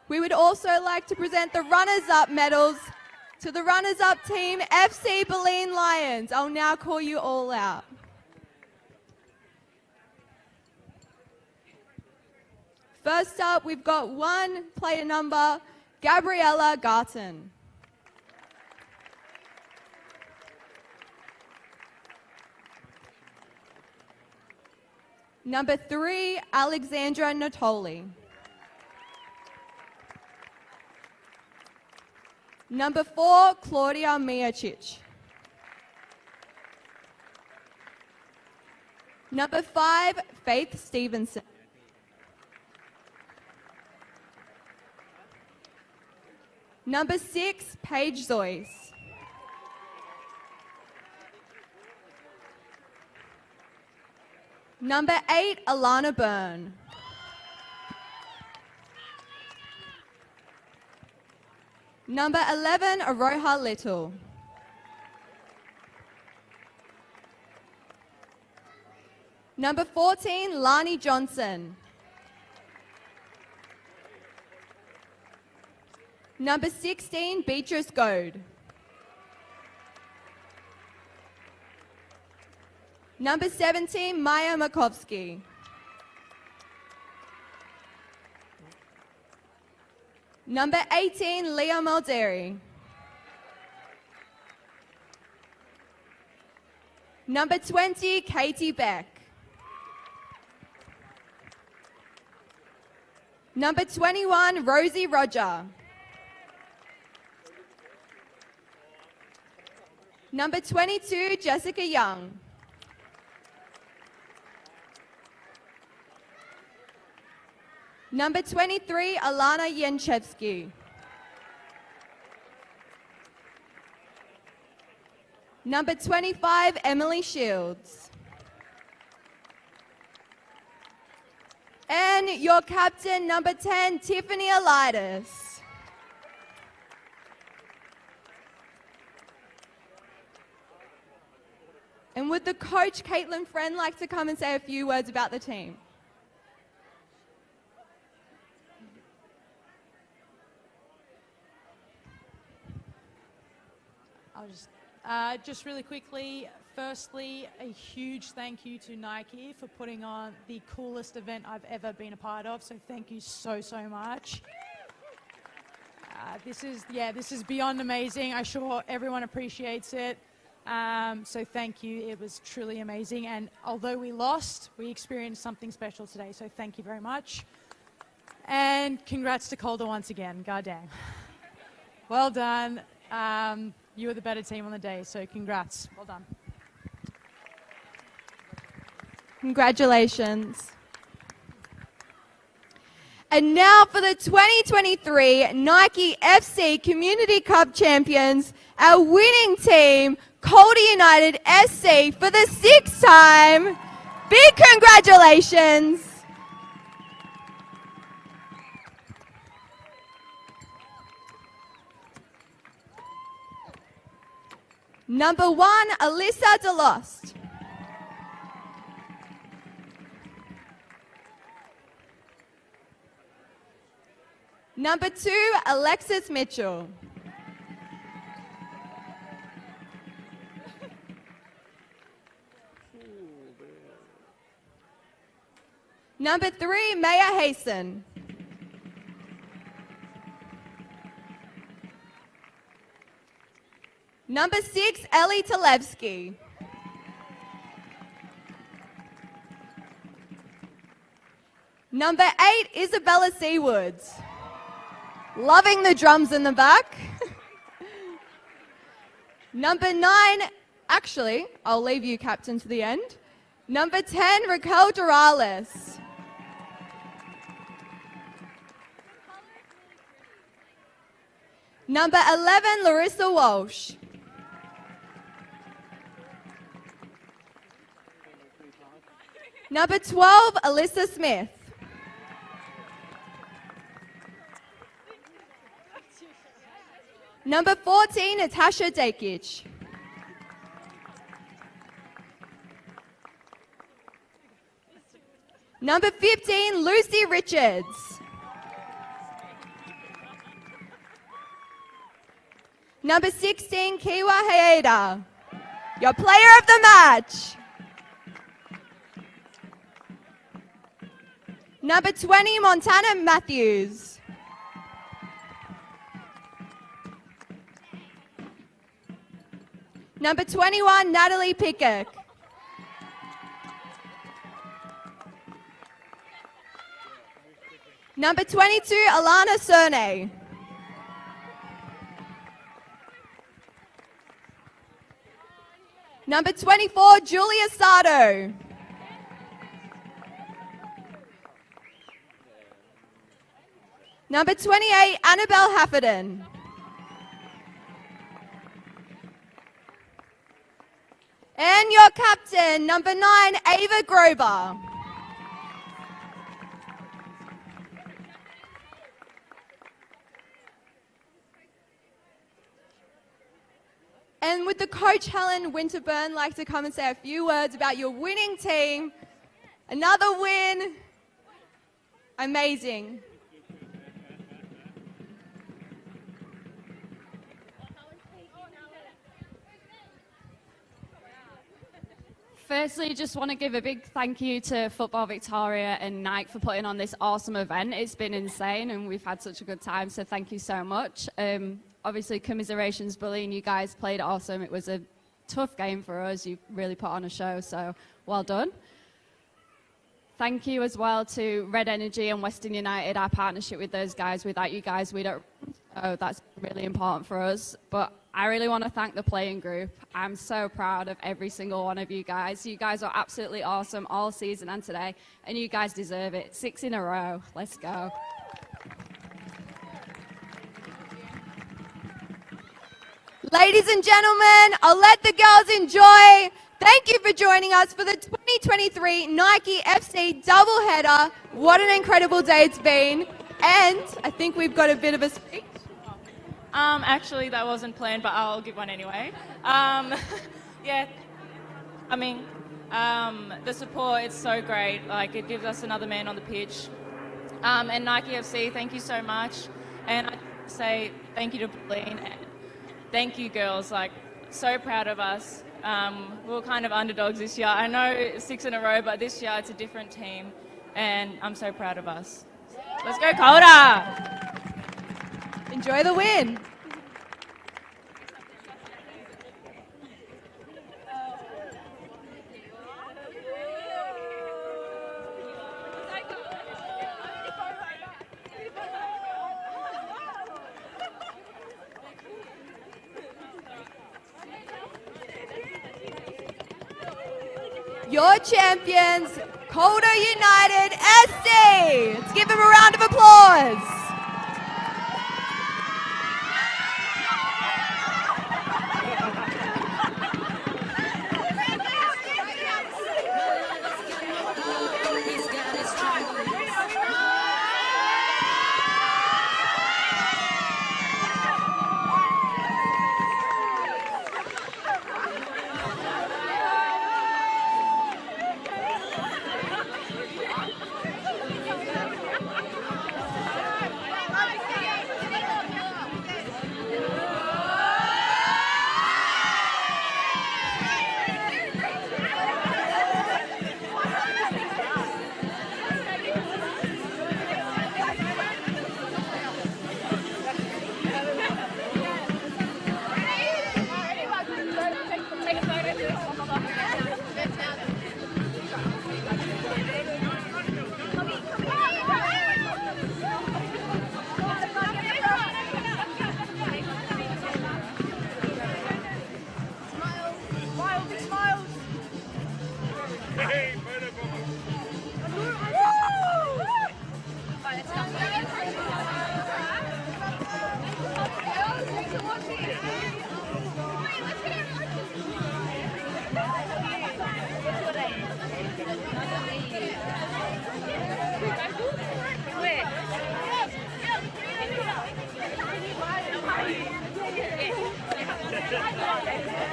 We would also like to present the runners-up medals to the runners-up team, FC Bulleen Lions. I'll now call you all out. First up, we've got 1 player number, Gabriella Garton. Number 3, Alexandra Natoli. Number 4, Claudia Miocic. Number 5, Faith Stevenson. Number 6, Paige Zoyce. Number 8, Alana Byrne. Number 11, Aroha Little. Number 14, Lani Johnson. Number 16, Beatrice Goad. Number 17, Maya Makovsky. Number 18, Leah Malderi. Number 20, Katie Beck. Number 21, Rosie Roger. Number 22, Jessica Young. Number 23, Alana Yenchevsky. Number 25, Emily Shields. And your captain, number 10, Tiffany Elitis. And would the coach, Caitlin Friend, like to come and say a few words about the team? I'll just really quickly, firstly, a huge thank you to Nike for putting on the coolest event I've ever been a part of. So thank you so, so much. This is beyond amazing. I'm sure everyone appreciates it. So thank you. It was truly amazing. And although we lost, we experienced something special today. So thank you very much. And congrats to Calder once again. God dang. Well done. You were the better team on the day, so congrats. Well done. Congratulations. And now for the 2023 Nike FC Community Cup champions, our winning team, Calder United SC, for the 6th time. Big congratulations. Number 1, Alyssa DeLost. Number 2, Alexis Mitchell. Number 3, Maya Hasten. Number 6, Ellie Talevsky. Number 8, Isabella Seawoods. Loving the drums in the back. Number 9, actually, I'll leave you captain to the end. Number 10, Raquel Dorales. Number 11, Larissa Walsh. Number 12, Alyssa Smith. Number 14, Natasha Dakic. Number 15, Lucy Richards. Number 16, Kiwa Hayeda, your player of the match. Number 20, Montana Matthews. Number 21, Natalie Pickett. Number 22, Alana Cerne. Number 24, Julia Sardo. Number 28, Annabelle Hafferton. And your captain, number 9, Ava Grover. And would the coach Helen Winterburn like to come and say a few words about your winning team? Another win. Amazing. Firstly, just want to give a big thank you to Football Victoria and Nike for putting on this awesome event. It's been insane and we've had such a good time, so thank you so much. Obviously, commiserations, Bulleen, you guys played awesome. It was a tough game for us. You really put on a show, so well done. Thank you as well to Red Energy and Western United, our partnership with those guys. Without you guys, we don't. Oh, that's really important for us. But I really want to thank the playing group. I'm so proud of every single one of you guys. You guys are absolutely awesome all season and today, and you guys deserve it. 6 in a row. Let's go. Ladies and gentlemen, I'll let the girls enjoy. Thank you for joining us for the 2023 Nike FC doubleheader. What an incredible day it's been. And I think we've got a bit of a speech. Actually, that wasn't planned, but I'll give one anyway. Yeah, I mean, the support, it's so great. Like, it gives us another man on the pitch. And Nike FC, thank you so much. And I say thank you to Bulleen. Thank you, girls. Like, so proud of us. We were kind of underdogs this year. I know 6 in a row, but this year it's a different team. And I'm so proud of us. Let's go, Calder! Enjoy the win. your champions, Calder United SC. Let's give them a round of applause.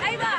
Ava!